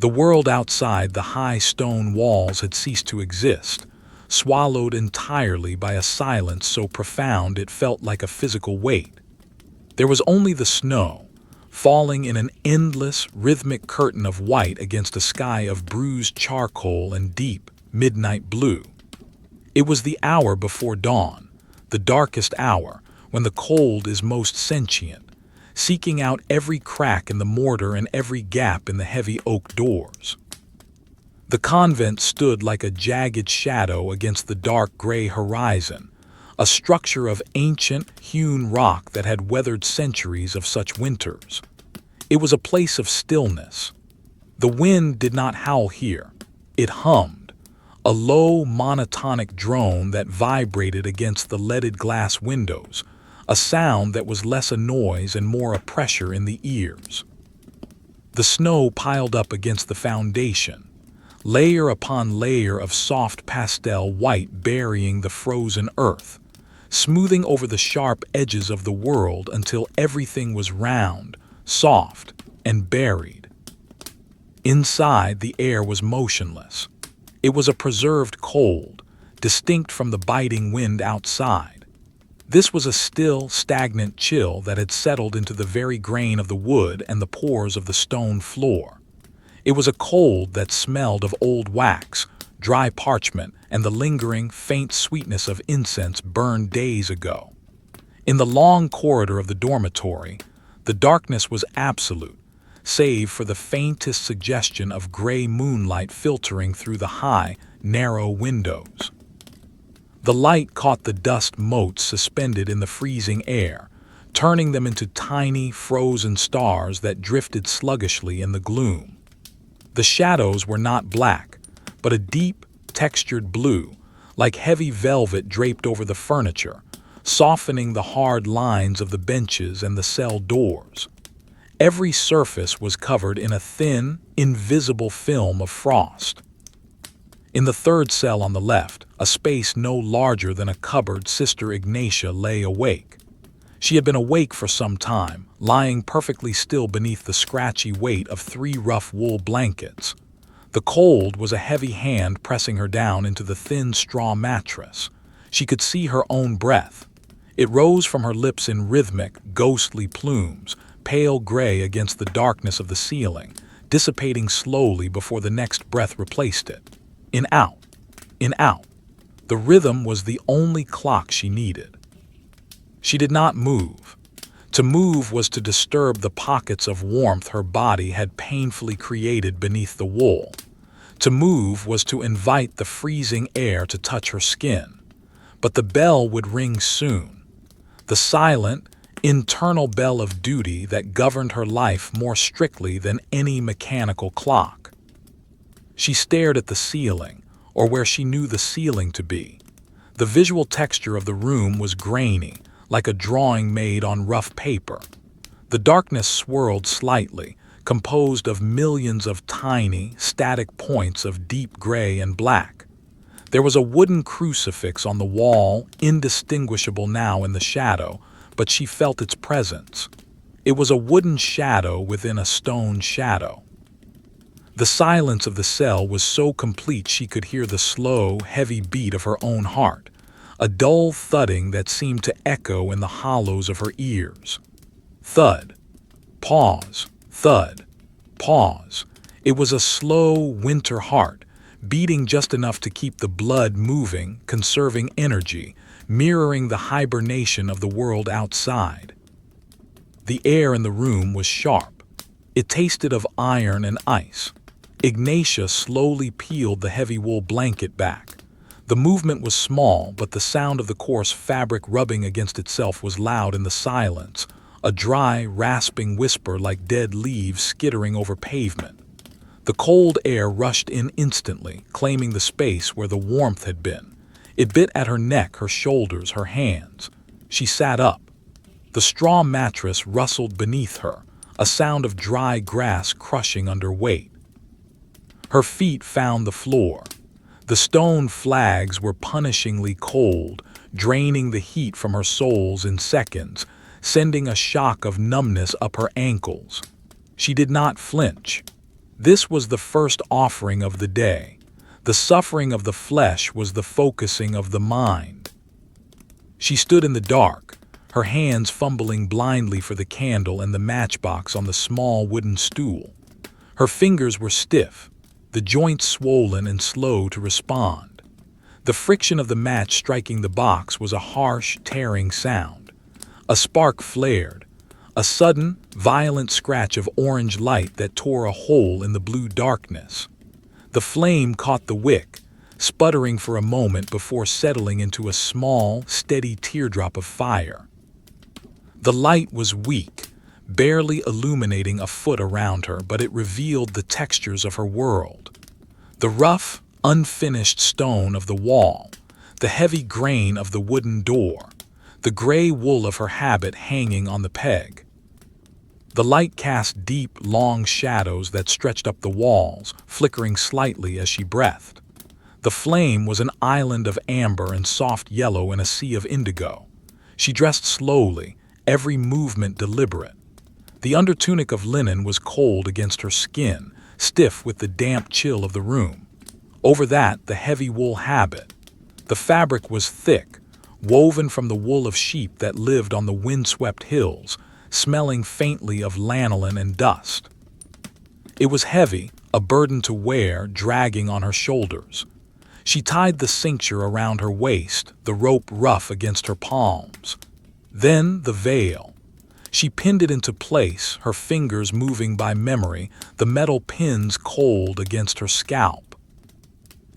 The world outside the high stone walls had ceased to exist, swallowed entirely by a silence so profound it felt like a physical weight. There was only the snow, falling in an endless, rhythmic curtain of white against a sky of bruised charcoal and deep, midnight blue. It was the hour before dawn, the darkest hour, when the cold is most sentient, seeking out every crack in the mortar and every gap in the heavy oak doors. The convent stood like a jagged shadow against the dark gray horizon, a structure of ancient, hewn rock that had weathered centuries of such winters. It was a place of stillness. The wind did not howl here. It hummed, a low, monotonic drone that vibrated against the leaded glass windows, a sound that was less a noise and more a pressure in the ears. The snow piled up against the foundation, layer upon layer of soft pastel white burying the frozen earth, smoothing over the sharp edges of the world until everything was round, soft, and buried. Inside, the air was motionless. It was a preserved cold, distinct from the biting wind outside. This was a still, stagnant chill that had settled into the very grain of the wood and the pores of the stone floor. It was a cold that smelled of old wax, dry parchment, and the lingering, faint sweetness of incense burned days ago. In the long corridor of the dormitory, the darkness was absolute, save for the faintest suggestion of gray moonlight filtering through the high, narrow windows. The light caught the dust motes suspended in the freezing air, turning them into tiny, frozen stars that drifted sluggishly in the gloom. The shadows were not black, but a deep, textured blue, like heavy velvet draped over the furniture, softening the hard lines of the benches and the cell doors. Every surface was covered in a thin, invisible film of frost. In the third cell on the left, a space no larger than a cupboard, Sister Ignatia lay awake. She had been awake for some time, lying perfectly still beneath the scratchy weight of 3 rough wool blankets. The cold was a heavy hand pressing her down into the thin straw mattress. She could see her own breath. It rose from her lips in rhythmic, ghostly plumes, pale gray against the darkness of the ceiling, dissipating slowly before the next breath replaced it. In out, in out. The rhythm was the only clock she needed. She did not move. To move was to disturb the pockets of warmth her body had painfully created beneath the wool. To move was to invite the freezing air to touch her skin. But the bell would ring soon. The silent, internal bell of duty that governed her life more strictly than any mechanical clock. She stared at the ceiling, or where she knew the ceiling to be. The visual texture of the room was grainy, like a drawing made on rough paper. The darkness swirled slightly, composed of millions of tiny, static points of deep gray and black. There was a wooden crucifix on the wall, indistinguishable now in the shadow, but she felt its presence. It was a wooden shadow within a stone shadow. The silence of the cell was so complete she could hear the slow, heavy beat of her own heart, a dull thudding that seemed to echo in the hollows of her ears. Thud. Pause. Thud. Pause. It was a slow, winter heart, beating just enough to keep the blood moving, conserving energy, mirroring the hibernation of the world outside. The air in the room was sharp. It tasted of iron and ice. Ignatia slowly peeled the heavy wool blanket back. The movement was small, but the sound of the coarse fabric rubbing against itself was loud in the silence, a dry, rasping whisper like dead leaves skittering over pavement. The cold air rushed in instantly, claiming the space where the warmth had been. It bit at her neck, her shoulders, her hands. She sat up. The straw mattress rustled beneath her, a sound of dry grass crushing under weight. Her feet found the floor. The stone flags were punishingly cold, draining the heat from her soles in seconds, sending a shock of numbness up her ankles. She did not flinch. This was the first offering of the day. The suffering of the flesh was the focusing of the mind. She stood in the dark, her hands fumbling blindly for the candle and the matchbox on the small wooden stool. Her fingers were stiff, the joints swollen and slow to respond. The friction of the match striking the box was a harsh, tearing sound. A spark flared, a sudden, violent scratch of orange light that tore a hole in the blue darkness. The flame caught the wick, sputtering for a moment before settling into a small, steady teardrop of fire. The light was weak, barely illuminating a foot around her, but it revealed the textures of her world. The rough, unfinished stone of the wall, the heavy grain of the wooden door, the gray wool of her habit hanging on the peg. The light cast deep, long shadows that stretched up the walls, flickering slightly as she breathed. The flame was an island of amber and soft yellow in a sea of indigo. She dressed slowly, every movement deliberate. The undertunic of linen was cold against her skin, stiff with the damp chill of the room. Over that, the heavy wool habit. The fabric was thick, woven from the wool of sheep that lived on the windswept hills, smelling faintly of lanolin and dust. It was heavy, a burden to wear, dragging on her shoulders. She tied the cincture around her waist, the rope rough against her palms. Then the veil. She pinned it into place, her fingers moving by memory, the metal pins cold against her scalp.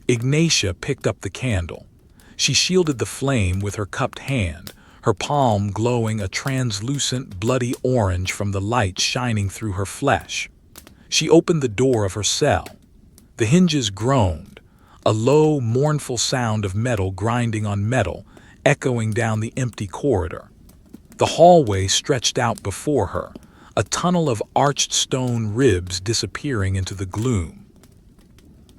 Ignatia picked up the candle. She shielded the flame with her cupped hand, her palm glowing a translucent, bloody orange from the light shining through her flesh. She opened the door of her cell. The hinges groaned, a low, mournful sound of metal grinding on metal, echoing down the empty corridor. The hallway stretched out before her, a tunnel of arched stone ribs disappearing into the gloom.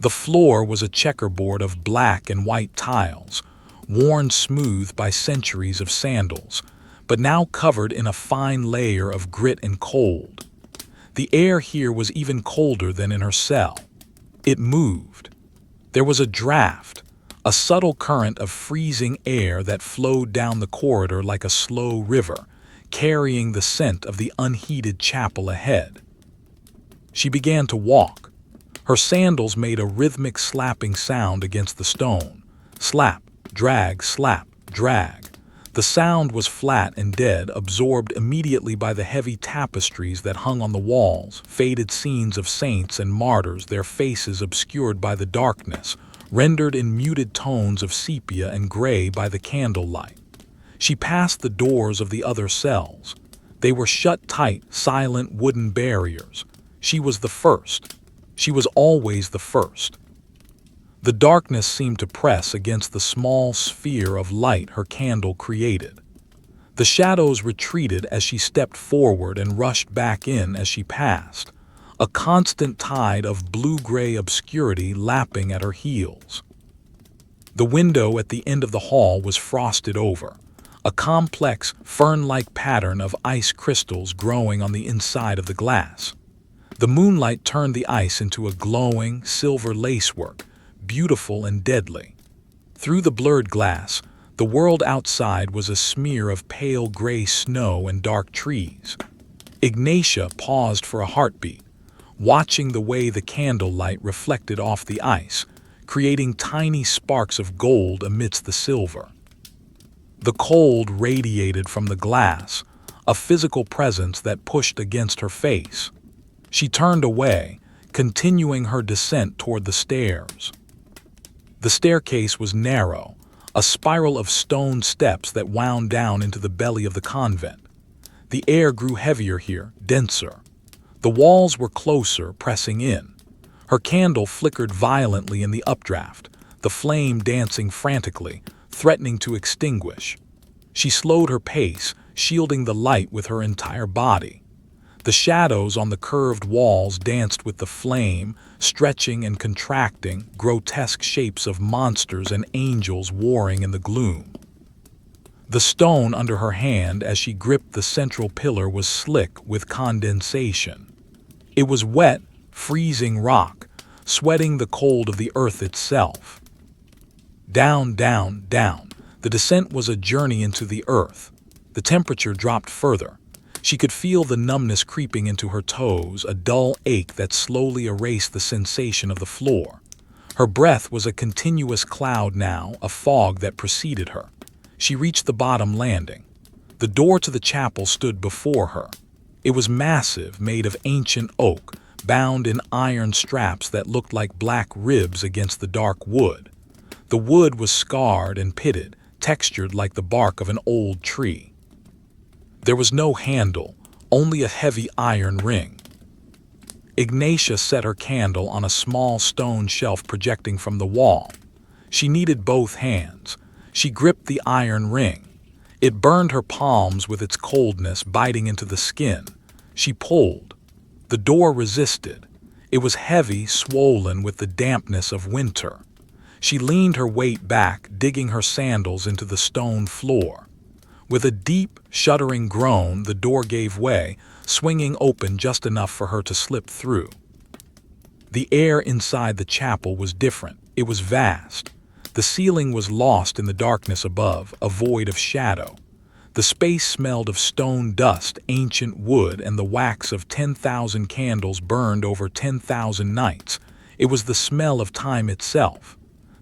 The floor was a checkerboard of black and white tiles, worn smooth by centuries of sandals, but now covered in a fine layer of grit and cold. The air here was even colder than in her cell. It moved. There was a draft, a subtle current of freezing air that flowed down the corridor like a slow river, carrying the scent of the unheated chapel ahead. She began to walk. Her sandals made a rhythmic slapping sound against the stone. Slap, drag, slap, drag. The sound was flat and dead, absorbed immediately by the heavy tapestries that hung on the walls, faded scenes of saints and martyrs, their faces obscured by the darkness, rendered in muted tones of sepia and gray by the candlelight. She passed the doors of the other cells. They were shut tight, silent wooden barriers. She was the first. She was always the first. The darkness seemed to press against the small sphere of light her candle created. The shadows retreated as she stepped forward and rushed back in as she passed, a constant tide of blue-gray obscurity lapping at her heels. The window at the end of the hall was frosted over, a complex, fern-like pattern of ice crystals growing on the inside of the glass. The moonlight turned the ice into a glowing, silver lacework, beautiful and deadly. Through the blurred glass, the world outside was a smear of pale gray snow and dark trees. Ignatia paused for a heartbeat, watching the way the candlelight reflected off the ice, creating tiny sparks of gold amidst the silver. The cold radiated from the glass, a physical presence that pushed against her face. She turned away, continuing her descent toward the stairs. The staircase was narrow, a spiral of stone steps that wound down into the belly of the convent. The air grew heavier here, denser. The walls were closer, pressing in. Her candle flickered violently in the updraft, the flame dancing frantically, threatening to extinguish. She slowed her pace, shielding the light with her entire body. The shadows on the curved walls danced with the flame, stretching and contracting, grotesque shapes of monsters and angels warring in the gloom. The stone under her hand as she gripped the central pillar was slick with condensation. It was wet, freezing rock, sweating the cold of the earth itself. Down, down, down. The descent was a journey into the earth. The temperature dropped further. She could feel the numbness creeping into her toes, a dull ache that slowly erased the sensation of the floor. Her breath was a continuous cloud now, a fog that preceded her. She reached the bottom landing. The door to the chapel stood before her. It was massive, made of ancient oak, bound in iron straps that looked like black ribs against the dark wood. The wood was scarred and pitted, textured like the bark of an old tree. There was no handle, only a heavy iron ring. Ignatia set her candle on a small stone shelf projecting from the wall. She needed both hands. She gripped the iron ring. It burned her palms with its coldness, biting into the skin. She pulled. The door resisted. It was heavy, swollen with the dampness of winter. She leaned her weight back, digging her sandals into the stone floor. With a deep, shuddering groan, the door gave way, swinging open just enough for her to slip through. The air inside the chapel was different. It was vast. The ceiling was lost in the darkness above, a void of shadow. The space smelled of stone dust, ancient wood, and the wax of 10,000 candles burned over 10,000 nights. It was the smell of time itself.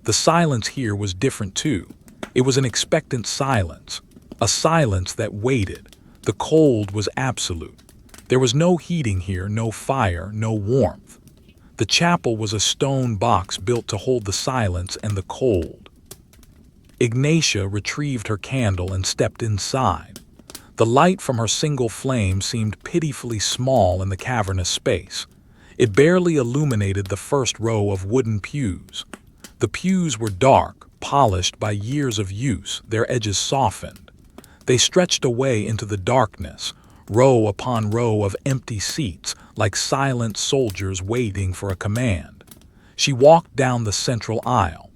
The silence here was different too. It was an expectant silence, a silence that waited. The cold was absolute. There was no heating here, no fire, no warmth. The chapel was a stone box built to hold the silence and the cold. Ignatia retrieved her candle and stepped inside. The light from her single flame seemed pitifully small in the cavernous space. It barely illuminated the first row of wooden pews. The pews were dark, polished by years of use, their edges softened. They stretched away into the darkness, row upon row of empty seats, like silent soldiers waiting for a command. She walked down the central aisle.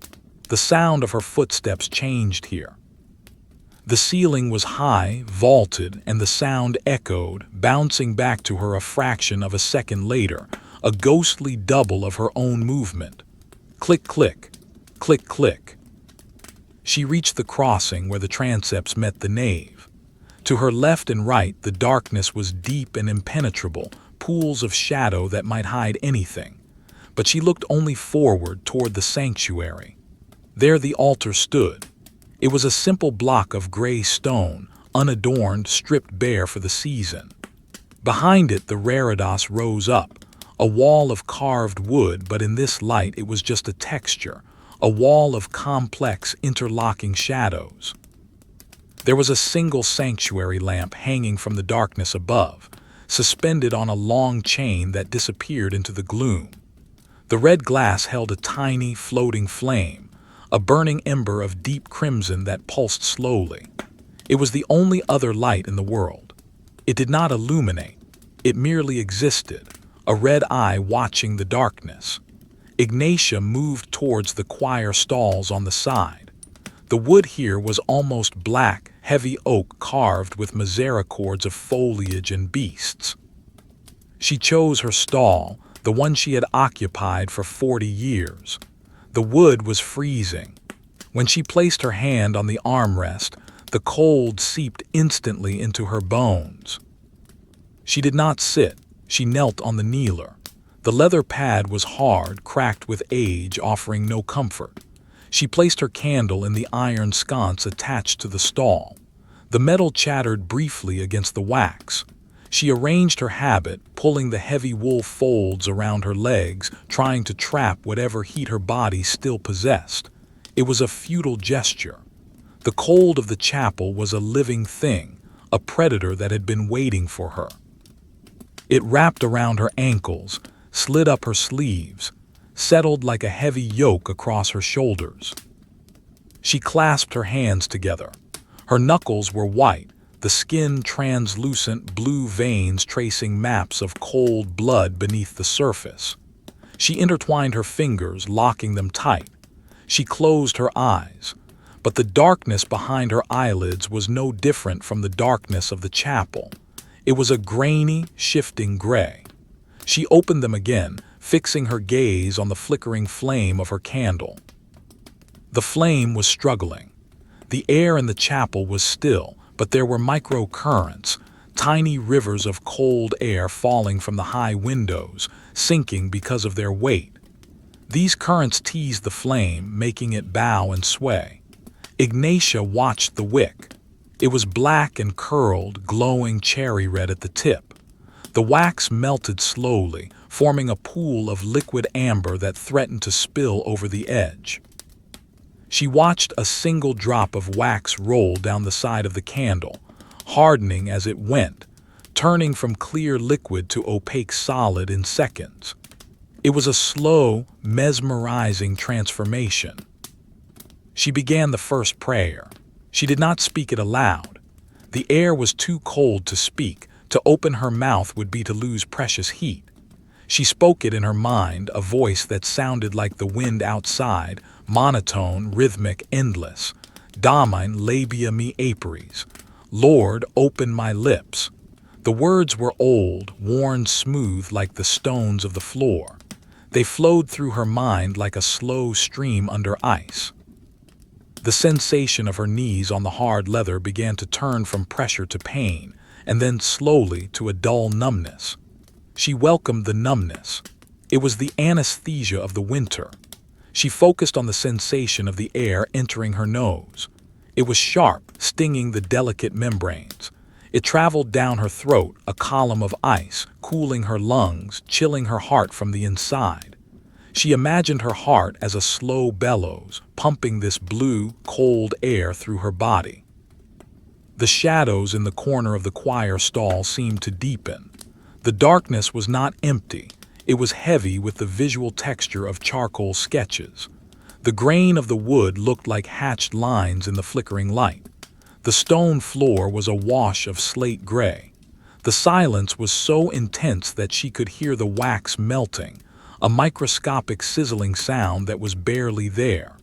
The sound of her footsteps changed here. The ceiling was high, vaulted, and the sound echoed, bouncing back to her a fraction of a second later, a ghostly double of her own movement. Click, click, click, click. She reached the crossing where the transepts met the nave. To her left and right, the darkness was deep and impenetrable, pools of shadow that might hide anything. But she looked only forward toward the sanctuary. There the altar stood. It was a simple block of gray stone, unadorned, stripped bare for the season. Behind it, the reredos rose up, a wall of carved wood, but in this light it was just a texture, a wall of complex, interlocking shadows. There was a single sanctuary lamp hanging from the darkness above, suspended on a long chain that disappeared into the gloom. The red glass held a tiny, floating flame, a burning ember of deep crimson that pulsed slowly. It was the only other light in the world. It did not illuminate. It merely existed, a red eye watching the darkness. Ignatia moved towards the choir stalls on the side. The wood here was almost black, heavy oak carved with misericords of foliage and beasts. She chose her stall, the one she had occupied for 40 years. The wood was freezing. When she placed her hand on the armrest, the cold seeped instantly into her bones. She did not sit. She knelt on the kneeler. The leather pad was hard, cracked with age, offering no comfort. She placed her candle in the iron sconce attached to the stall. The metal chattered briefly against the wax. She arranged her habit, pulling the heavy wool folds around her legs, trying to trap whatever heat her body still possessed. It was a futile gesture. The cold of the chapel was a living thing, a predator that had been waiting for her. It wrapped around her ankles, slid up her sleeves, settled like a heavy yoke across her shoulders. She clasped her hands together. Her knuckles were white, the skin translucent, blue veins tracing maps of cold blood beneath the surface. She intertwined her fingers, locking them tight. She closed her eyes, but the darkness behind her eyelids was no different from the darkness of the chapel. It was a grainy, shifting gray. She opened them again, fixing her gaze on the flickering flame of her candle. The flame was struggling. The air in the chapel was still, but there were microcurrents, tiny rivers of cold air falling from the high windows, sinking because of their weight. These currents teased the flame, making it bow and sway. Ignatia watched the wick. It was black and curled, glowing cherry red at the tip. The wax melted slowly, forming a pool of liquid amber that threatened to spill over the edge. She watched a single drop of wax roll down the side of the candle, hardening as it went, turning from clear liquid to opaque solid in seconds. It was a slow, mesmerizing transformation. She began the first prayer. She did not speak it aloud. The air was too cold to speak. To open her mouth would be to lose precious heat. She spoke it in her mind, a voice that sounded like the wind outside, monotone, rhythmic, endless. Damine labia me aperis. Lord, open my lips. The words were old, worn smooth like the stones of the floor. They flowed through her mind like a slow stream under ice. The sensation of her knees on the hard leather began to turn from pressure to pain, and then slowly to a dull numbness. She welcomed the numbness. It was the anesthesia of the winter. She focused on the sensation of the air entering her nose. It was sharp, stinging the delicate membranes. It traveled down her throat, a column of ice, cooling her lungs, chilling her heart from the inside. She imagined her heart as a slow bellows, pumping this blue, cold air through her body. The shadows in the corner of the choir stall seemed to deepen. The darkness was not empty. It was heavy with the visual texture of charcoal sketches. The grain of the wood looked like hatched lines in the flickering light. The stone floor was a wash of slate gray. The silence was so intense that she could hear the wax melting, a microscopic sizzling sound that was barely there.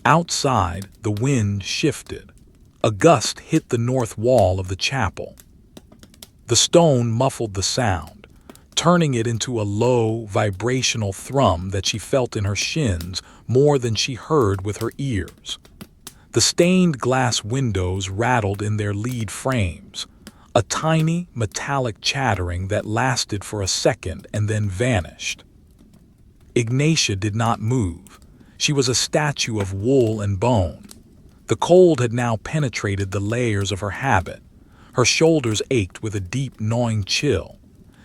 Outside, the wind shifted. A gust hit the north wall of the chapel. The stone muffled the sound, turning it into a low, vibrational thrum that she felt in her shins more than she heard with her ears. The stained glass windows rattled in their lead frames, a tiny, metallic chattering that lasted for a second and then vanished. Ignatia did not move. She was a statue of wool and bone. The cold had now penetrated the layers of her habit. Her shoulders ached with a deep, gnawing chill.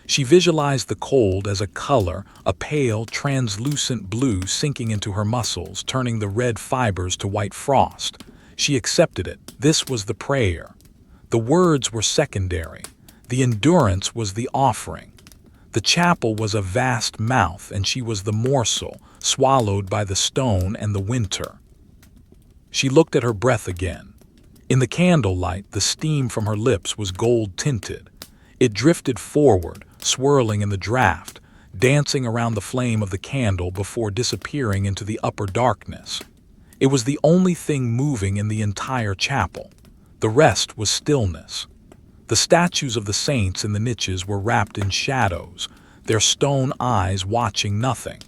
She visualized the cold as a color, a pale, translucent blue sinking into her muscles, turning the red fibers to white frost. She accepted it. This was the prayer. The words were secondary. The endurance was the offering. The chapel was a vast mouth, and she was the morsel, swallowed by the stone and the winter. She looked at her breath again. In the candlelight, the steam from her lips was gold-tinted. It drifted forward, swirling in the draft, dancing around the flame of the candle before disappearing into the upper darkness. It was the only thing moving in the entire chapel. The rest was stillness. The statues of the saints in the niches were wrapped in shadows, their stone eyes watching nothing.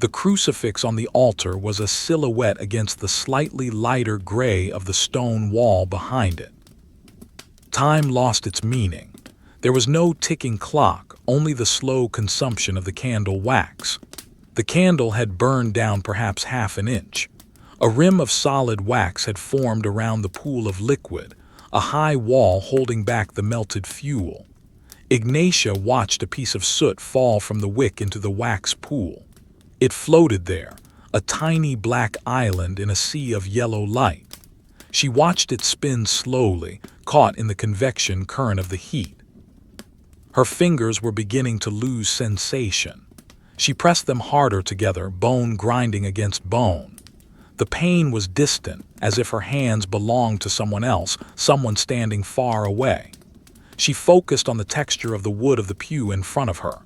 The crucifix on the altar was a silhouette against the slightly lighter gray of the stone wall behind it. Time lost its meaning. There was no ticking clock, only the slow consumption of the candle wax. The candle had burned down perhaps half an inch. A rim of solid wax had formed around the pool of liquid, a high wall holding back the melted fuel. Ignatia watched a piece of soot fall from the wick into the wax pool. It floated there, a tiny black island in a sea of yellow light. She watched it spin slowly, caught in the convection current of the heat. Her fingers were beginning to lose sensation. She pressed them harder together, bone grinding against bone. The pain was distant, as if her hands belonged to someone else, someone standing far away. She focused on the texture of the wood of the pew in front of her.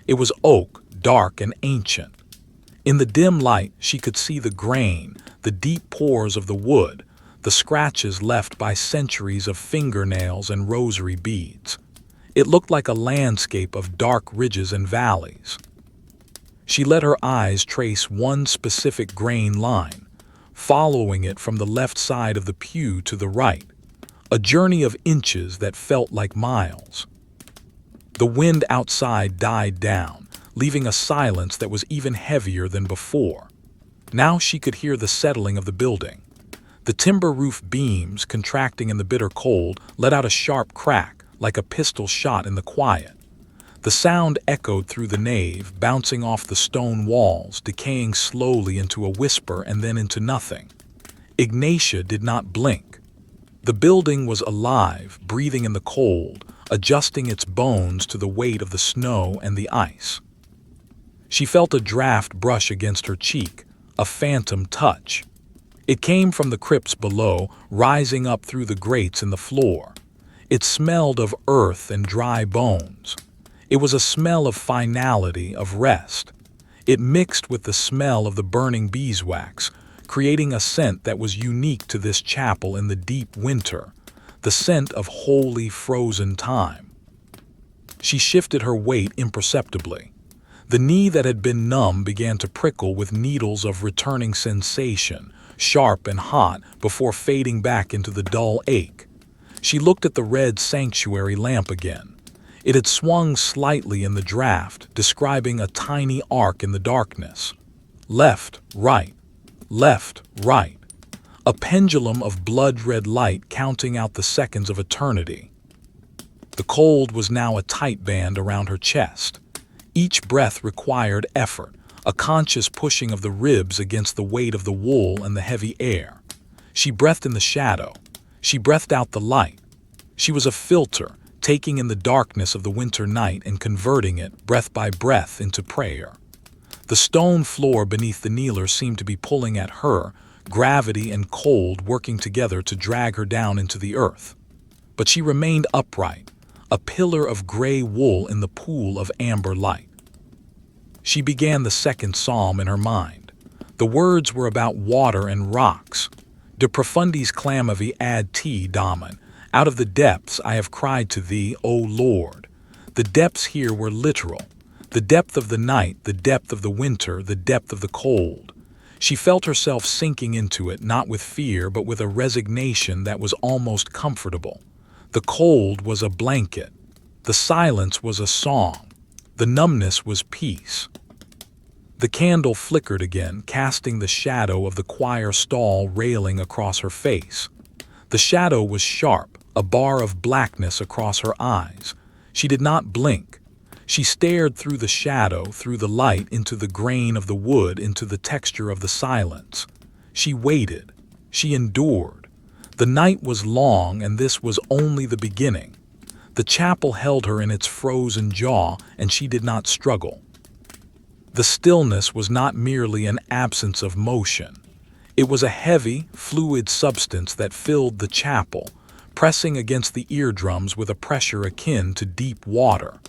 It was oak, dark and ancient. In the dim light, she could see the grain, the deep pores of the wood, the scratches left by centuries of fingernails and rosary beads. It looked like a landscape of dark ridges and valleys. She let her eyes trace one specific grain line, following it from the left side of the pew to the right, a journey of inches that felt like miles. The wind outside died down, leaving a silence that was even heavier than before. Now she could hear the settling of the building. The timber roof beams, contracting in the bitter cold, let out a sharp crack, like a pistol shot in the quiet. The sound echoed through the nave, bouncing off the stone walls, decaying slowly into a whisper and then into nothing. Ignatia did not blink. The building was alive, breathing in the cold, adjusting its bones to the weight of the snow and the ice. She felt a draft brush against her cheek, a phantom touch. It came from the crypts below, rising up through the grates in the floor. It smelled of earth and dry bones. It was a smell of finality, of rest. It mixed with the smell of the burning beeswax, creating a scent that was unique to this chapel in the deep winter, the scent of holy frozen time. She shifted her weight imperceptibly. The knee that had been numb began to prickle with needles of returning sensation, sharp and hot, before fading back into the dull ache. She looked at the red sanctuary lamp again. It had swung slightly in the draft, describing a tiny arc in the darkness. Left, right, left, right. A pendulum of blood-red light counting out the seconds of eternity. The cold was now a tight band around her chest. Each breath required effort, a conscious pushing of the ribs against the weight of the wool and the heavy air. She breathed in the shadow. She breathed out the light. She was a filter, taking in the darkness of the winter night and converting it, breath by breath, into prayer. The stone floor beneath the kneeler seemed to be pulling at her, gravity and cold working together to drag her down into the earth. But she remained upright, a pillar of gray wool in the pool of amber light. She began the second psalm in her mind. The words were about water and rocks. De profundis clamavi ad te, Damen. Out of the depths I have cried to thee, O Lord. The depths here were literal. The depth of the night, the depth of the winter, the depth of the cold. She felt herself sinking into it, not with fear, but with a resignation that was almost comfortable. The cold was a blanket. The silence was a song. The numbness was peace. The candle flickered again, casting the shadow of the choir stall railing across her face. The shadow was sharp, a bar of blackness across her eyes. She did not blink. She stared through the shadow, through the light, into the grain of the wood, into the texture of the silence. She waited. She endured. The night was long, and this was only the beginning. The chapel held her in its frozen jaw, and she did not struggle. The stillness was not merely an absence of motion. It was a heavy, fluid substance that filled the chapel, pressing against the eardrums with a pressure akin to deep water.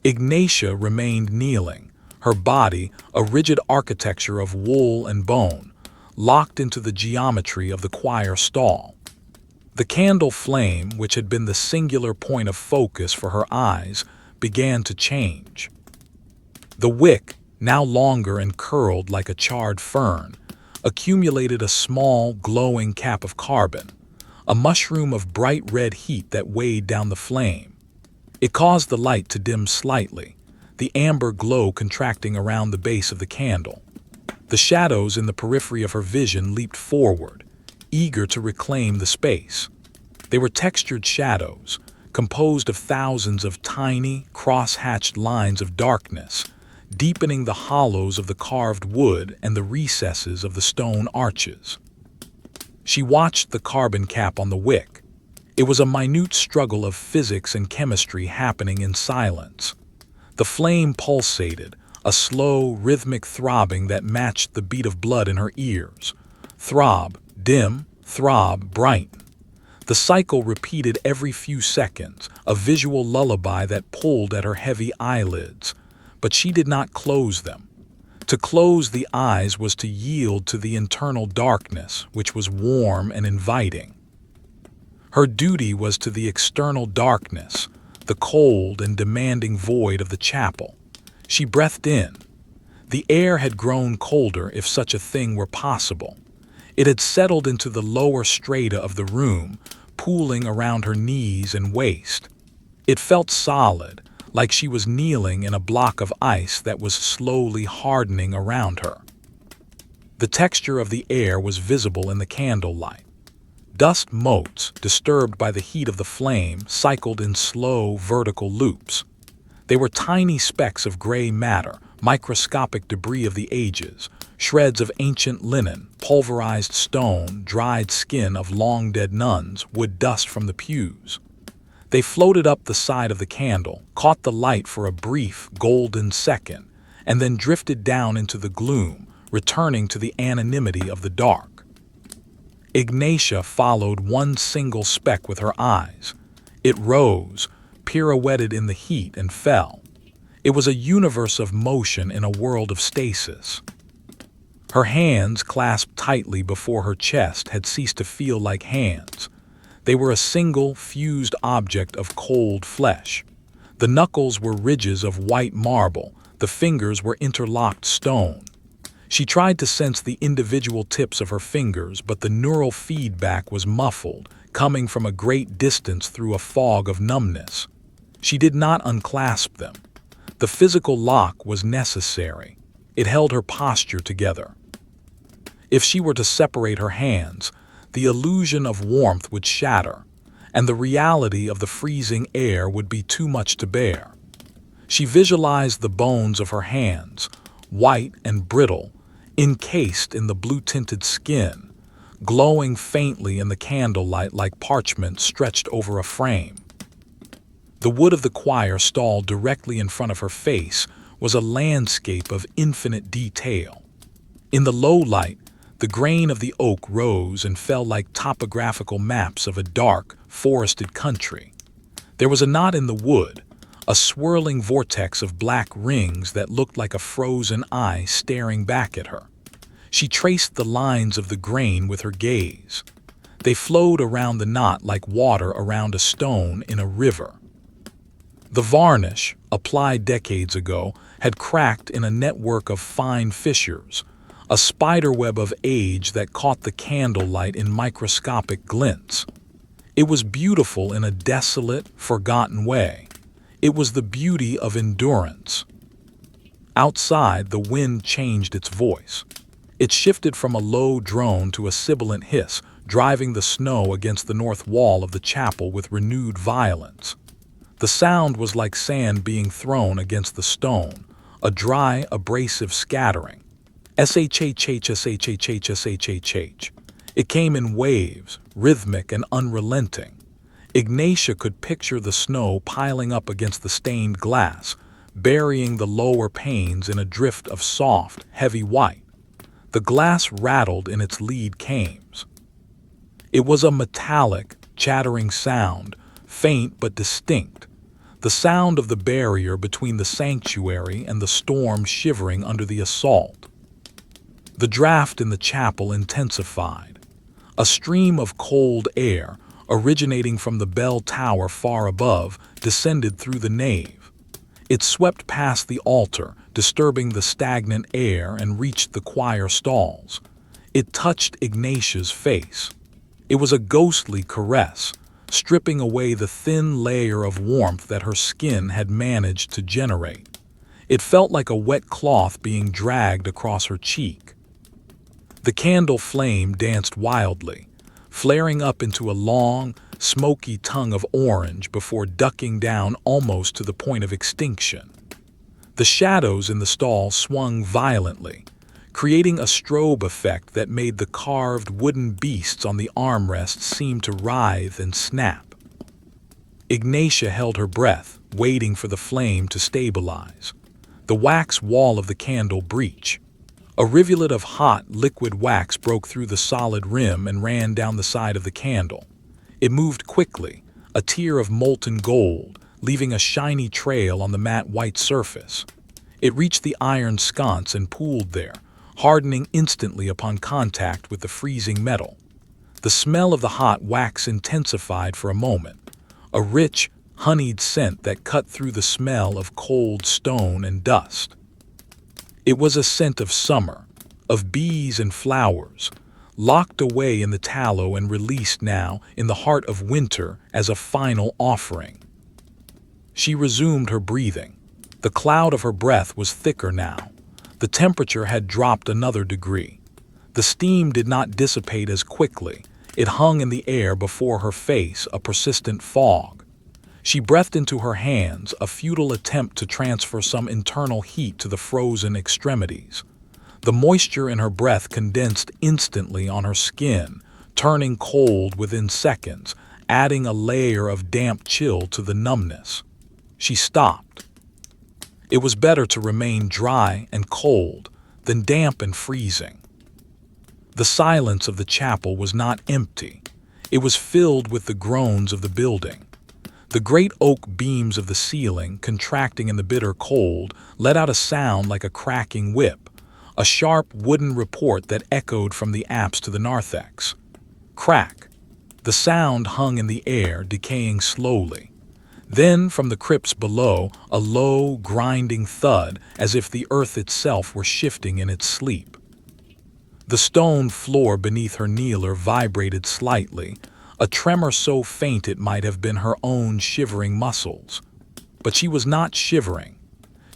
Ignatia remained kneeling, her body, a rigid architecture of wool and bone, locked into the geometry of the choir stall. The candle flame, which had been the singular point of focus for her eyes, began to change. The wick, now longer and curled like a charred fern, accumulated a small, glowing cap of carbon, a mushroom of bright red heat that weighed down the flame. It caused the light to dim slightly, the amber glow contracting around the base of the candle. The shadows in the periphery of her vision leaped forward, eager to reclaim the space. They were textured shadows, composed of thousands of tiny, cross-hatched lines of darkness, deepening the hollows of the carved wood and the recesses of the stone arches. She watched the carbon cap on the wick. It was a minute struggle of physics and chemistry happening in silence. The flame pulsated, a slow, rhythmic throbbing that matched the beat of blood in her ears. Throb, dim, throb, brighten. The cycle repeated every few seconds, a visual lullaby that pulled at her heavy eyelids. But she did not close them. To close the eyes was to yield to the internal darkness, which was warm and inviting. Her duty was to the external darkness, the cold and demanding void of the chapel. She breathed in. The air had grown colder, if such a thing were possible. It had settled into the lower strata of the room, pooling around her knees and waist. It felt solid, like she was kneeling in a block of ice that was slowly hardening around her. The texture of the air was visible in the candlelight. Dust motes, disturbed by the heat of the flame, cycled in slow, vertical loops. They were tiny specks of gray matter, microscopic debris of the ages, shreds of ancient linen, pulverized stone, dried skin of long-dead nuns, wood dust from the pews. They floated up the side of the candle, caught the light for a brief, golden second, and then drifted down into the gloom, returning to the anonymity of the dark. Ignatia followed one single speck with her eyes. It rose, pirouetted in the heat, and fell. It was a universe of motion in a world of stasis. Her hands, clasped tightly before her chest, had ceased to feel like hands. They were a single, fused object of cold flesh. The knuckles were ridges of white marble, the fingers were interlocked stone. She tried to sense the individual tips of her fingers, but the neural feedback was muffled, coming from a great distance through a fog of numbness. She did not unclasp them. The physical lock was necessary. It held her posture together. If she were to separate her hands, the illusion of warmth would shatter, and the reality of the freezing air would be too much to bear. She visualized the bones of her hands, white and brittle, encased in the blue-tinted skin, glowing faintly in the candlelight like parchment stretched over a frame. The wood of the choir stall directly in front of her face was a landscape of infinite detail. In the low light, the grain of the oak rose and fell like topographical maps of a dark, forested country. There was a knot in the wood, a swirling vortex of black rings that looked like a frozen eye staring back at her. She traced the lines of the grain with her gaze. They flowed around the knot like water around a stone in a river. The varnish, applied decades ago, had cracked in a network of fine fissures, a spiderweb of age that caught the candlelight in microscopic glints. It was beautiful in a desolate, forgotten way. It was the beauty of endurance. Outside, the wind changed its voice. It shifted from a low drone to a sibilant hiss, driving the snow against the north wall of the chapel with renewed violence. The sound was like sand being thrown against the stone, a dry, abrasive scattering. S-H-H-H-S-H-H-H-S-H-H-H. It came in waves, rhythmic and unrelenting. Ignatia could picture the snow piling up against the stained glass, burying the lower panes in a drift of soft, heavy white. The glass rattled in its lead cames. It was a metallic, chattering sound, faint but distinct, the sound of the barrier between the sanctuary and the storm shivering under the assault. The draft in the chapel intensified. A stream of cold air, originating from the bell tower far above, descended through the nave. It swept past the altar, disturbing the stagnant air, and reached the choir stalls. It touched Ignatia's face. It was a ghostly caress, stripping away the thin layer of warmth that her skin had managed to generate. It felt like a wet cloth being dragged across her cheek. The candle flame danced wildly, flaring up into a long, smoky tongue of orange before ducking down almost to the point of extinction. The shadows in the stall swung violently, creating a strobe effect that made the carved wooden beasts on the armrests seem to writhe and snap. Ignatia held her breath, waiting for the flame to stabilize. The wax wall of the candle breached. A rivulet of hot, liquid wax broke through the solid rim and ran down the side of the candle. It moved quickly, a tear of molten gold, leaving a shiny trail on the matte white surface. It reached the iron sconce and pooled there, hardening instantly upon contact with the freezing metal. The smell of the hot wax intensified for a moment, a rich, honeyed scent that cut through the smell of cold stone and dust. It was a scent of summer, of bees and flowers, locked away in the tallow and released now in the heart of winter as a final offering. She resumed her breathing. The cloud of her breath was thicker now. The temperature had dropped another degree. The steam did not dissipate as quickly. It hung in the air before her face, a persistent fog. She breathed into her hands, a futile attempt to transfer some internal heat to the frozen extremities. The moisture in her breath condensed instantly on her skin, turning cold within seconds, adding a layer of damp chill to the numbness. She stopped. It was better to remain dry and cold than damp and freezing. The silence of the chapel was not empty. It was filled with the groans of the building. The great oak beams of the ceiling, contracting in the bitter cold, let out a sound like a cracking whip, a sharp wooden report that echoed from the apse to the narthex. Crack. The sound hung in the air, decaying slowly. Then, from the crypts below, a low, grinding thud, as if the earth itself were shifting in its sleep. The stone floor beneath her kneeler vibrated slightly, a tremor so faint it might have been her own shivering muscles. But she was not shivering.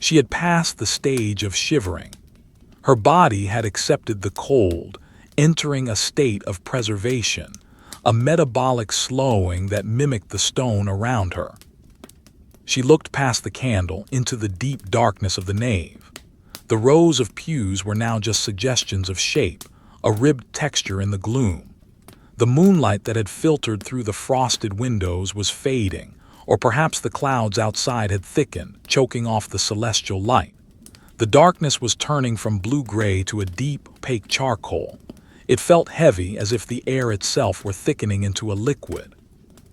She had passed the stage of shivering. Her body had accepted the cold, entering a state of preservation, a metabolic slowing that mimicked the stone around her. She looked past the candle into the deep darkness of the nave. The rows of pews were now just suggestions of shape, a ribbed texture in the gloom. The moonlight that had filtered through the frosted windows was fading, or perhaps the clouds outside had thickened, choking off the celestial light. The darkness was turning from blue-gray to a deep, opaque charcoal. It felt heavy, as if the air itself were thickening into a liquid.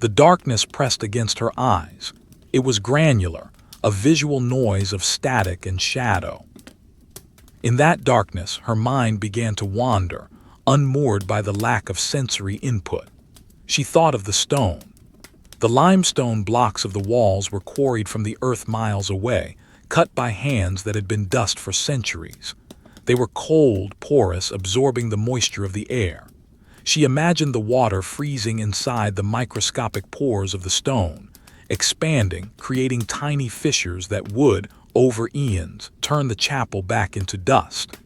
The darkness pressed against her eyes. It was granular, a visual noise of static and shadow. In that darkness, her mind began to wander, unmoored by the lack of sensory input. She thought of the stone. The limestone blocks of the walls were quarried from the earth miles away, cut by hands that had been dust for centuries. They were cold, porous, absorbing the moisture of the air. She imagined the water freezing inside the microscopic pores of the stone, expanding, creating tiny fissures that would, over eons, turn the chapel back into dust.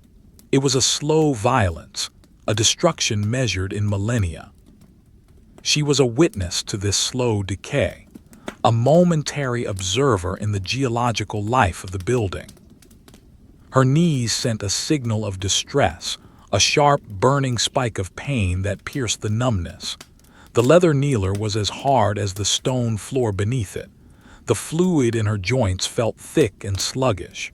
It was a slow violence, a destruction measured in millennia. She was a witness to this slow decay, a momentary observer in the geological life of the building. Her knees sent a signal of distress, a sharp, burning spike of pain that pierced the numbness. The leather kneeler was as hard as the stone floor beneath it. The fluid in her joints felt thick and sluggish.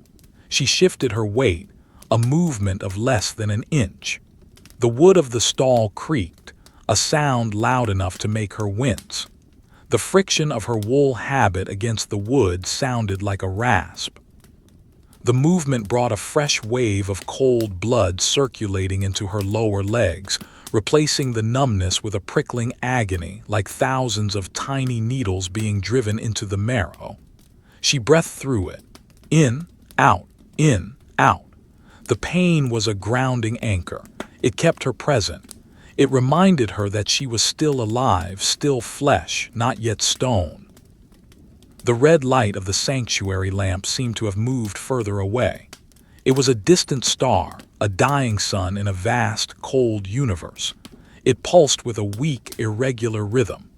She shifted her weight, a movement of less than an inch. The wood of the stall creaked, a sound loud enough to make her wince. The friction of her wool habit against the wood sounded like a rasp. The movement brought a fresh wave of cold blood circulating into her lower legs, replacing the numbness with a prickling agony like thousands of tiny needles being driven into the marrow. She breathed through it. In, out, in, out. The pain was a grounding anchor. It kept her present. It reminded her that she was still alive, still flesh, not yet stone. The red light of the sanctuary lamp seemed to have moved further away. It was a distant star, a dying sun in a vast, cold universe. It pulsed with a weak, irregular rhythm.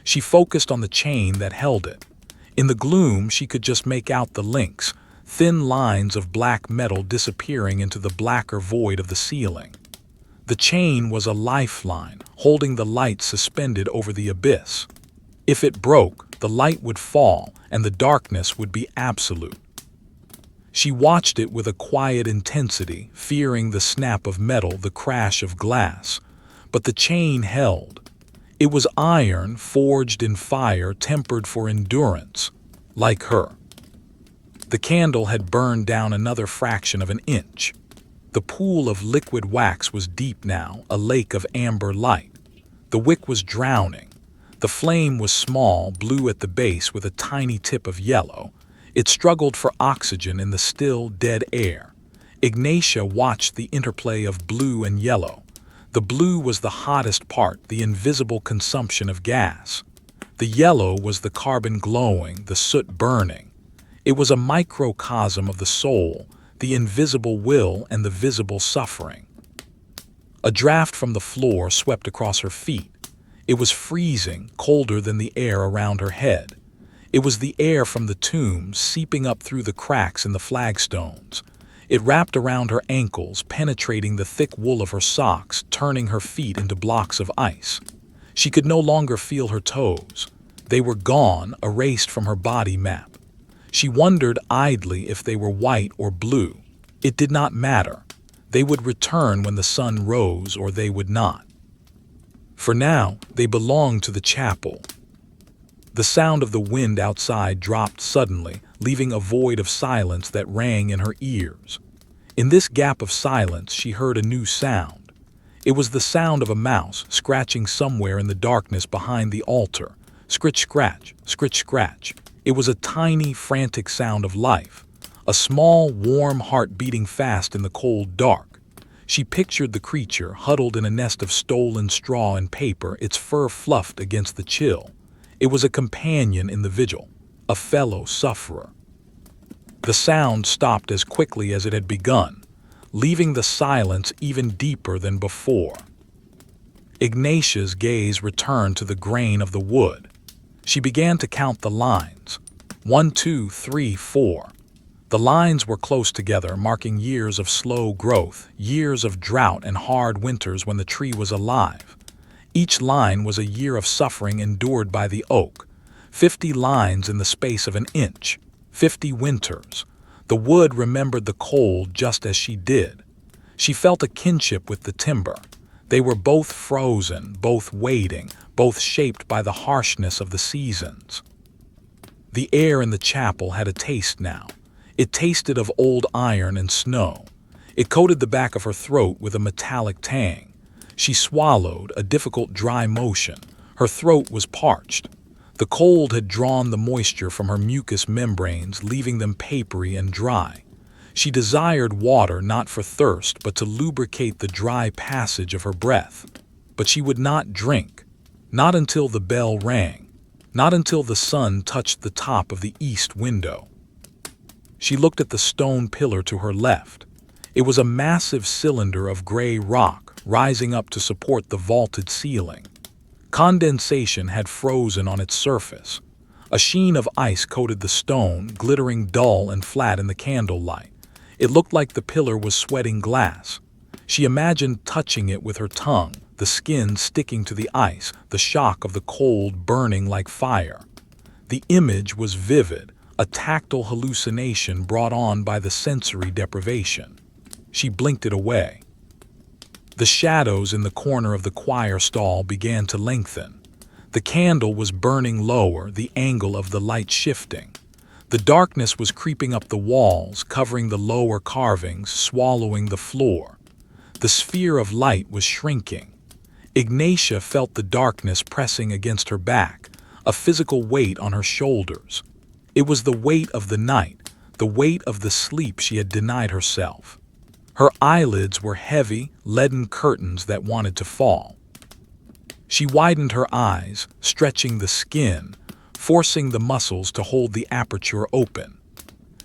She focused on the chain that held it. In the gloom, she could just make out the links, thin lines of black metal disappearing into the blacker void of the ceiling. The chain was a lifeline, holding the light suspended over the abyss. If it broke, the light would fall, and the darkness would be absolute. She watched it with a quiet intensity, fearing the snap of metal, the crash of glass. But the chain held. It was iron, forged in fire, tempered for endurance, like her. The candle had burned down another fraction of an inch. The pool of liquid wax was deep now, a lake of amber light. The wick was drowning. The flame was small, blue at the base with a tiny tip of yellow. It struggled for oxygen in the still, dead air. Ignatia watched the interplay of blue and yellow. The blue was the hottest part, the invisible consumption of gas. The yellow was the carbon glowing, the soot burning. It was a microcosm of the soul, the invisible will and the visible suffering. A draft from the floor swept across her feet. It was freezing, colder than the air around her head. It was the air from the tombs seeping up through the cracks in the flagstones. It wrapped around her ankles, penetrating the thick wool of her socks, turning her feet into blocks of ice. She could no longer feel her toes. They were gone, erased from her body map. She wondered idly if they were white or blue. It did not matter. They would return when the sun rose, or they would not. For now, they belonged to the chapel. The sound of the wind outside dropped suddenly, leaving a void of silence that rang in her ears. In this gap of silence, she heard a new sound. It was the sound of a mouse scratching somewhere in the darkness behind the altar. Scritch-scratch, scritch-scratch. It was a tiny, frantic sound of life, a small, warm heart beating fast in the cold dark. She pictured the creature huddled in a nest of stolen straw and paper, its fur fluffed against the chill. It was a companion in the vigil, a fellow sufferer. The sound stopped as quickly as it had begun, leaving the silence even deeper than before. Ignatia's gaze returned to the grain of the wood. She began to count the lines. 1, 2, 3, 4. The lines were close together, marking years of slow growth, years of drought and hard winters when the tree was alive. Each line was a year of suffering endured by the oak. 50 lines in the space of an inch. 50 winters. The wood remembered the cold just as she did. She felt a kinship with the timber. They were both frozen, both waiting, both shaped by the harshness of the seasons. The air in the chapel had a taste now. It tasted of old iron and snow. It coated the back of her throat with a metallic tang. She swallowed, a difficult dry motion. Her throat was parched. The cold had drawn the moisture from her mucous membranes, leaving them papery and dry. She desired water not for thirst, but to lubricate the dry passage of her breath. But she would not drink. Not until the bell rang. Not until the sun touched the top of the east window. She looked at the stone pillar to her left. It was a massive cylinder of gray rock, rising up to support the vaulted ceiling. Condensation had frozen on its surface. A sheen of ice coated the stone, glittering dull and flat in the candlelight. It looked like the pillar was sweating glass. She imagined touching it with her tongue, the skin sticking to the ice, the shock of the cold burning like fire. The image was vivid, a tactile hallucination brought on by the sensory deprivation. She blinked it away. The shadows in the corner of the choir stall began to lengthen. The candle was burning lower, the angle of the light shifting. The darkness was creeping up the walls, covering the lower carvings, swallowing the floor. The sphere of light was shrinking. Ignatia felt the darkness pressing against her back, a physical weight on her shoulders. It was the weight of the night, the weight of the sleep she had denied herself. Her eyelids were heavy, leaden curtains that wanted to fall. She widened her eyes, stretching the skin, forcing the muscles to hold the aperture open.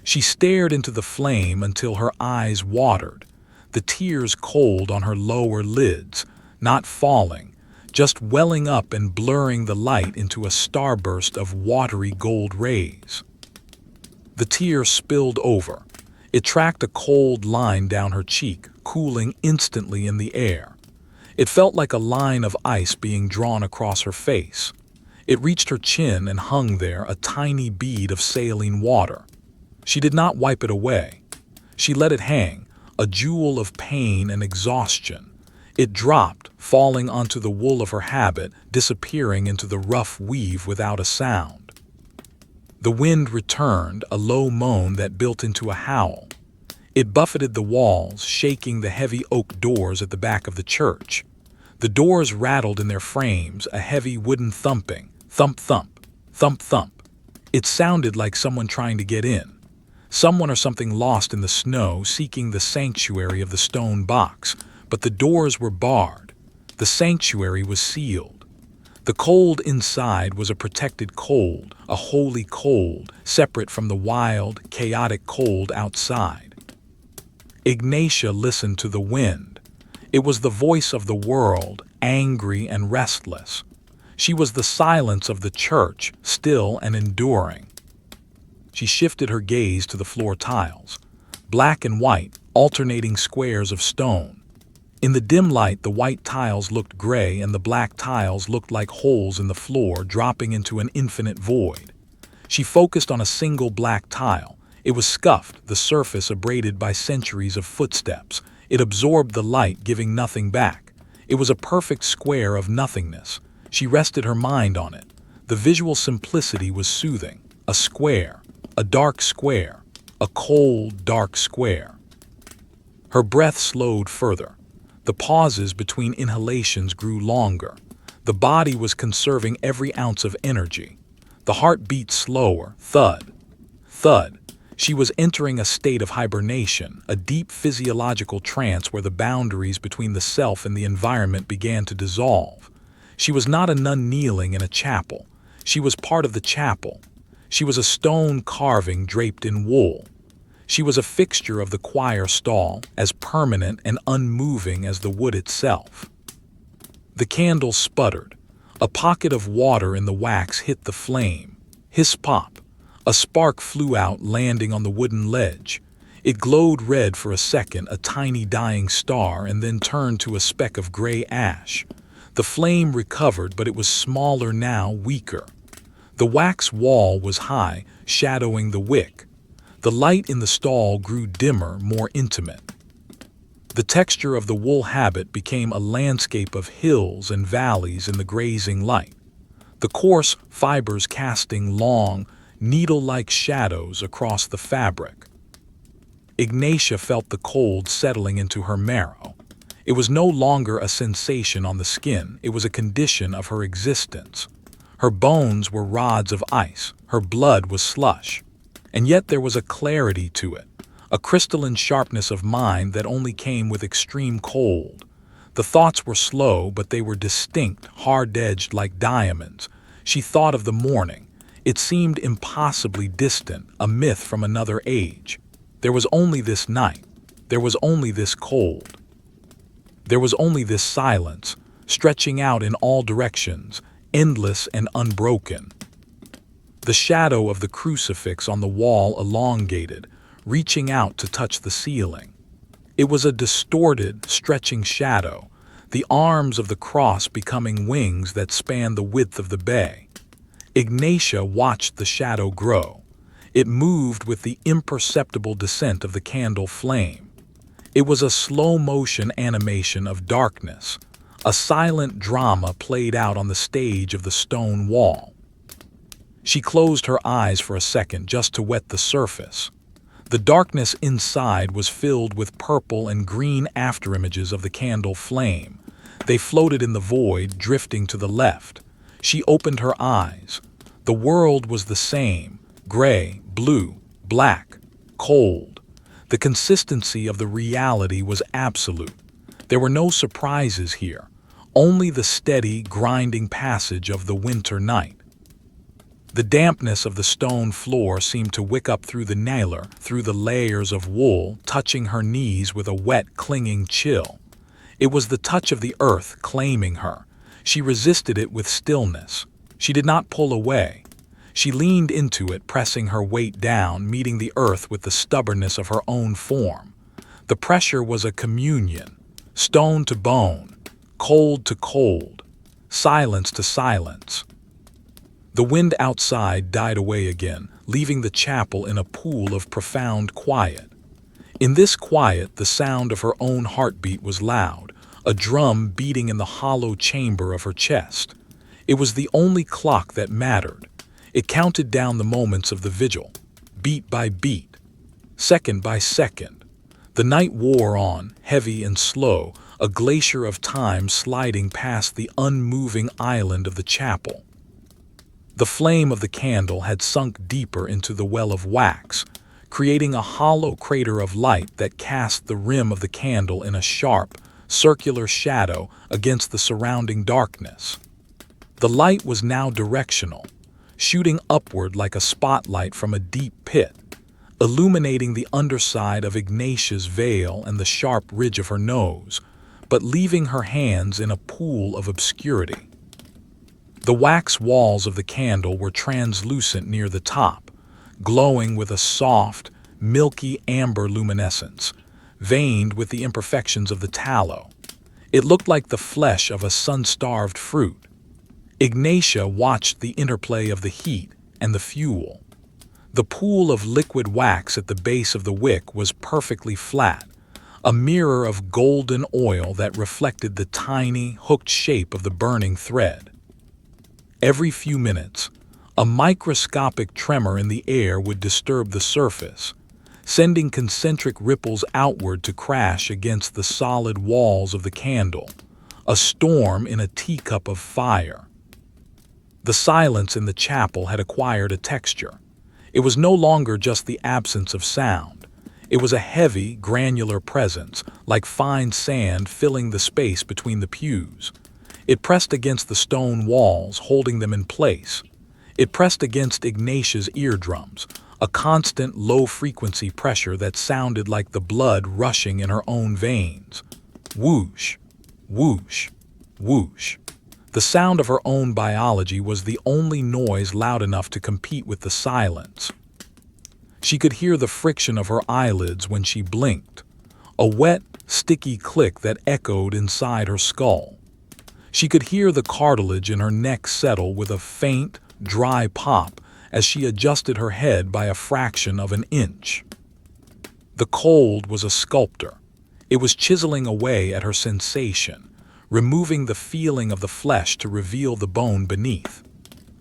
She stared into the flame until her eyes watered, the tears cold on her lower lids, not falling, just welling up and blurring the light into a starburst of watery gold rays. The tear spilled over. It tracked a cold line down her cheek, cooling instantly in the air. It felt like a line of ice being drawn across her face. It reached her chin and hung there, a tiny bead of saline water. She did not wipe it away. She let it hang, a jewel of pain and exhaustion. It dropped, falling onto the wool of her habit, disappearing into the rough weave without a sound. The wind returned, a low moan that built into a howl. It buffeted the walls, shaking the heavy oak doors at the back of the church. The doors rattled in their frames, a heavy wooden thumping, thump thump, thump thump. It sounded like someone trying to get in. Someone or something lost in the snow, seeking the sanctuary of the stone box, but the doors were barred. The sanctuary was sealed. The cold inside was a protected cold, a holy cold, separate from the wild, chaotic cold outside. Ignatia listened to the wind. It was the voice of the world, angry and restless. She was the silence of the church, still and enduring. She shifted her gaze to the floor tiles, black and white, alternating squares of stone. In the dim light, the white tiles looked gray and the black tiles looked like holes in the floor dropping into an infinite void. She focused on a single black tile. It was scuffed, the surface abraded by centuries of footsteps. It absorbed the light, giving nothing back. It was a perfect square of nothingness. She rested her mind on it. The visual simplicity was soothing. A square, a dark square, a cold, dark square. Her breath slowed further. The pauses between inhalations grew longer. The body was conserving every ounce of energy. The heart beat slower, thud, thud. She was entering a state of hibernation, a deep physiological trance where the boundaries between the self and the environment began to dissolve. She was not a nun kneeling in a chapel. She was part of the chapel. She was a stone carving draped in wool. She was a fixture of the choir stall, as permanent and unmoving as the wood itself. The candle sputtered. A pocket of water in the wax hit the flame. Hiss pop. A spark flew out, landing on the wooden ledge. It glowed red for a second, a tiny dying star, and then turned to a speck of gray ash. The flame recovered, but it was smaller now, weaker. The wax wall was high, shadowing the wick. The light in the stall grew dimmer, more intimate. The texture of the wool habit became a landscape of hills and valleys in the grazing light. The coarse fibers casting long, needle-like shadows across the fabric. Ignatia felt the cold settling into her marrow. It was no longer a sensation on the skin, it was a condition of her existence. Her bones were rods of ice, her blood was slush. And yet there was a clarity to it, a crystalline sharpness of mind that only came with extreme cold. The thoughts were slow, but they were distinct, hard-edged like diamonds. She thought of the morning. It seemed impossibly distant, a myth from another age. There was only this night. There was only this cold. There was only this silence, stretching out in all directions, endless and unbroken. The shadow of the crucifix on the wall elongated, reaching out to touch the ceiling. It was a distorted, stretching shadow, the arms of the cross becoming wings that spanned the width of the bay. Ignatia watched the shadow grow. It moved with the imperceptible descent of the candle flame. It was a slow-motion animation of darkness, a silent drama played out on the stage of the stone wall. She closed her eyes for a second just to wet the surface. The darkness inside was filled with purple and green afterimages of the candle flame. They floated in the void, drifting to the left. She opened her eyes. The world was the same, gray, blue, black, cold. The consistency of the reality was absolute. There were no surprises here, only the steady, grinding passage of the winter night. The dampness of the stone floor seemed to wick up through the nailer, through the layers of wool, touching her knees with a wet, clinging chill. It was the touch of the earth claiming her. She resisted it with stillness. She did not pull away. She leaned into it, pressing her weight down, meeting the earth with the stubbornness of her own form. The pressure was a communion, stone to bone, cold to cold, silence to silence. The wind outside died away again, leaving the chapel in a pool of profound quiet. In this quiet, the sound of her own heartbeat was loud, a drum beating in the hollow chamber of her chest. It was the only clock that mattered. It counted down the moments of the vigil, beat by beat, second by second. The night wore on, heavy and slow, a glacier of time sliding past the unmoving island of the chapel. The flame of the candle had sunk deeper into the well of wax, creating a hollow crater of light that cast the rim of the candle in a sharp, circular shadow against the surrounding darkness. The light was now directional, shooting upward like a spotlight from a deep pit, illuminating the underside of Ignatia's veil and the sharp ridge of her nose, but leaving her hands in a pool of obscurity. The wax walls of the candle were translucent near the top, glowing with a soft, milky amber luminescence, veined with the imperfections of the tallow. It looked like the flesh of a sun-starved fruit. Ignatia watched the interplay of the heat and the fuel. The pool of liquid wax at the base of the wick was perfectly flat, a mirror of golden oil that reflected the tiny, hooked shape of the burning thread. Every few minutes, a microscopic tremor in the air would disturb the surface, sending concentric ripples outward to crash against the solid walls of the candle, a storm in a teacup of fire. The silence in the chapel had acquired a texture. It was no longer just the absence of sound. It was a heavy, granular presence, like fine sand filling the space between the pews. It pressed against the stone walls, holding them in place. It pressed against Ignatia's eardrums, a constant low-frequency pressure that sounded like the blood rushing in her own veins. Whoosh, whoosh, whoosh. The sound of her own biology was the only noise loud enough to compete with the silence. She could hear the friction of her eyelids when she blinked, a wet, sticky click that echoed inside her skull. She could hear the cartilage in her neck settle with a faint, dry pop as she adjusted her head by a fraction of an inch. The cold was a sculptor. It was chiseling away at her sensation, removing the feeling of the flesh to reveal the bone beneath.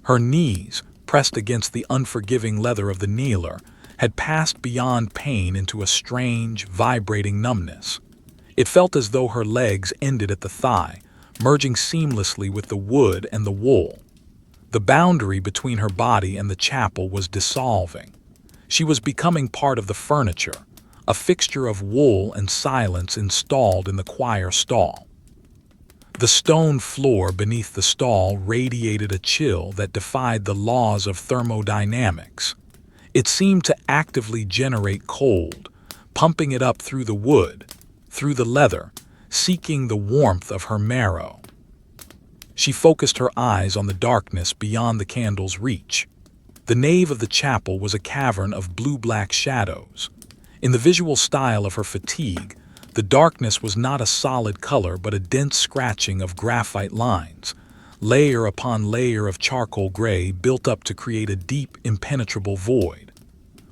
Her knees, pressed against the unforgiving leather of the kneeler, had passed beyond pain into a strange, vibrating numbness. It felt as though her legs ended at the thigh, merging seamlessly with the wood and the wool. The boundary between her body and the chapel was dissolving. She was becoming part of the furniture, a fixture of wool and silence installed in the choir stall. The stone floor beneath the stall radiated a chill that defied the laws of thermodynamics. It seemed to actively generate cold, pumping it up through the wood, through the leather, seeking the warmth of her marrow. She focused her eyes on the darkness beyond the candle's reach. The nave of the chapel was a cavern of blue-black shadows. In the visual style of her fatigue, the darkness was not a solid color but a dense scratching of graphite lines, layer upon layer of charcoal gray built up to create a deep, impenetrable void.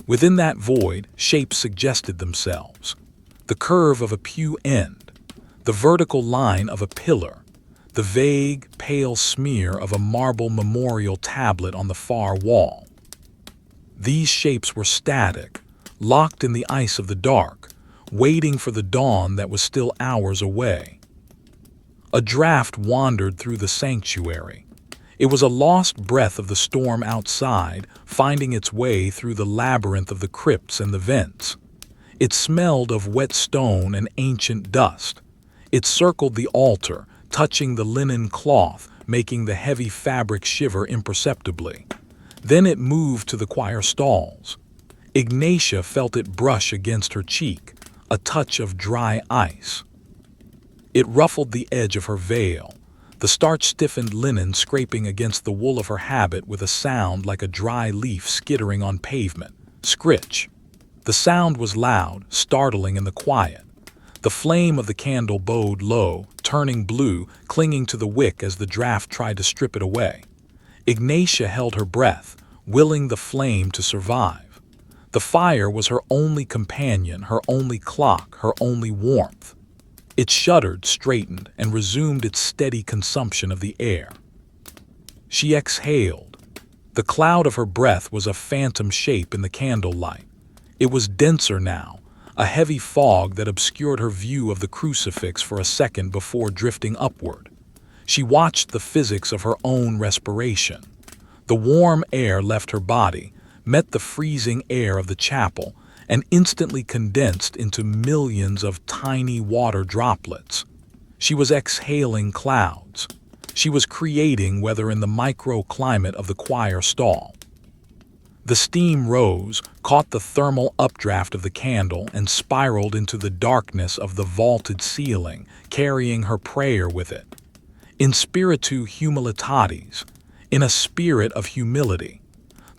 Within that void, shapes suggested themselves. The curve of a pew end, the vertical line of a pillar, the vague, pale smear of a marble memorial tablet on the far wall. These shapes were static, locked in the ice of the dark, waiting for the dawn that was still hours away. A draft wandered through the sanctuary. It was a lost breath of the storm outside, finding its way through the labyrinth of the crypts and the vents. It smelled of wet stone and ancient dust. It circled the altar, touching the linen cloth, making the heavy fabric shiver imperceptibly. Then it moved to the choir stalls. Ignatia felt it brush against her cheek, a touch of dry ice. It ruffled the edge of her veil, the starch-stiffened linen scraping against the wool of her habit with a sound like a dry leaf skittering on pavement. Scritch. The sound was loud, startling in the quiet. The flame of the candle bowed low, turning blue, clinging to the wick as the draft tried to strip it away. Ignatia held her breath, willing the flame to survive. The fire was her only companion, her only clock, her only warmth. It shuddered, straightened, and resumed its steady consumption of the air. She exhaled. The cloud of her breath was a phantom shape in the candlelight. It was denser now, a heavy fog that obscured her view of the crucifix for a second before drifting upward. She watched the physics of her own respiration. The warm air left her body, met the freezing air of the chapel, and instantly condensed into millions of tiny water droplets. She was exhaling clouds. She was creating weather in the microclimate of the choir stall. The steam rose, caught the thermal updraft of the candle, and spiraled into the darkness of the vaulted ceiling, carrying her prayer with it. In spiritu humilitatis, in a spirit of humility,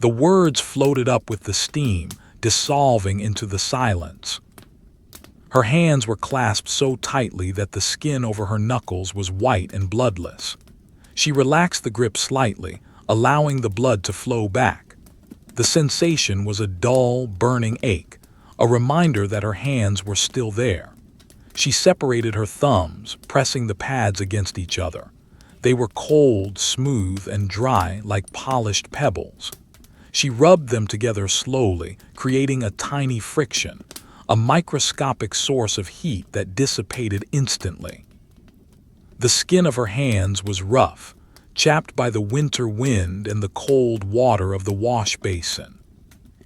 the words floated up with the steam, dissolving into the silence. Her hands were clasped so tightly that the skin over her knuckles was white and bloodless. She relaxed the grip slightly, allowing the blood to flow back. The sensation was a dull, burning ache, a reminder that her hands were still there. She separated her thumbs, pressing the pads against each other. They were cold, smooth, and dry like polished pebbles. She rubbed them together slowly, creating a tiny friction, a microscopic source of heat that dissipated instantly. The skin of her hands was rough, chapped by the winter wind and the cold water of the wash basin.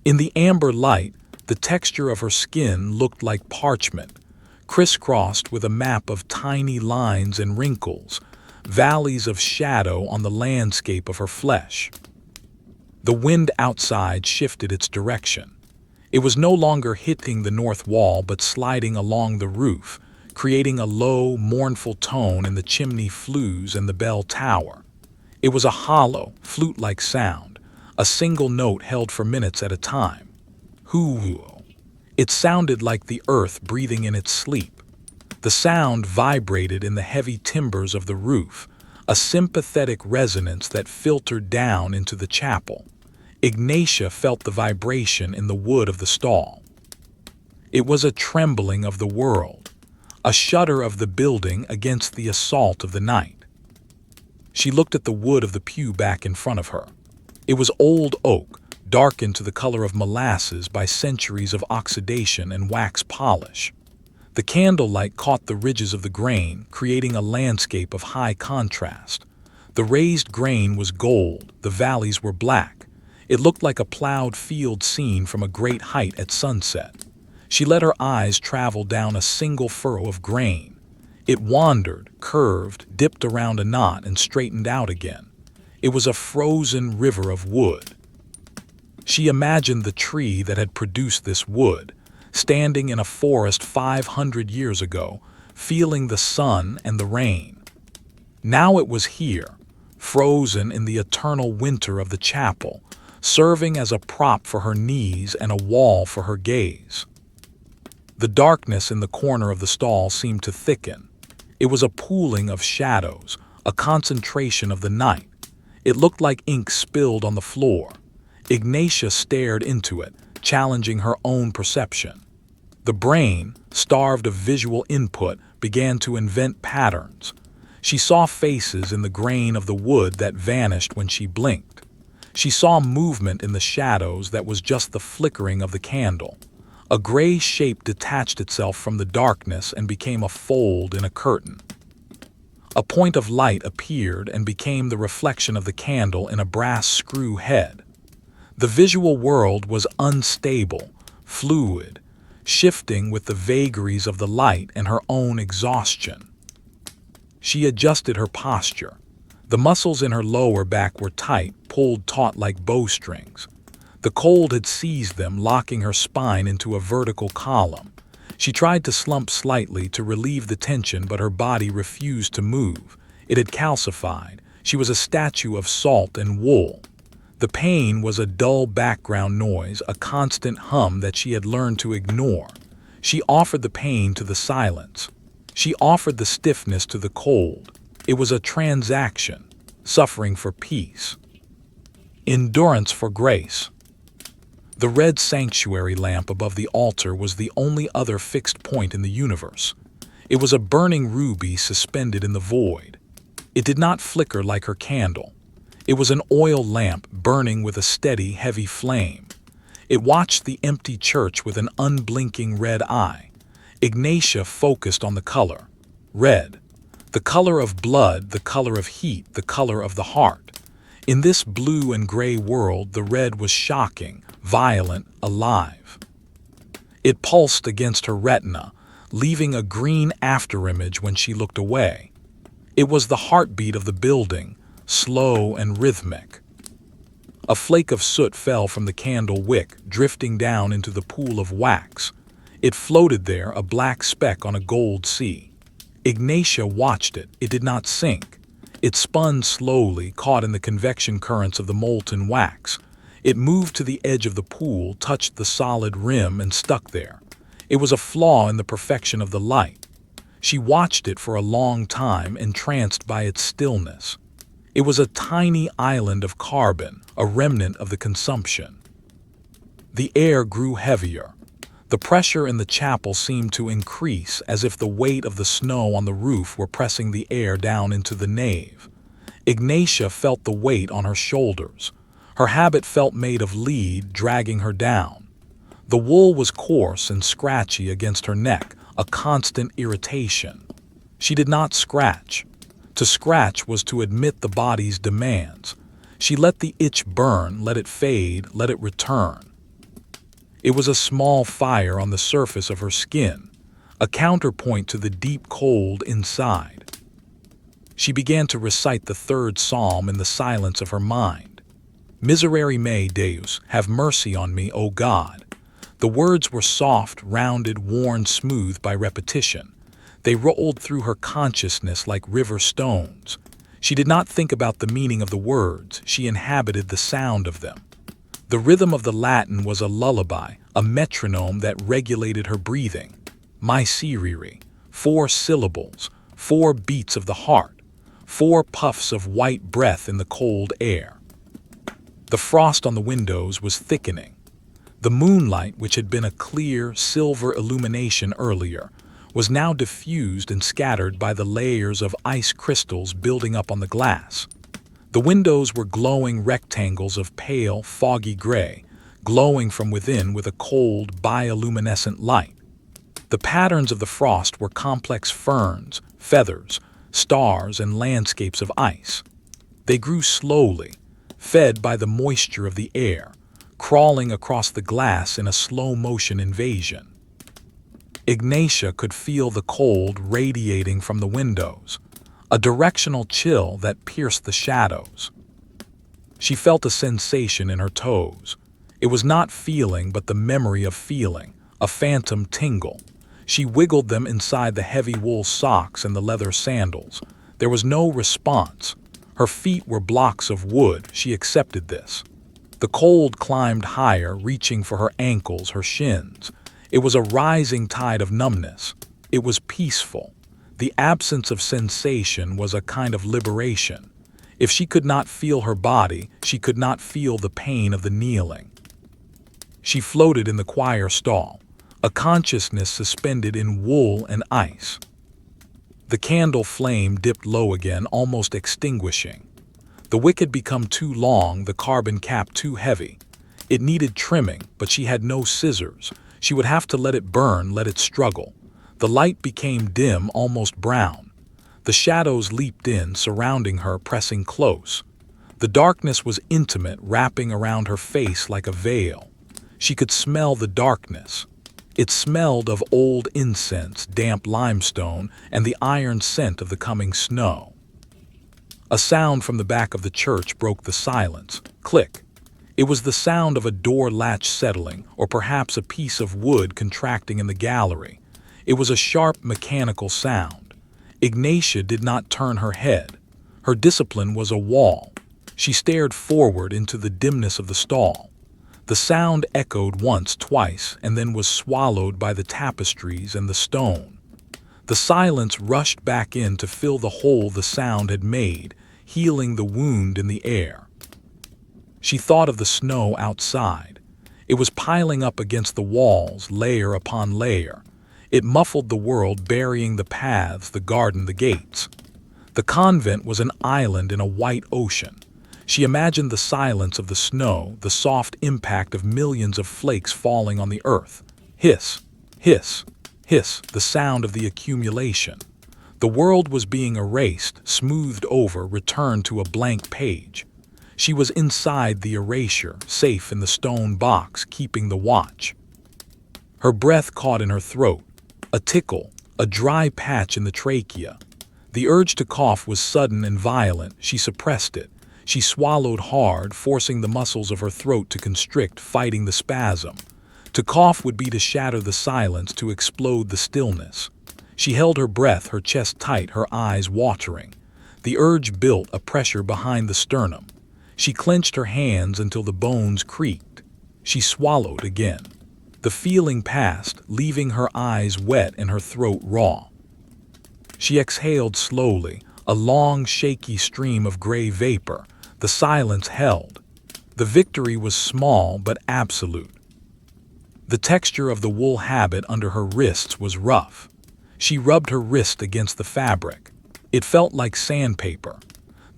In the amber light, the texture of her skin looked like parchment, crisscrossed with a map of tiny lines and wrinkles, valleys of shadow on the landscape of her flesh. The wind outside shifted its direction. It was no longer hitting the north wall but sliding along the roof, creating a low, mournful tone in the chimney flues and the bell tower. It was a hollow, flute-like sound, a single note held for minutes at a time. Hoo. It sounded like the earth breathing in its sleep. The sound vibrated in the heavy timbers of the roof, a sympathetic resonance that filtered down into the chapel. Ignatia felt the vibration in the wood of the stall. It was a trembling of the world, a shudder of the building against the assault of the night. She looked at the wood of the pew back in front of her. It was old oak, darkened to the color of molasses by centuries of oxidation and wax polish. The candlelight caught the ridges of the grain, creating a landscape of high contrast. The raised grain was gold, the valleys were black. It looked like a plowed field scene from a great height at sunset. She let her eyes travel down a single furrow of grain. It wandered, curved, dipped around a knot, and straightened out again. It was a frozen river of wood. She imagined the tree that had produced this wood, standing in a forest 500 years ago, feeling the sun and the rain. Now it was here, frozen in the eternal winter of the chapel, serving as a prop for her knees and a wall for her gaze. The darkness in the corner of the stall seemed to thicken. It was a pooling of shadows, a concentration of the night. It looked like ink spilled on the floor. Ignatia stared into it, challenging her own perception. The brain, starved of visual input, began to invent patterns. She saw faces in the grain of the wood that vanished when she blinked. She saw movement in the shadows that was just the flickering of the candle. A gray shape detached itself from the darkness and became a fold in a curtain. A point of light appeared and became the reflection of the candle in a brass screw head. The visual world was unstable, fluid, shifting with the vagaries of the light and her own exhaustion. She adjusted her posture. The muscles in her lower back were tight, pulled taut like bowstrings. The cold had seized them, locking her spine into a vertical column. She tried to slump slightly to relieve the tension, but her body refused to move. It had calcified. She was a statue of salt and wool. The pain was a dull background noise, a constant hum that she had learned to ignore. She offered the pain to the silence. She offered the stiffness to the cold. It was a transaction, suffering for peace. Endurance for grace. The red sanctuary lamp above the altar was the only other fixed point in the universe. It was a burning ruby suspended in the void. It did not flicker like her candle. It was an oil lamp burning with a steady, heavy flame. It watched the empty church with an unblinking red eye. Ignatia focused on the color. Red. The color of blood, the color of heat, the color of the heart. In this blue and gray world, the red was shocking, violent, alive. It pulsed against her retina, leaving a green afterimage when she looked away. It was the heartbeat of the building, slow and rhythmic. A flake of soot fell from the candle wick, drifting down into the pool of wax. It floated there, a black speck on a gold sea. Ignatia watched it. It did not sink. It spun slowly, caught in the convection currents of the molten wax. It moved to the edge of the pool, touched the solid rim, and stuck there. It was a flaw in the perfection of the light. She watched it for a long time, entranced by its stillness. It was a tiny island of carbon, a remnant of the consumption. The air grew heavier. The pressure in the chapel seemed to increase, as if the weight of the snow on the roof were pressing the air down into the nave. Ignatia felt the weight on her shoulders. Her habit felt made of lead, dragging her down. The wool was coarse and scratchy against her neck, a constant irritation. She did not scratch. To scratch was to admit the body's demands. She let the itch burn, let it fade, let it return. It was a small fire on the surface of her skin, a counterpoint to the deep cold inside. She began to recite the third psalm in the silence of her mind. Miserere mei Deus, have mercy on me, O God. The words were soft, rounded, worn smooth by repetition. They rolled through her consciousness like river stones. She did not think about the meaning of the words, she inhabited the sound of them. The rhythm of the Latin was a lullaby, a metronome that regulated her breathing. Miserere, 4 syllables, 4 beats of the heart, 4 puffs of white breath in the cold air. The frost on the windows was thickening. The moonlight, which had been a clear, silver illumination earlier, was now diffused and scattered by the layers of ice crystals building up on the glass. The windows were glowing rectangles of pale, foggy gray, glowing from within with a cold, bioluminescent light. The patterns of the frost were complex ferns, feathers, stars, and landscapes of ice. They grew slowly, fed by the moisture of the air, crawling across the glass in a slow-motion invasion. Ignatia could feel the cold radiating from the windows, a directional chill that pierced the shadows. She felt a sensation in her toes. It was not feeling, but the memory of feeling, a phantom tingle. She wiggled them inside the heavy wool socks and the leather sandals. There was no response. Her feet were blocks of wood. She accepted this. The cold climbed higher, reaching for her ankles, her shins. It was a rising tide of numbness. It was peaceful. The absence of sensation was a kind of liberation. If she could not feel her body, she could not feel the pain of the kneeling. She floated in the choir stall, a consciousness suspended in wool and ice. The candle flame dipped low again, almost extinguishing. The wick had become too long, the carbon cap too heavy. It needed trimming, but she had no scissors. She would have to let it burn, let it struggle. The light became dim, almost brown. The shadows leaped in, surrounding her, pressing close. The darkness was intimate, wrapping around her face like a veil. She could smell the darkness. It smelled of old incense, damp limestone, and the iron scent of the coming snow. A sound from the back of the church broke the silence. Click. It was the sound of a door latch settling, or perhaps a piece of wood contracting in the gallery. It was a sharp, mechanical sound. Ignatia did not turn her head. Her discipline was a wall. She stared forward into the dimness of the stall. The sound echoed once, twice, and then was swallowed by the tapestries and the stone. The silence rushed back in to fill the hole the sound had made, healing the wound in the air. She thought of the snow outside. It was piling up against the walls, layer upon layer. It muffled the world, burying the paths, the garden, the gates. The convent was an island in a white ocean. She imagined the silence of the snow, the soft impact of millions of flakes falling on the earth. Hiss, hiss, hiss, the sound of the accumulation. The world was being erased, smoothed over, returned to a blank page. She was inside the erasure, safe in the stone box, keeping the watch. Her breath caught in her throat, a tickle, a dry patch in the trachea. The urge to cough was sudden and violent. She suppressed it. She swallowed hard, forcing the muscles of her throat to constrict, fighting the spasm. To cough would be to shatter the silence, to explode the stillness. She held her breath, her chest tight, her eyes watering. The urge built, a pressure behind the sternum. She clenched her hands until the bones creaked. She swallowed again. The feeling passed, leaving her eyes wet and her throat raw. She exhaled slowly, a long, shaky stream of gray vapor. The silence held. The victory was small but absolute. The texture of the wool habit under her wrists was rough. She rubbed her wrist against the fabric. It felt like sandpaper.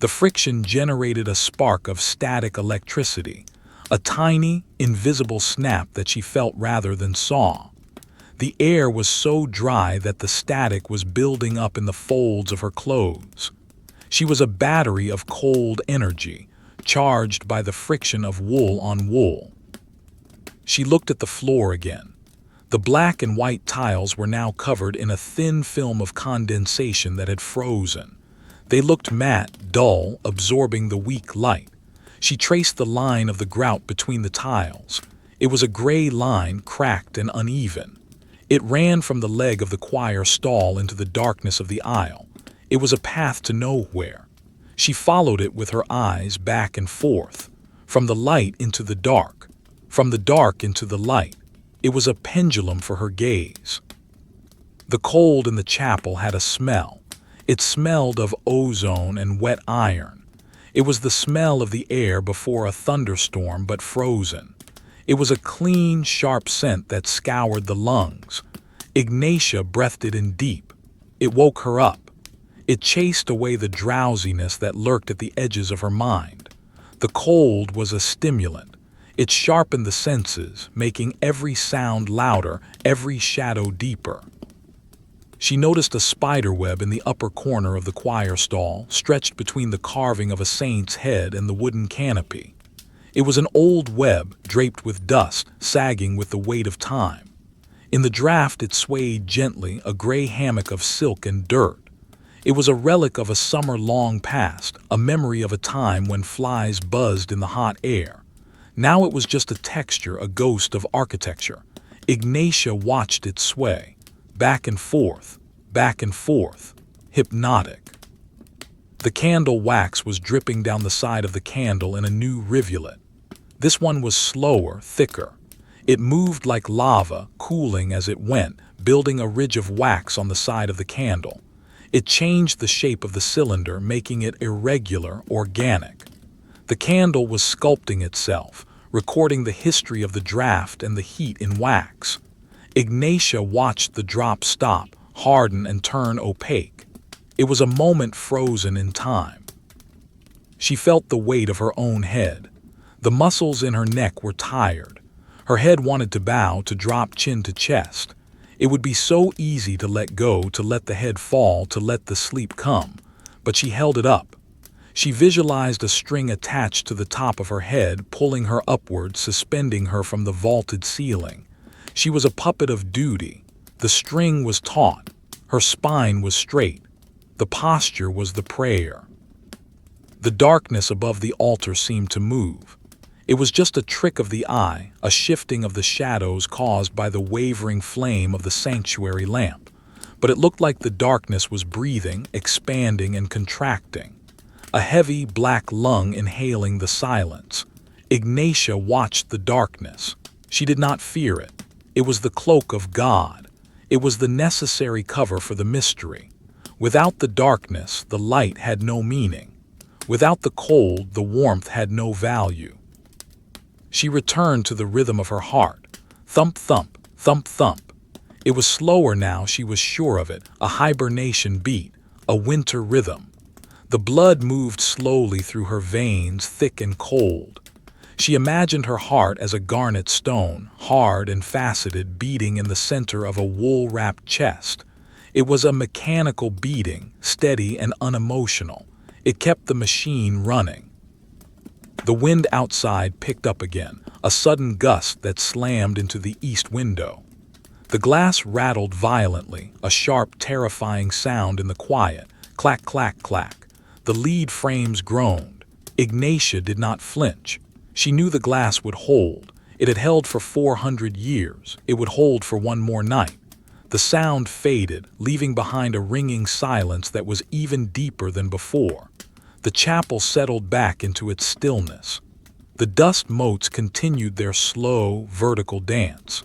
The friction generated a spark of static electricity, a tiny, invisible snap that she felt rather than saw. The air was so dry that the static was building up in the folds of her clothes. She was a battery of cold energy, charged by the friction of wool on wool. She looked at the floor again. The black and white tiles were now covered in a thin film of condensation that had frozen. They looked matte, dull, absorbing the weak light. She traced the line of the grout between the tiles. It was a gray line, cracked and uneven. It ran from the leg of the choir stall into the darkness of the aisle. It was a path to nowhere. She followed it with her eyes back and forth, from the light into the dark, from the dark into the light. It was a pendulum for her gaze. The cold in the chapel had a smell. It smelled of ozone and wet iron. It was the smell of the air before a thunderstorm, but frozen. It was a clean, sharp scent that scoured the lungs. Ignatia breathed it in deep. It woke her up. It chased away the drowsiness that lurked at the edges of her mind. The cold was a stimulant. It sharpened the senses, making every sound louder, every shadow deeper. She noticed a spider web in the upper corner of the choir stall, stretched between the carving of a saint's head and the wooden canopy. It was an old web, draped with dust, sagging with the weight of time. In the draft it swayed gently, a gray hammock of silk and dirt. It was a relic of a summer long past, a memory of a time when flies buzzed in the hot air. Now it was just a texture, a ghost of architecture. Ignatia watched it sway, back and forth, hypnotic. The candle wax was dripping down the side of the candle in a new rivulet. This one was slower, thicker. It moved like lava, cooling as it went, building a ridge of wax on the side of the candle. It changed the shape of the cylinder, making it irregular, organic. The candle was sculpting itself, recording the history of the draft and the heat in wax. Ignatia watched the drop stop, harden and turn opaque. It was a moment frozen in time. She felt the weight of her own head. The muscles in her neck were tired. Her head wanted to bow, to drop chin to chest. It would be so easy to let go, to let the head fall, to let the sleep come. But she held it up. She visualized a string attached to the top of her head, pulling her upward, suspending her from the vaulted ceiling. She was a puppet of duty. The string was taut. Her spine was straight. The posture was the prayer. The darkness above the altar seemed to move. It was just a trick of the eye, a shifting of the shadows caused by the wavering flame of the sanctuary lamp. But it looked like the darkness was breathing, expanding and contracting. A heavy black lung inhaling the silence. Ignatia watched the darkness. She did not fear it. It was the cloak of God. It was the necessary cover for the mystery. Without the darkness, the light had no meaning. Without the cold, the warmth had no value. She returned to the rhythm of her heart. Thump, thump, thump, thump. It was slower now, she was sure of it, a hibernation beat, a winter rhythm. The blood moved slowly through her veins, thick and cold. She imagined her heart as a garnet stone, hard and faceted, beating in the center of a wool-wrapped chest. It was a mechanical beating, steady and unemotional. It kept the machine running. The wind outside picked up again, a sudden gust that slammed into the east window. The glass rattled violently, a sharp, terrifying sound in the quiet. Clack, clack, clack. The lead frames groaned. Ignatia did not flinch. She knew the glass would hold. It had held for 400 years. It would hold for one more night. The sound faded, leaving behind a ringing silence that was even deeper than before. The chapel settled back into its stillness. The dust motes continued their slow, vertical dance.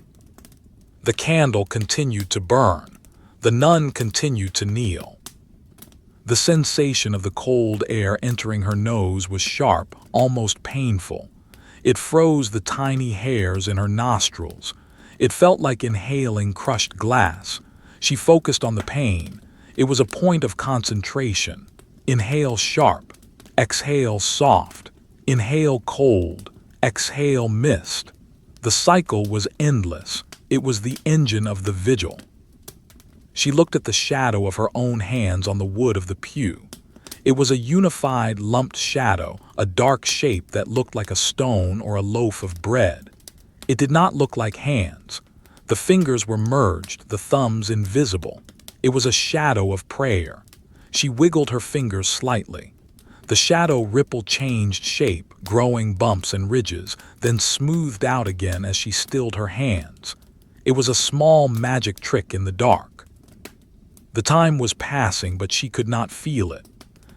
The candle continued to burn. The nun continued to kneel. The sensation of the cold air entering her nose was sharp, almost painful. It froze the tiny hairs in her nostrils. It felt like inhaling crushed glass. She focused on the pain. It was a point of concentration. Inhale sharp, exhale soft, inhale cold, exhale mist. The cycle was endless. It was the engine of the vigil. She looked at the shadow of her own hands on the wood of the pew. It was a unified, lumped shadow, a dark shape that looked like a stone or a loaf of bread. It did not look like hands. The fingers were merged, the thumbs invisible. It was a shadow of prayer. She wiggled her fingers slightly. The shadow ripple changed shape, growing bumps and ridges, then smoothed out again as she stilled her hands. It was a small magic trick in the dark. The time was passing, but she could not feel it.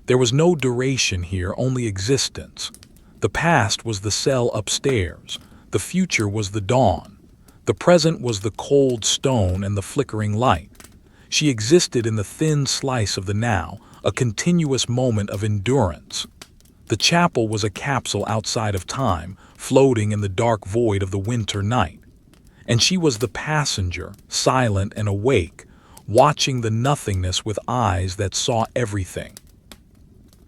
There was no duration here, only existence. The past was the cell upstairs. The future was the dawn. The present was the cold stone and the flickering light. She existed in the thin slice of the now, a continuous moment of endurance. The chapel was a capsule outside of time, floating in the dark void of the winter night. And she was the passenger, silent and awake, watching the nothingness with eyes that saw everything.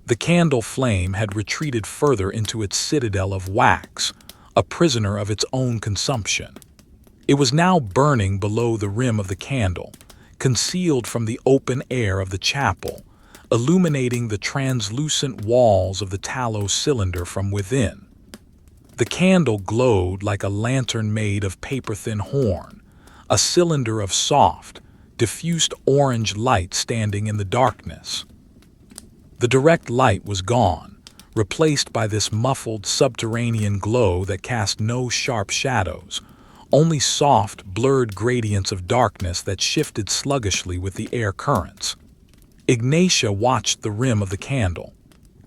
The candle flame had retreated further into its citadel of wax, a prisoner of its own consumption. It was now burning below the rim of the candle, concealed from the open air of the chapel, illuminating the translucent walls of the tallow cylinder from within. The candle glowed like a lantern made of paper-thin horn, a cylinder of soft, diffused orange light standing in the darkness. The direct light was gone, replaced by this muffled subterranean glow that cast no sharp shadows, only soft, blurred gradients of darkness that shifted sluggishly with the air currents. Ignatia watched the rim of the candle.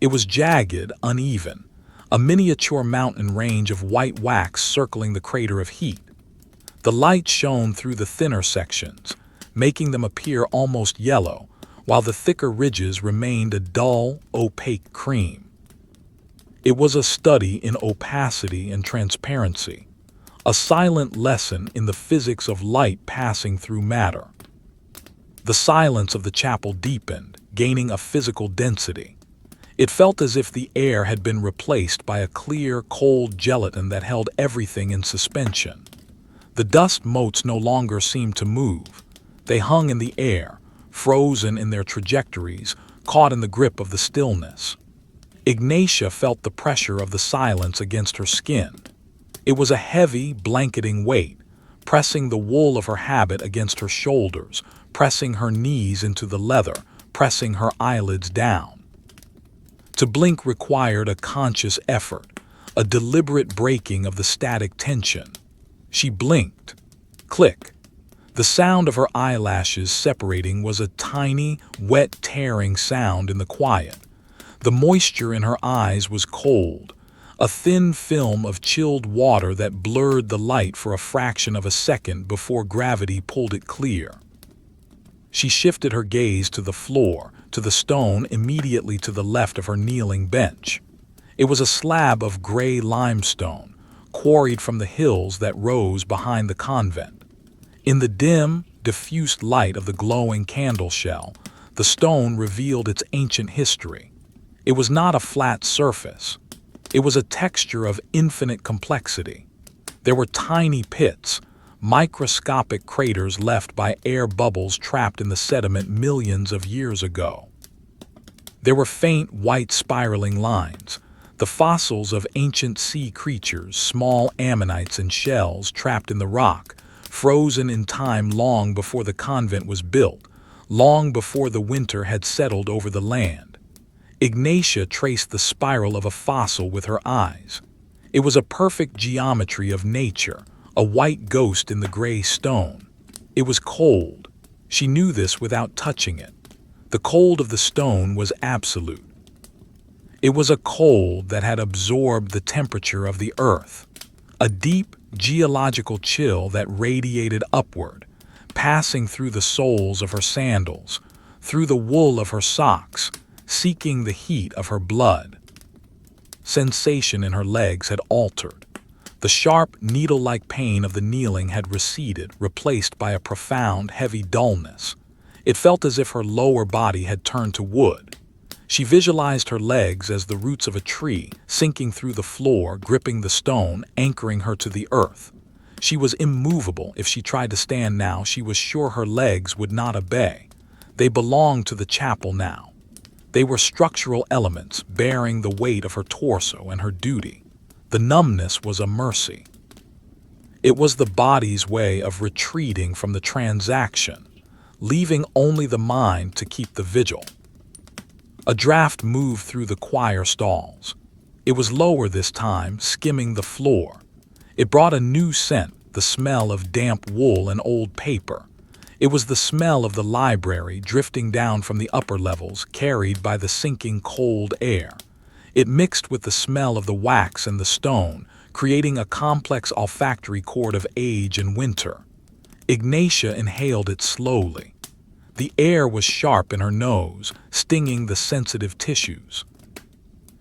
It was jagged, uneven, a miniature mountain range of white wax circling the crater of heat. The light shone through the thinner sections, making them appear almost yellow, while the thicker ridges remained a dull, opaque cream. It was a study in opacity and transparency, a silent lesson in the physics of light passing through matter. The silence of the chapel deepened, gaining a physical density. It felt as if the air had been replaced by a clear, cold gelatin that held everything in suspension. The dust motes no longer seemed to move. They hung in the air, frozen in their trajectories, caught in the grip of the stillness. Ignatia felt the pressure of the silence against her skin. It was a heavy, blanketing weight, pressing the wool of her habit against her shoulders, pressing her knees into the leather, pressing her eyelids down. To blink required a conscious effort, a deliberate breaking of the static tension. She blinked. Click. The sound of her eyelashes separating was a tiny, wet tearing sound in the quiet. The moisture in her eyes was cold, a thin film of chilled water that blurred the light for a fraction of a second before gravity pulled it clear. She shifted her gaze to the floor, to the stone immediately to the left of her kneeling bench. It was a slab of gray limestone, quarried from the hills that rose behind the convent. In the dim, diffused light of the glowing candle shell, the stone revealed its ancient history. It was not a flat surface. It was a texture of infinite complexity. There were tiny pits, microscopic craters left by air bubbles trapped in the sediment millions of years ago. There were faint white spiraling lines, the fossils of ancient sea creatures, small ammonites and shells trapped in the rock, frozen in time long before the convent was built, long before the winter had settled over the land. Ignatia traced the spiral of a fossil with her eyes. It was a perfect geometry of nature, a white ghost in the gray stone. It was cold. She knew this without touching it. The cold of the stone was absolute. It was a cold that had absorbed the temperature of the earth, a deep geological chill that radiated upward, passing through the soles of her sandals, through the wool of her socks, seeking the heat of her blood. Sensation in her legs had altered. The sharp, needle-like pain of the kneeling had receded, replaced by a profound, heavy dullness. It felt as if her lower body had turned to wood. She visualized her legs as the roots of a tree, sinking through the floor, gripping the stone, anchoring her to the earth. She was immovable. If she tried to stand now, she was sure her legs would not obey. They belonged to the chapel now. They were structural elements, bearing the weight of her torso and her duty. The numbness was a mercy. It was the body's way of retreating from the transaction, leaving only the mind to keep the vigil. A draft moved through the choir stalls. It was lower this time, skimming the floor. It brought a new scent, the smell of damp wool and old paper. It was the smell of the library drifting down from the upper levels, carried by the sinking cold air. It mixed with the smell of the wax and the stone, creating a complex olfactory cord of age and winter. Ignatia inhaled it slowly. The air was sharp in her nose, stinging the sensitive tissues.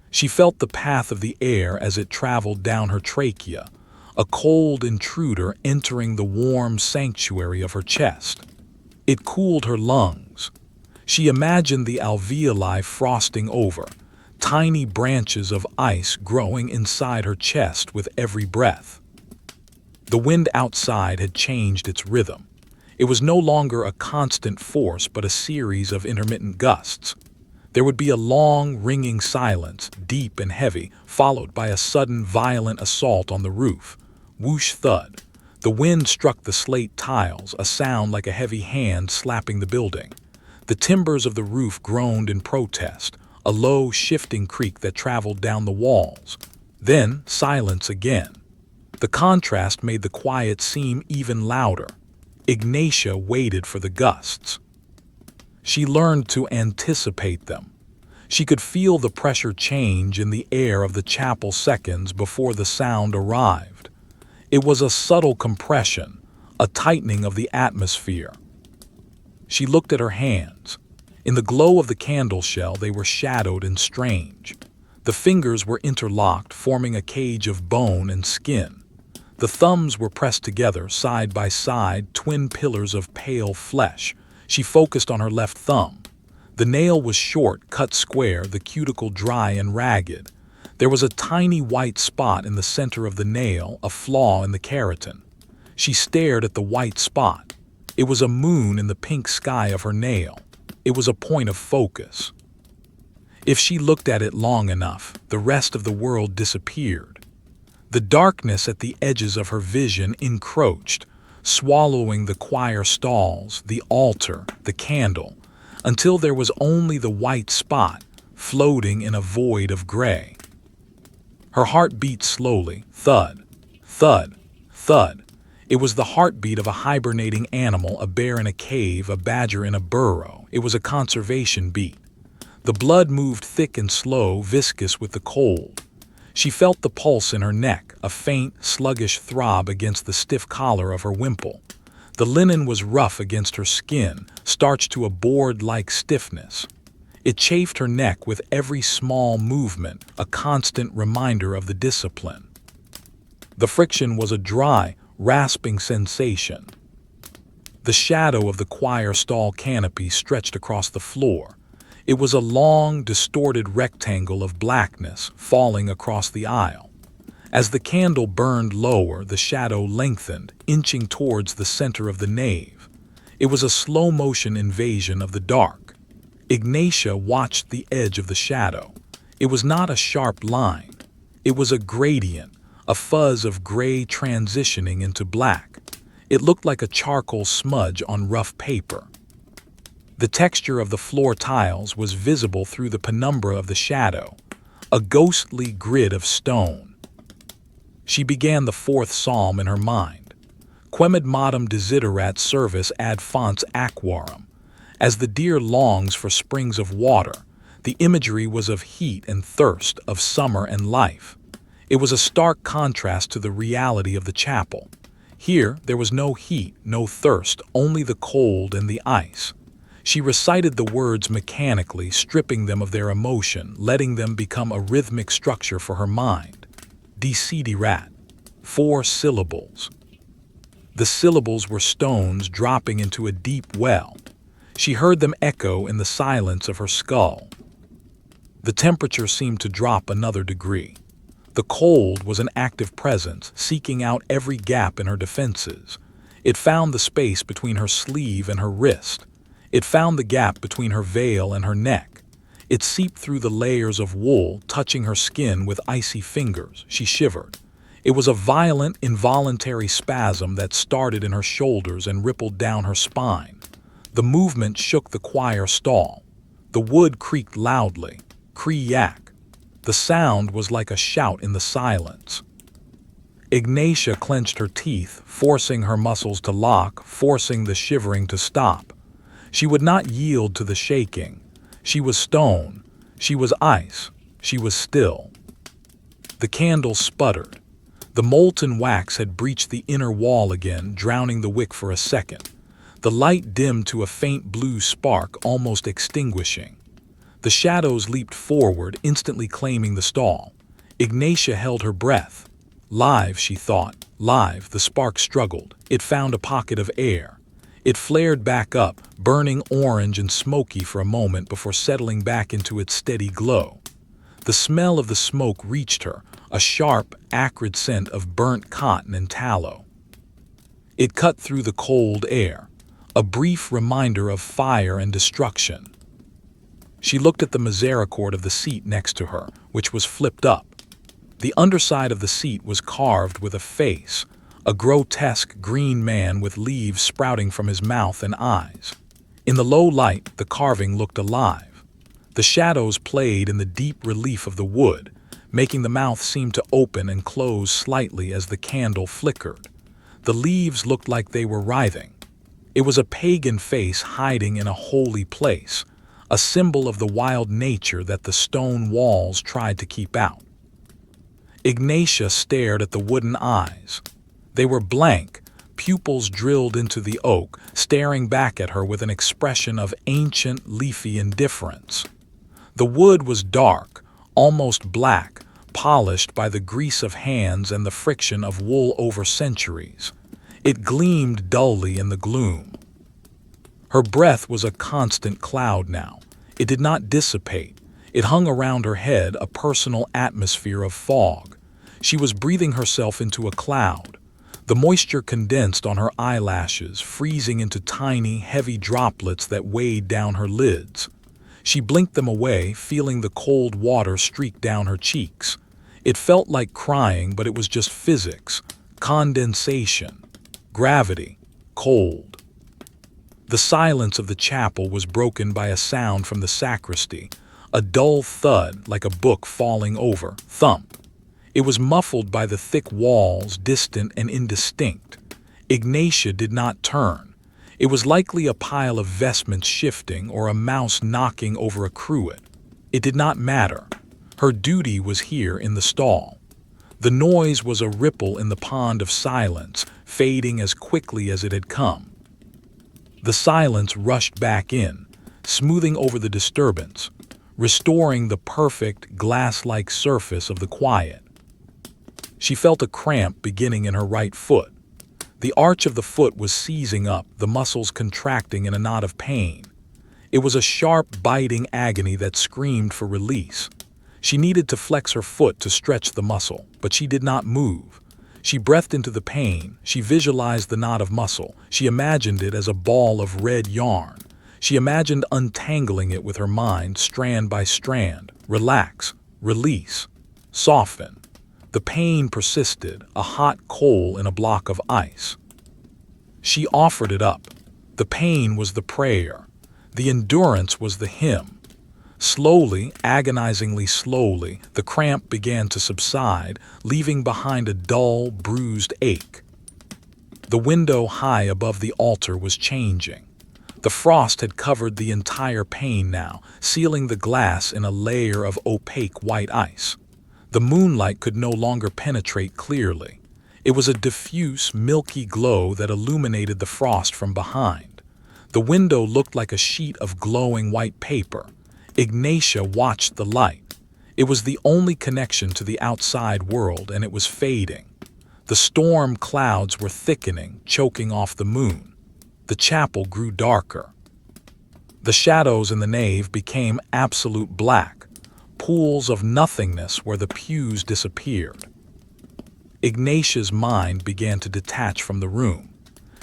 She felt the path of the air as it traveled down her trachea, a cold intruder entering the warm sanctuary of her chest. It cooled her lungs. She imagined the alveoli frosting over, tiny branches of ice growing inside her chest with every breath. The wind outside had changed its rhythm. It was no longer a constant force but a series of intermittent gusts. There would be a long, ringing silence, deep and heavy, followed by a sudden, violent assault on the roof. Whoosh thud. The wind struck the slate tiles, a sound like a heavy hand slapping the building. The timbers of the roof groaned in protest, a low, shifting creak that traveled down the walls. Then, silence again. The contrast made the quiet seem even louder. Ignatia waited for the gusts. She learned to anticipate them. She could feel the pressure change in the air of the chapel seconds before the sound arrived. It was a subtle compression, a tightening of the atmosphere. She looked at her hands. In the glow of the candle shell, they were shadowed and strange. The fingers were interlocked, forming a cage of bone and skin. The thumbs were pressed together, side by side, twin pillars of pale flesh. She focused on her left thumb. The nail was short, cut square, the cuticle dry and ragged. There was a tiny white spot in the center of the nail, a flaw in the keratin. She stared at the white spot. It was a moon in the pink sky of her nail. It was a point of focus. If she looked at it long enough, the rest of the world disappeared. The darkness at the edges of her vision encroached, swallowing the choir stalls, the altar, the candle, until there was only the white spot, floating in a void of gray. Her heart beat slowly, thud, thud, thud. It was the heartbeat of a hibernating animal, a bear in a cave, a badger in a burrow. It was a conservation beat. The blood moved thick and slow, viscous with the cold. She felt the pulse in her neck, a faint, sluggish throb against the stiff collar of her wimple. The linen was rough against her skin, starched to a board-like stiffness. It chafed her neck with every small movement, a constant reminder of the discipline. The friction was a dry, rasping sensation. The shadow of the choir stall canopy stretched across the floor. It was a long, distorted rectangle of blackness falling across the aisle. As the candle burned lower, the shadow lengthened, inching towards the center of the nave. It was a slow-motion invasion of the dark. Ignatia watched the edge of the shadow. It was not a sharp line. It was a gradient, a fuzz of gray transitioning into black. It looked like a charcoal smudge on rough paper. The texture of the floor tiles was visible through the penumbra of the shadow, a ghostly grid of stone. She began the fourth psalm in her mind. Quemid modum desiderat servis ad fontes aquarum. As the deer longs for springs of water, the imagery was of heat and thirst, of summer and life. It was a stark contrast to the reality of the chapel. Here, there was no heat, no thirst, only the cold and the ice. She recited the words mechanically, stripping them of their emotion, letting them become a rhythmic structure for her mind. Desiderat. 4 syllables. The syllables were stones dropping into a deep well. She heard them echo in the silence of her skull. The temperature seemed to drop another degree. The cold was an active presence, seeking out every gap in her defenses. It found the space between her sleeve and her wrist. It found the gap between her veil and her neck. It seeped through the layers of wool, touching her skin with icy fingers. She shivered. It was a violent, involuntary spasm that started in her shoulders and rippled down her spine. The movement shook the choir stall. The wood creaked loudly. Cree-yak. The sound was like a shout in the silence. Ignatia clenched her teeth, forcing her muscles to lock, forcing the shivering to stop. She would not yield to the shaking. She was stone. She was ice. She was still. The candle sputtered. The molten wax had breached the inner wall again, drowning the wick for a second. The light dimmed to a faint blue spark, almost extinguishing. The shadows leaped forward, instantly claiming the stall. Ignatia held her breath. Live, she thought. Live, the spark struggled. It found a pocket of air. It flared back up, burning orange and smoky for a moment before settling back into its steady glow. The smell of the smoke reached her, a sharp, acrid scent of burnt cotton and tallow. It cut through the cold air, a brief reminder of fire and destruction. She looked at the misericord of the seat next to her, which was flipped up. The underside of the seat was carved with a face, a grotesque green man with leaves sprouting from his mouth and eyes. In the low light, the carving looked alive. The shadows played in the deep relief of the wood, making the mouth seem to open and close slightly as the candle flickered. The leaves looked like they were writhing. It was a pagan face hiding in a holy place, a symbol of the wild nature that the stone walls tried to keep out. Ignatia stared at the wooden eyes. They were blank, pupils drilled into the oak, staring back at her with an expression of ancient, leafy indifference. The wood was dark, almost black, polished by the grease of hands and the friction of wool over centuries. It gleamed dully in the gloom. Her breath was a constant cloud now. It did not dissipate. It hung around her head, a personal atmosphere of fog. She was breathing herself into a cloud. The moisture condensed on her eyelashes, freezing into tiny, heavy droplets that weighed down her lids. She blinked them away, feeling the cold water streak down her cheeks. It felt like crying, but it was just physics, condensation, gravity, cold. The silence of the chapel was broken by a sound from the sacristy, a dull thud like a book falling over, thump. It was muffled by the thick walls, distant and indistinct. Ignatia did not turn. It was likely a pile of vestments shifting or a mouse knocking over a cruet. It did not matter. Her duty was here in the stall. The noise was a ripple in the pond of silence, fading as quickly as it had come. The silence rushed back in, smoothing over the disturbance, restoring the perfect, glass-like surface of the quiet. She felt a cramp beginning in her right foot. The arch of the foot was seizing up, the muscles contracting in a knot of pain. It was a sharp, biting agony that screamed for release. She needed to flex her foot to stretch the muscle, but she did not move. She breathed into the pain. She visualized the knot of muscle. She imagined it as a ball of red yarn. She imagined untangling it with her mind, strand by strand. Relax, release, soften. The pain persisted, a hot coal in a block of ice. She offered it up. The pain was the prayer. The endurance was the hymn. Slowly, agonizingly slowly, the cramp began to subside, leaving behind a dull, bruised ache. The window high above the altar was changing. The frost had covered the entire pane now, sealing the glass in a layer of opaque white ice. The moonlight could no longer penetrate clearly. It was a diffuse, milky glow that illuminated the frost from behind. The window looked like a sheet of glowing white paper. Ignatia watched the light. It was the only connection to the outside world, and it was fading. The storm clouds were thickening, choking off the moon. The chapel grew darker. The shadows in the nave became absolute black, pools of nothingness where the pews disappeared. Ignatia's mind began to detach from the room.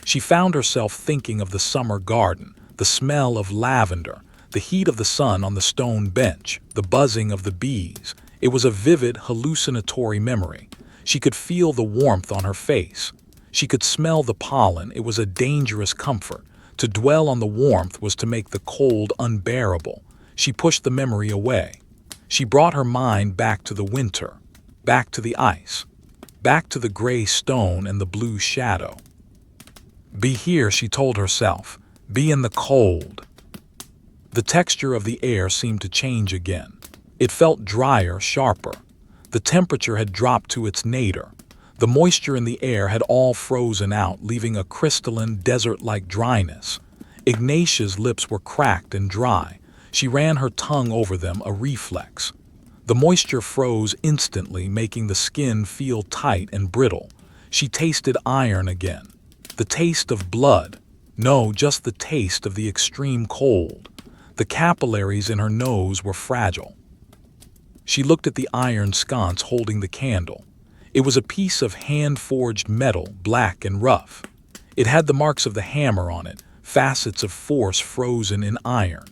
She found herself thinking of the summer garden, the smell of lavender, the heat of the sun on the stone bench, the buzzing of the bees. It was a vivid, hallucinatory memory. She could feel the warmth on her face. She could smell the pollen. It was a dangerous comfort. To dwell on the warmth was to make the cold unbearable. She pushed the memory away. She brought her mind back to the winter, back to the ice, back to the gray stone and the blue shadow. Be here, she told herself. Be in the cold. The texture of the air seemed to change again. It felt drier, sharper. The temperature had dropped to its nadir. The moisture in the air had all frozen out, leaving a crystalline, desert-like dryness. Ignatia's lips were cracked and dry. She ran her tongue over them, a reflex. The moisture froze instantly, making the skin feel tight and brittle. She tasted iron again. The taste of blood. No, just the taste of the extreme cold. The capillaries in her nose were fragile. She looked at the iron sconce holding the candle. It was a piece of hand-forged metal, black and rough. It had the marks of the hammer on it, facets of force frozen in iron.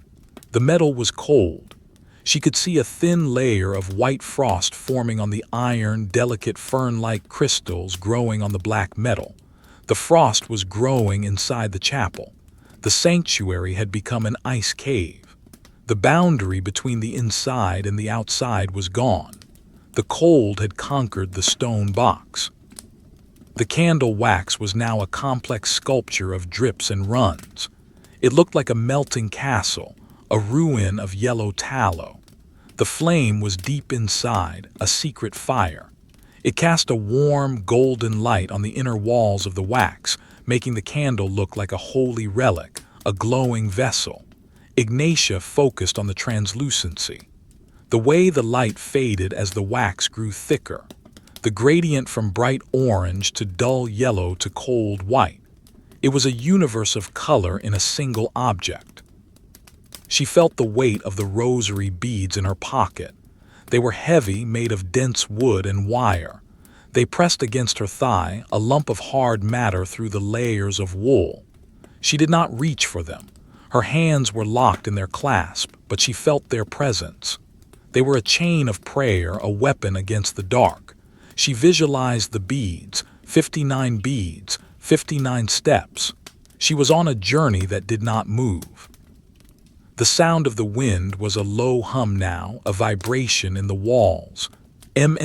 The metal was cold. She could see a thin layer of white frost forming on the iron, delicate fern-like crystals growing on the black metal. The frost was growing inside the chapel. The sanctuary had become an ice cave. The boundary between the inside and the outside was gone. The cold had conquered the stone box. The candle wax was now a complex sculpture of drips and runs. It looked like a melting castle, a ruin of yellow tallow. The flame was deep inside, a secret fire. It cast a warm, golden light on the inner walls of the wax, making the candle look like a holy relic, a glowing vessel. Ignatia focused on the translucency. The way the light faded as the wax grew thicker. The gradient from bright orange to dull yellow to cold white. It was a universe of color in a single object. She felt the weight of the rosary beads in her pocket. They were heavy, made of dense wood and wire. They pressed against her thigh, a lump of hard matter through the layers of wool. She did not reach for them. Her hands were locked in their clasp, but she felt their presence. They were a chain of prayer, a weapon against the dark. She visualized the beads, 59 beads, 59 steps. She was on a journey that did not move. The sound of the wind was a low hum now, a vibration in the walls. M.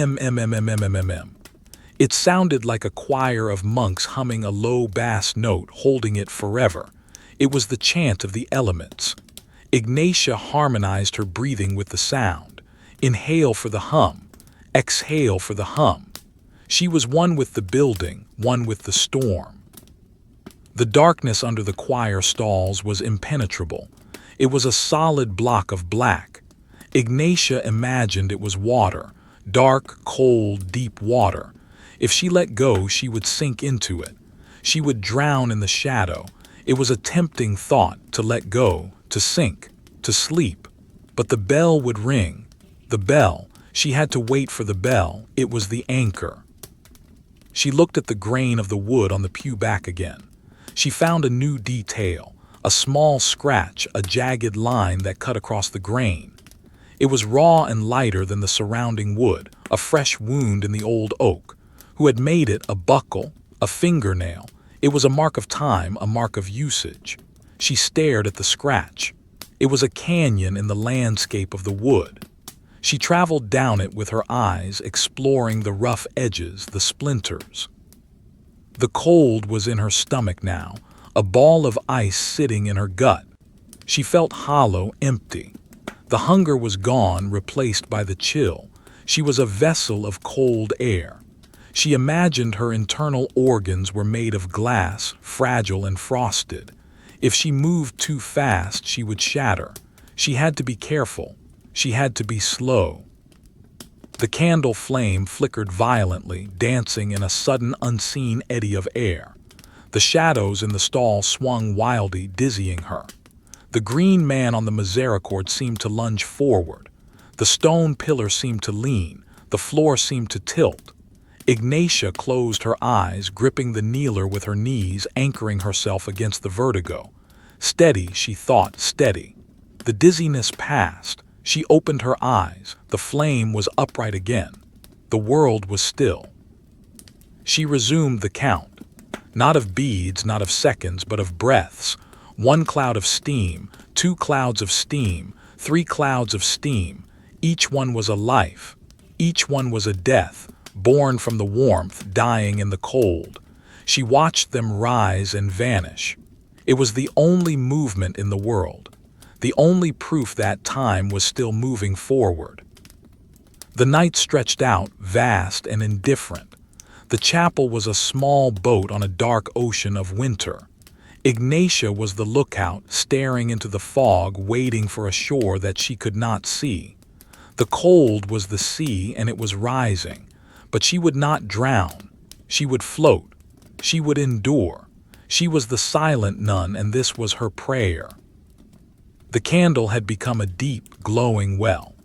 It sounded like a choir of monks humming a low bass note, holding it forever. It was the chant of the elements. Ignatia harmonized her breathing with the sound. Inhale for the hum. Exhale for the hum. She was one with the building, one with the storm. The darkness under the choir stalls was impenetrable. It was a solid block of black. Ignatia imagined it was water, dark, cold, deep water. If she let go, she would sink into it. She would drown in the shadow. It was a tempting thought to let go, to to sink, to sleep. But the bell would ring. The bell. She had to wait for the bell. It was the anchor. She looked at the grain of the wood on the pew back again. She found a new detail, a small scratch, a jagged line that cut across the grain. It was raw and lighter than the surrounding wood, a fresh wound in the old oak. Who had made it? A buckle, a fingernail. It was a mark of time, a mark of usage. She stared at the scratch. It was a canyon in the landscape of the wood. She traveled down it with her eyes, exploring the rough edges, the splinters. The cold was in her stomach now, a ball of ice sitting in her gut. She felt hollow, empty. The hunger was gone, replaced by the chill. She was a vessel of cold air. She imagined her internal organs were made of glass, fragile and frosted. If she moved too fast, she would shatter. She had to be careful. She had to be slow. The candle flame flickered violently, dancing in a sudden unseen eddy of air. The shadows in the stall swung wildly, dizzying her. The green man on the misericord seemed to lunge forward. The stone pillar seemed to lean. The floor seemed to tilt. Ignatia closed her eyes, gripping the kneeler with her knees, anchoring herself against the vertigo. Steady, she thought, steady. The dizziness passed. She opened her eyes. The flame was upright again. The world was still. She resumed the count. Not of beads, not of seconds, but of breaths. 1 cloud of steam, 2 clouds of steam, 3 clouds of steam. Each one was a life. Each one was a death, born from the warmth, dying in the cold. She watched them rise and vanish. It was the only movement in the world. The only proof that time was still moving forward. The night stretched out, vast and indifferent. The chapel was a small boat on a dark ocean of winter. Ignatia was the lookout, staring into the fog, waiting for a shore that she could not see. The cold was the sea, and it was rising. But she would not drown. She would float. She would endure. She was the silent nun, and this was her prayer. The candle had become a deep, glowing well.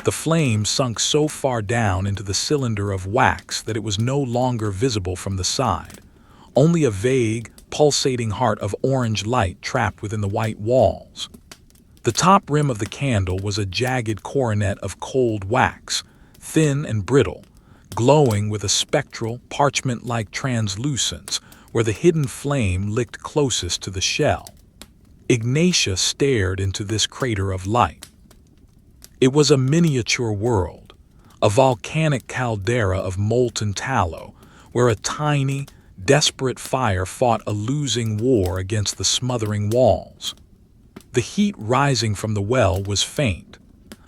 The flame sunk so far down into the cylinder of wax that it was no longer visible from the side. Only a vague, pulsating heart of orange light trapped within the white walls. The top rim of the candle was a jagged coronet of cold wax, thin and brittle, glowing with a spectral, parchment-like translucence where the hidden flame licked closest to the shell. Ignatia stared into this crater of light. It was a miniature world, a volcanic caldera of molten tallow, where a tiny, desperate fire fought a losing war against the smothering walls. The heat rising from the well was faint,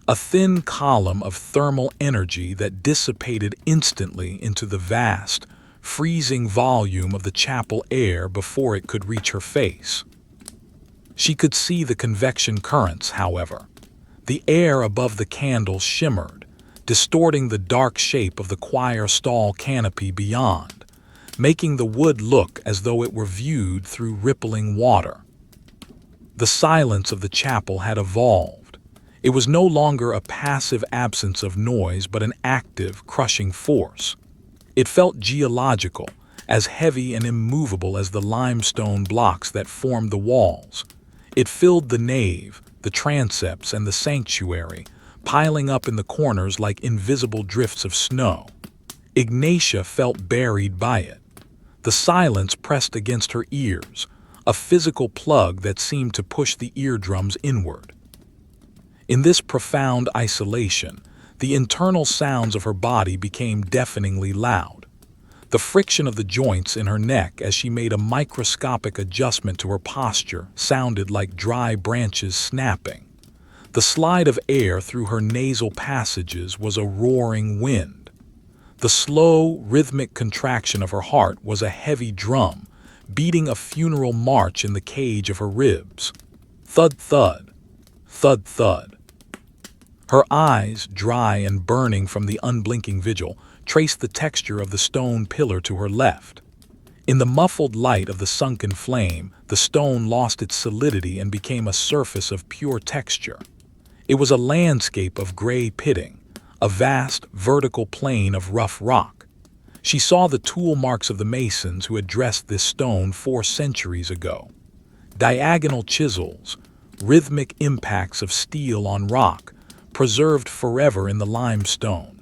a thin column of thermal energy that dissipated instantly into the vast, freezing volume of the chapel air before it could reach her face. She could see the convection currents, however. The air above the candle shimmered, distorting the dark shape of the choir stall canopy beyond, making the wood look as though it were viewed through rippling water. The silence of the chapel had evolved. It was no longer a passive absence of noise, but an active, crushing force. It felt geological, as heavy and immovable as the limestone blocks that formed the walls. It filled the nave, the transepts, and the sanctuary, piling up in the corners like invisible drifts of snow. Ignatia felt buried by it. The silence pressed against her ears, a physical plug that seemed to push the eardrums inward. In this profound isolation, the internal sounds of her body became deafeningly loud. The friction of the joints in her neck as she made a microscopic adjustment to her posture sounded like dry branches snapping. The slide of air through her nasal passages was a roaring wind. The slow, rhythmic contraction of her heart was a heavy drum, beating a funeral march in the cage of her ribs. Thud, thud, thud, thud. Her eyes, dry and burning from the unblinking vigil, traced the texture of the stone pillar to her left. In the muffled light of the sunken flame, the stone lost its solidity and became a surface of pure texture. It was a landscape of gray pitting, a vast, vertical plain of rough rock. She saw the tool marks of the masons who had dressed this stone 4 centuries ago. Diagonal chisels, rhythmic impacts of steel on rock, preserved forever in the limestone.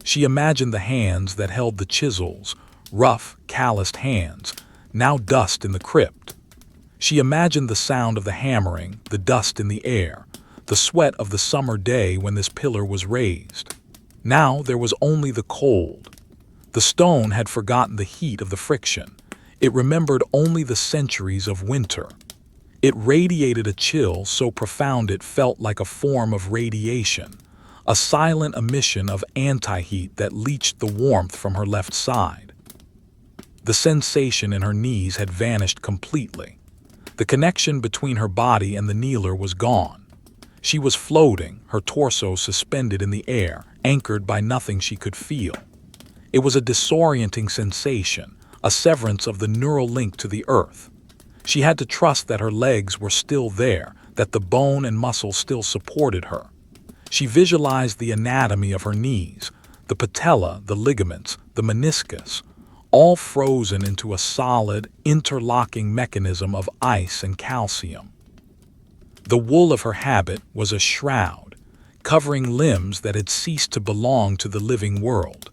She imagined the hands that held the chisels, rough, calloused hands, now dust in the crypt. She imagined the sound of the hammering, the dust in the air, the sweat of the summer day when this pillar was raised. Now there was only the cold. The stone had forgotten the heat of the friction. It remembered only the centuries of winter. It radiated a chill so profound it felt like a form of radiation, a silent emission of anti-heat that leached the warmth from her left side. The sensation in her knees had vanished completely. The connection between her body and the kneeler was gone. She was floating, her torso suspended in the air, anchored by nothing she could feel. It was a disorienting sensation, a severance of the neural link to the earth. She had to trust that her legs were still there, that the bone and muscle still supported her. She visualized the anatomy of her knees, the patella, the ligaments, the meniscus, all frozen into a solid, interlocking mechanism of ice and calcium. The wool of her habit was a shroud, covering limbs that had ceased to belong to the living world.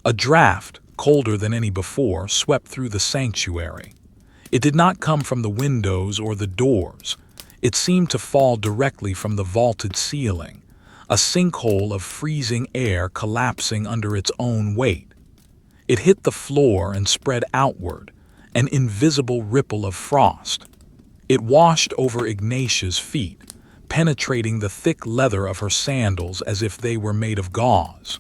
A draft, colder than any before, swept through the sanctuary. It did not come from the windows or the doors. It seemed to fall directly from the vaulted ceiling, a sinkhole of freezing air collapsing under its own weight. It hit the floor and spread outward, an invisible ripple of frost. It washed over Ignatia's feet, penetrating the thick leather of her sandals as if they were made of gauze.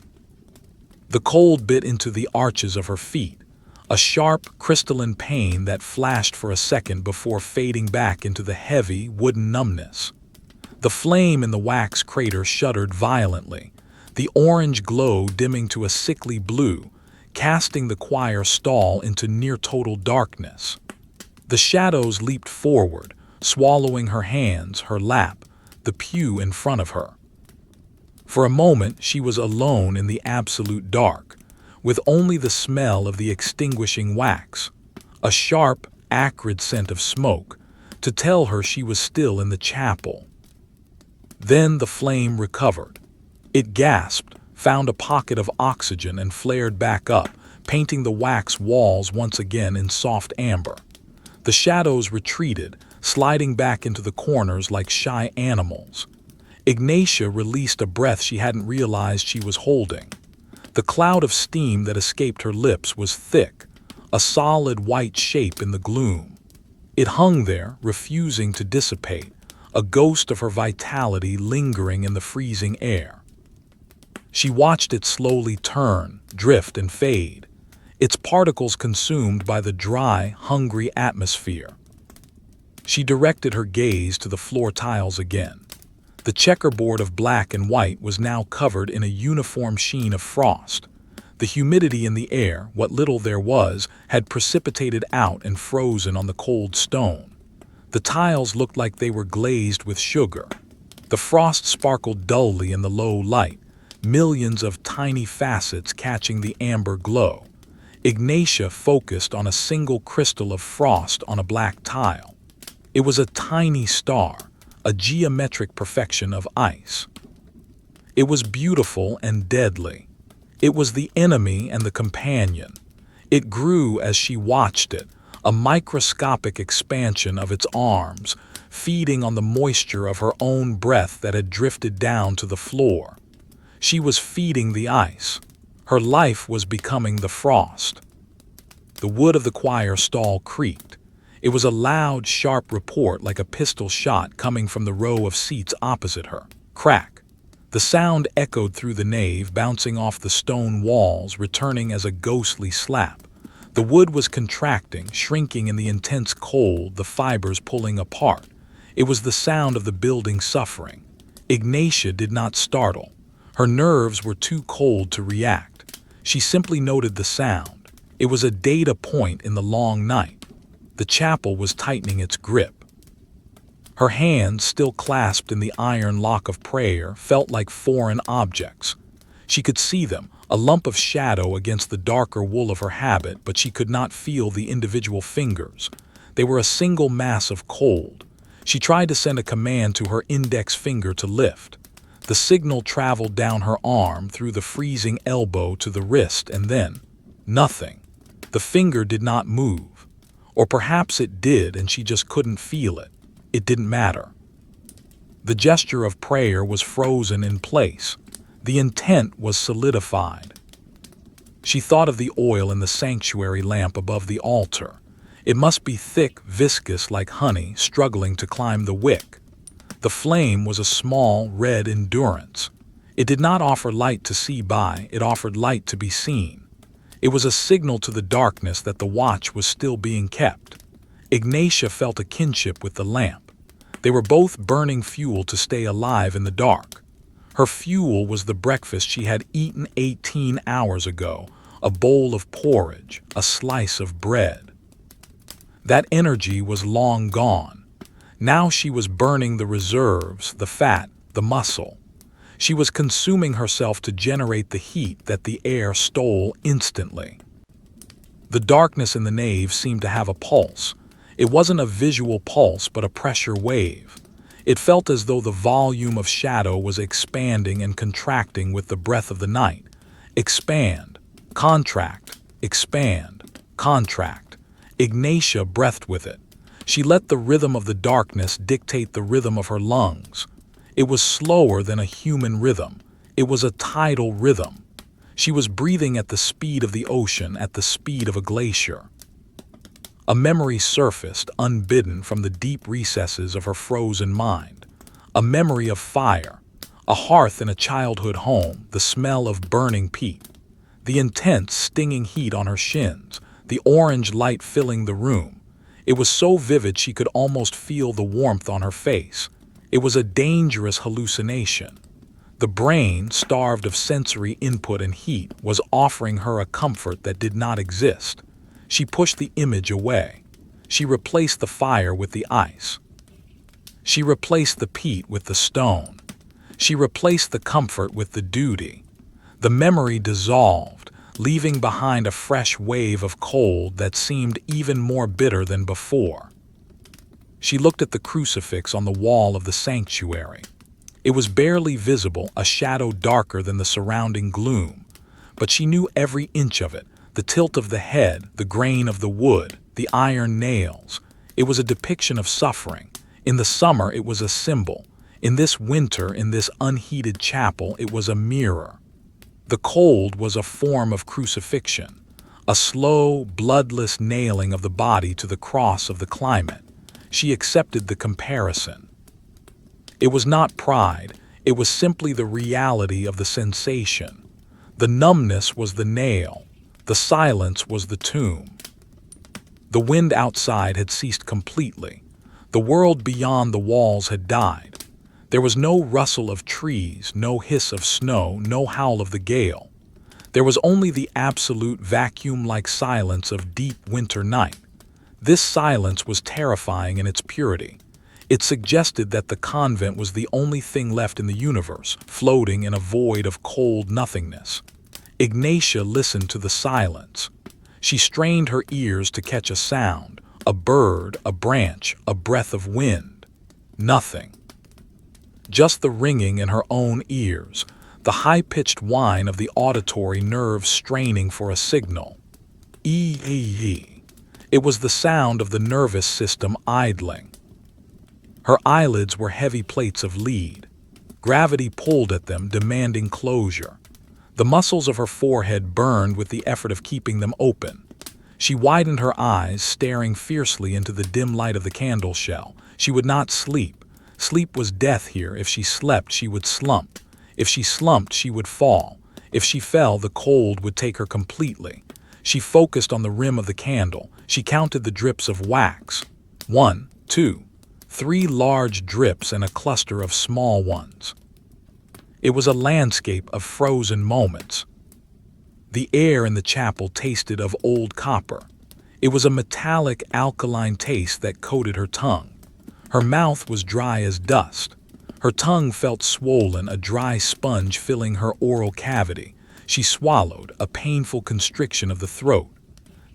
The cold bit into the arches of her feet, a sharp, crystalline pain that flashed for a second before fading back into the heavy, wooden numbness. The flame in the wax crater shuddered violently, the orange glow dimming to a sickly blue, casting the choir stall into near-total darkness. The shadows leaped forward, swallowing her hands, her lap, the pew in front of her. For a moment she was alone in the absolute dark, with only the smell of the extinguishing wax, a sharp, acrid scent of smoke, to tell her she was still in the chapel. Then the flame recovered. It gasped, found a pocket of oxygen and flared back up, painting the wax walls once again in soft amber. The shadows retreated, sliding back into the corners like shy animals. Ignatia released a breath she hadn't realized she was holding. The cloud of steam that escaped her lips was thick, a solid white shape in the gloom. It hung there, refusing to dissipate, a ghost of her vitality lingering in the freezing air. She watched it slowly turn, drift, and fade, its particles consumed by the dry, hungry atmosphere. She directed her gaze to the floor tiles again. The checkerboard of black and white was now covered in a uniform sheen of frost. The humidity in the air, what little there was, had precipitated out and frozen on the cold stone. The tiles looked like they were glazed with sugar. The frost sparkled dully in the low light, millions of tiny facets catching the amber glow. Ignatia focused on a single crystal of frost on a black tile. It was a tiny star, a geometric perfection of ice. It was beautiful and deadly. It was the enemy and the companion. It grew as she watched it, a microscopic expansion of its arms, feeding on the moisture of her own breath that had drifted down to the floor. She was feeding the ice. Her life was becoming the frost. The wood of the choir stall creaked. It was a loud, sharp report like a pistol shot coming from the row of seats opposite her. Crack. The sound echoed through the nave, bouncing off the stone walls, returning as a ghostly slap. The wood was contracting, shrinking in the intense cold, the fibers pulling apart. It was the sound of the building suffering. Ignatia did not startle. Her nerves were too cold to react. She simply noted the sound. It was a data point in the long night. The chapel was tightening its grip. Her hands, still clasped in the iron lock of prayer, felt like foreign objects. She could see them, a lump of shadow against the darker wool of her habit, but she could not feel the individual fingers. They were a single mass of cold. She tried to send a command to her index finger to lift. The signal traveled down her arm, through the freezing elbow to the wrist, and then nothing. The finger did not move. Or perhaps it did and she just couldn't feel it. It didn't matter. The gesture of prayer was frozen in place. The intent was solidified. She thought of the oil in the sanctuary lamp above the altar. It must be thick, viscous like honey, struggling to climb the wick. The flame was a small, red endurance. It did not offer light to see by, it offered light to be seen. It was a signal to the darkness that the watch was still being kept. Ignatia felt a kinship with the lamp. They were both burning fuel to stay alive in the dark. Her fuel was the breakfast she had eaten 18 hours ago, a bowl of porridge, a slice of bread. That energy was long gone. Now she was burning the reserves, the fat, the muscle. She was consuming herself to generate the heat that the air stole instantly. The darkness in the nave seemed to have a pulse. It wasn't a visual pulse, but a pressure wave. It felt as though the volume of shadow was expanding and contracting with the breath of the night. Expand, contract, expand, contract. Ignatia breathed with it. She let the rhythm of the darkness dictate the rhythm of her lungs. It was slower than a human rhythm. It was a tidal rhythm. She was breathing at the speed of the ocean, at the speed of a glacier. A memory surfaced, unbidden, from the deep recesses of her frozen mind. A memory of fire, a hearth in a childhood home, the smell of burning peat, the intense, stinging heat on her shins, the orange light filling the room. It was so vivid she could almost feel the warmth on her face. It was a dangerous hallucination. The brain, starved of sensory input and heat, was offering her a comfort that did not exist. She pushed the image away. She replaced the fire with the ice. She replaced the peat with the stone. She replaced the comfort with the duty. The memory dissolved, leaving behind a fresh wave of cold that seemed even more bitter than before. She looked at the crucifix on the wall of the sanctuary. It was barely visible, a shadow darker than the surrounding gloom, but she knew every inch of it. The tilt of the head, the grain of the wood, the iron nails. It was a depiction of suffering. In the summer, it was a symbol. In this winter, in this unheated chapel, it was a mirror. The cold was a form of crucifixion, a slow, bloodless nailing of the body to the cross of the climate. She accepted the comparison. It was not pride, it was simply the reality of the sensation. The numbness was the nail. The silence was the tomb. The wind outside had ceased completely. The world beyond the walls had died. There was no rustle of trees, no hiss of snow, no howl of the gale. There was only the absolute vacuum-like silence of deep winter night. This silence was terrifying in its purity. It suggested that the convent was the only thing left in the universe, floating in a void of cold nothingness. Ignatia listened to the silence. She strained her ears to catch a sound, a bird, a branch, a breath of wind. Nothing. Just the ringing in her own ears, the high-pitched whine of the auditory nerves straining for a signal. Ee. It was the sound of the nervous system idling. Her eyelids were heavy plates of lead. Gravity pulled at them, demanding closure. The muscles of her forehead burned with the effort of keeping them open. She widened her eyes, staring fiercely into the dim light of the candle shell. She would not sleep. Sleep was death here. If she slept, she would slump. If she slumped, she would fall. If she fell, the cold would take her completely. She focused on the rim of the candle. She counted the drips of wax. 1, 2, 3 large drips and a cluster of small ones. It was a landscape of frozen moments. The air in the chapel tasted of old copper. It was a metallic, alkaline taste that coated her tongue. Her mouth was dry as dust. Her tongue felt swollen, a dry sponge filling her oral cavity. She swallowed, a painful constriction of the throat.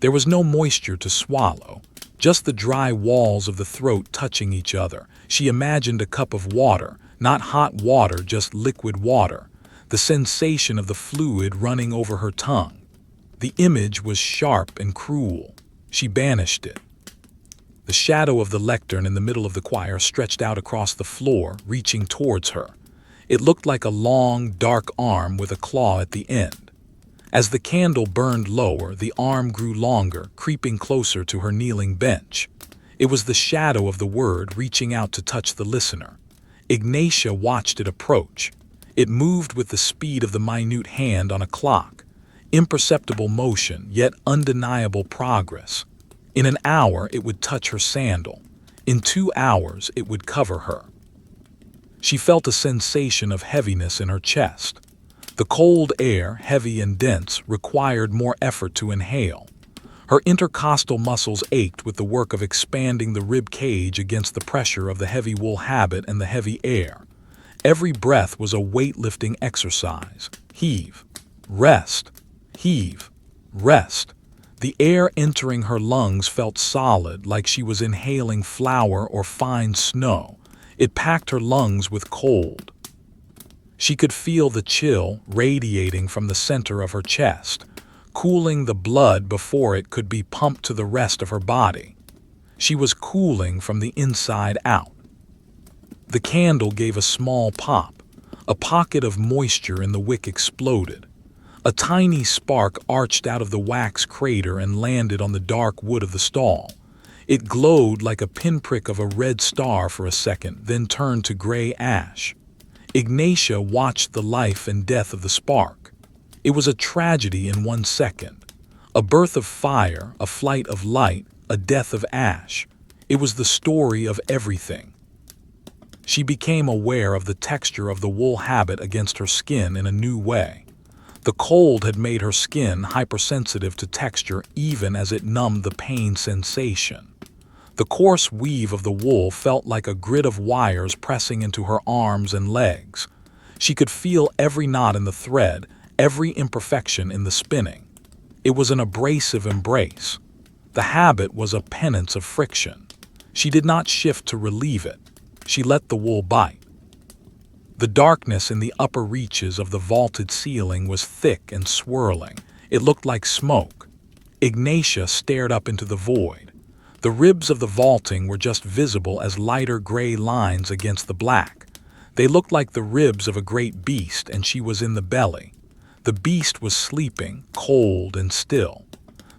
There was no moisture to swallow, just the dry walls of the throat touching each other. She imagined a cup of water, not hot water, just liquid water, the sensation of the fluid running over her tongue. The image was sharp and cruel. She banished it. The shadow of the lectern in the middle of the choir stretched out across the floor, reaching towards her. It looked like a long, dark arm with a claw at the end. As the candle burned lower, the arm grew longer, creeping closer to her kneeling bench. It was the shadow of the word reaching out to touch the listener. Ignatia watched it approach. It moved with the speed of the minute hand on a clock. Imperceptible motion, yet undeniable progress. In an hour, it would touch her sandal. In 2 hours, it would cover her. She felt a sensation of heaviness in her chest. The cold air, heavy and dense, required more effort to inhale. Her intercostal muscles ached with the work of expanding the rib cage against the pressure of the heavy wool habit and the heavy air. Every breath was a weightlifting exercise. Heave, rest, heave, rest. The air entering her lungs felt solid, like she was inhaling flour or fine snow. It packed her lungs with cold. She could feel the chill radiating from the center of her chest, cooling the blood before it could be pumped to the rest of her body. She was cooling from the inside out. The candle gave a small pop. A pocket of moisture in the wick exploded. A tiny spark arched out of the wax crater and landed on the dark wood of the stall. It glowed like a pinprick of a red star for a second, then turned to gray ash. Ignatia watched the life and death of the spark. It was a tragedy in 1 second. A birth of fire, a flight of light, a death of ash. It was the story of everything. She became aware of the texture of the wool habit against her skin in a new way. The cold had made her skin hypersensitive to texture even as it numbed the pain sensation. The coarse weave of the wool felt like a grid of wires pressing into her arms and legs. She could feel every knot in the thread, every imperfection in the spinning. It was an abrasive embrace. The habit was a penance of friction. She did not shift to relieve it. She let the wool bite. The darkness in the upper reaches of the vaulted ceiling was thick and swirling. It looked like smoke. Ignatia stared up into the void. The ribs of the vaulting were just visible as lighter gray lines against the black. They looked like the ribs of a great beast, and she was in the belly. The beast was sleeping, cold and still.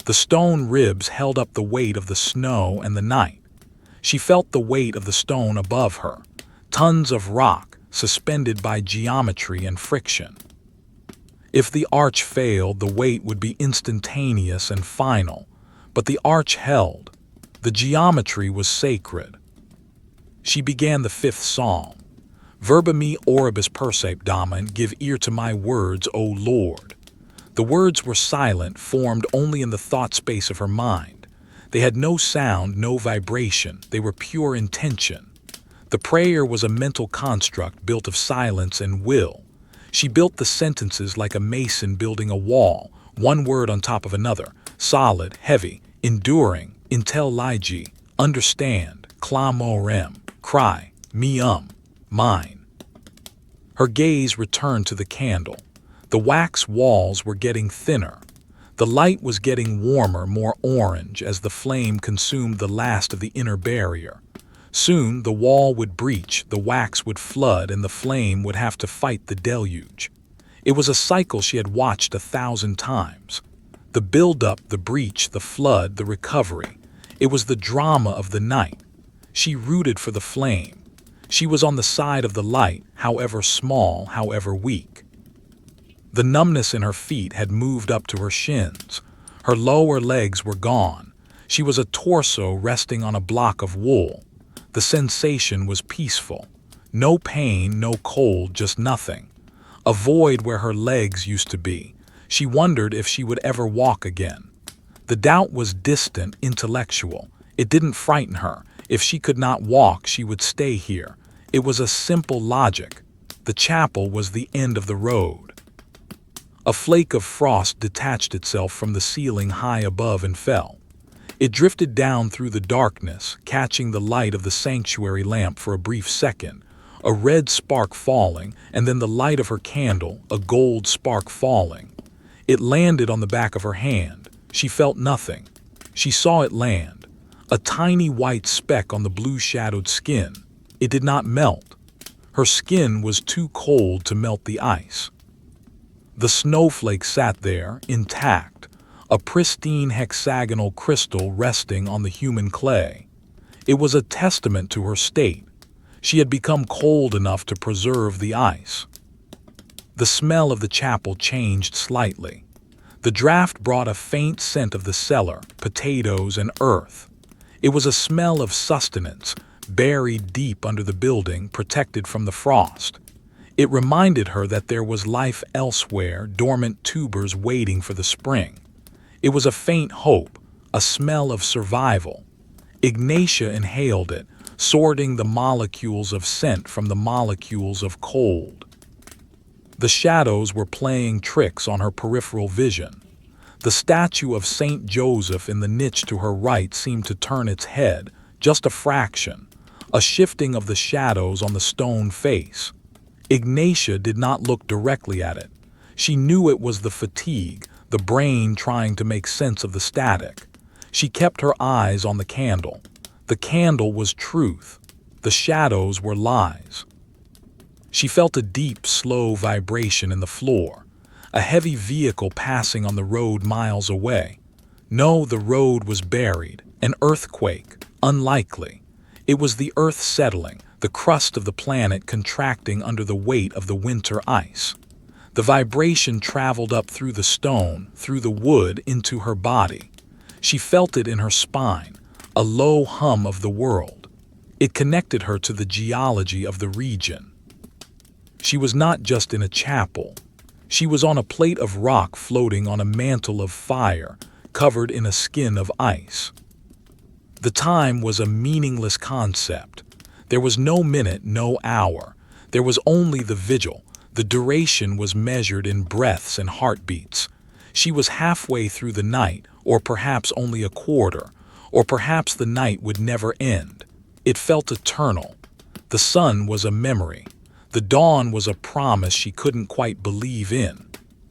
The stone ribs held up the weight of the snow and the night. She felt the weight of the stone above her, tons of rock suspended by geometry and friction. If the arch failed, the weight would be instantaneous and final, but the arch held. The geometry was sacred. She began the 5th psalm. Verba me oribus percept damen, give ear to my words, O Lord. The words were silent, formed only in the thought space of her mind. They had no sound, no vibration. They were pure intention. The prayer was a mental construct built of silence and will. She built the sentences like a mason building a wall, one word on top of another, solid, heavy, enduring, intellige, understand, clamorem, cry, me mine. Her gaze returned to the candle. The wax walls were getting thinner. The light was getting warmer, more orange, as the flame consumed the last of the inner barrier. Soon the wall would breach, the wax would flood, and the flame would have to fight the deluge. It was a cycle she had watched 1,000 times. The build-up, the breach, the flood, the recovery. It was the drama of the night. She rooted for the flame. She was on the side of the light, however small, however weak. The numbness in her feet had moved up to her shins. Her lower legs were gone. She was a torso resting on a block of wool. The sensation was peaceful. No pain, no cold, just nothing. A void where her legs used to be. She wondered if she would ever walk again. The doubt was distant, intellectual. It didn't frighten her. If she could not walk, she would stay here. It was a simple logic. The chapel was the end of the road. A flake of frost detached itself from the ceiling high above and fell. It drifted down through the darkness, catching the light of the sanctuary lamp for a brief second, a red spark falling, and then the light of her candle, a gold spark falling. It landed on the back of her hand. She felt nothing. She saw it land, a tiny white speck on the blue-shadowed skin. It did not melt. Her skin was too cold to melt the ice. The snowflake sat there, intact, a pristine hexagonal crystal resting on the human clay. It was a testament to her state. She had become cold enough to preserve the ice. The smell of the chapel changed slightly. The draft brought a faint scent of the cellar, potatoes, and earth. It was a smell of sustenance, buried deep under the building, protected from the frost. It reminded her that there was life elsewhere, dormant tubers waiting for the spring. It was a faint hope, a smell of survival. Ignatia inhaled it, sorting the molecules of scent from the molecules of cold. The shadows were playing tricks on her peripheral vision. The statue of Saint Joseph in the niche to her right seemed to turn its head, just a fraction, a shifting of the shadows on the stone face. Ignatia did not look directly at it. She knew it was the fatigue, the brain trying to make sense of the static. She kept her eyes on the candle. The candle was truth. The shadows were lies. She felt a deep, slow vibration in the floor, a heavy vehicle passing on the road miles away. No, the road was buried, an earthquake, unlikely. It was the earth settling, the crust of the planet contracting under the weight of the winter ice. The vibration traveled up through the stone, through the wood, into her body. She felt it in her spine, a low hum of the world. It connected her to the geology of the region. She was not just in a chapel. She was on a plate of rock floating on a mantle of fire, covered in a skin of ice. The time was a meaningless concept. There was no minute, no hour. There was only the vigil. The duration was measured in breaths and heartbeats. She was halfway through the night, or perhaps only a quarter, or perhaps the night would never end. It felt eternal. The sun was a memory. The dawn was a promise she couldn't quite believe in.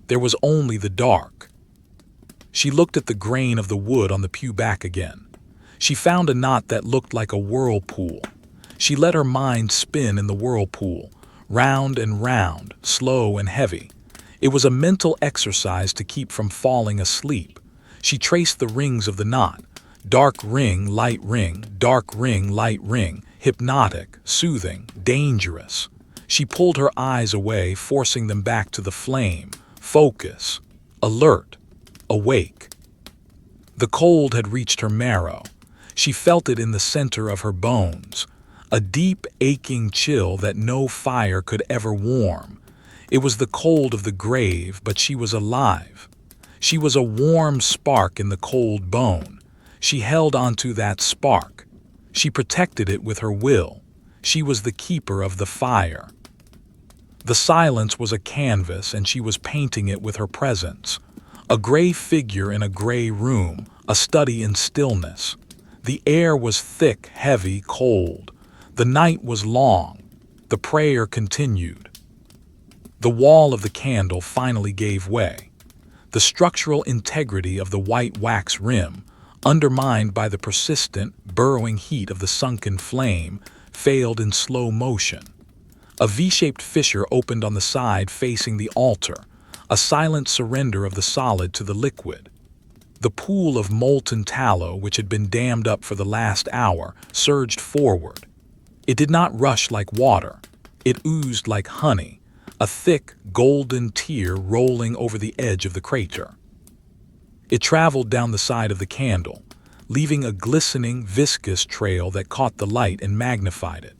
There was only the dark. She looked at the grain of the wood on the pew back again. She found a knot that looked like a whirlpool. She let her mind spin in the whirlpool, round and round, slow and heavy. It was a mental exercise to keep from falling asleep. She traced the rings of the knot. Dark ring, light ring, dark ring, light ring, hypnotic, soothing, dangerous. She pulled her eyes away, forcing them back to the flame. Focus, alert, awake. The cold had reached her marrow. She felt it in the center of her bones, a deep, aching chill that no fire could ever warm. It was the cold of the grave, but she was alive. She was a warm spark in the cold bone. She held onto that spark. She protected it with her will. She was the keeper of the fire. The silence was a canvas, and she was painting it with her presence. A gray figure in a gray room, a study in stillness. The air was thick, heavy, cold. The night was long. The prayer continued. The wall of the candle finally gave way. The structural integrity of the white wax rim, undermined by the persistent, burrowing heat of the sunken flame, failed in slow motion. A V-shaped fissure opened on the side facing the altar, a silent surrender of the solid to the liquid. The pool of molten tallow, which had been dammed up for the last hour, surged forward. It did not rush like water. It oozed like honey, a thick, golden tear rolling over the edge of the crater. It traveled down the side of the candle, leaving a glistening, viscous trail that caught the light and magnified it.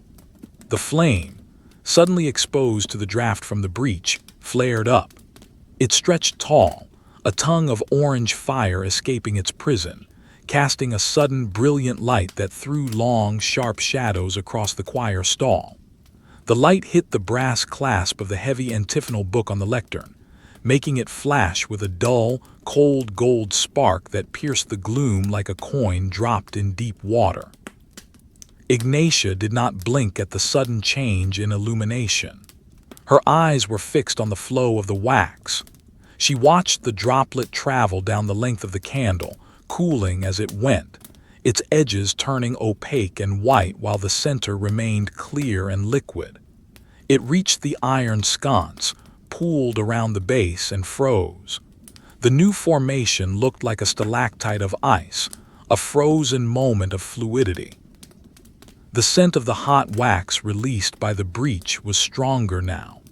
The flame, suddenly exposed to the draft from the breach, flared up. It stretched tall, a tongue of orange fire escaping its prison, casting a sudden brilliant light that threw long, sharp shadows across the choir stall. The light hit the brass clasp of the heavy antiphonal book on the lectern, making it flash with a dull, cold gold spark that pierced the gloom like a coin dropped in deep water. Ignatia did not blink at the sudden change in illumination. Her eyes were fixed on the flow of the wax. She watched the droplet travel down the length of the candle, cooling as it went, its edges turning opaque and white while the center remained clear and liquid. It reached the iron sconce, pooled around the base, and froze. The new formation looked like a stalactite of ice, a frozen moment of fluidity. The scent of the hot wax released by the breach was stronger now.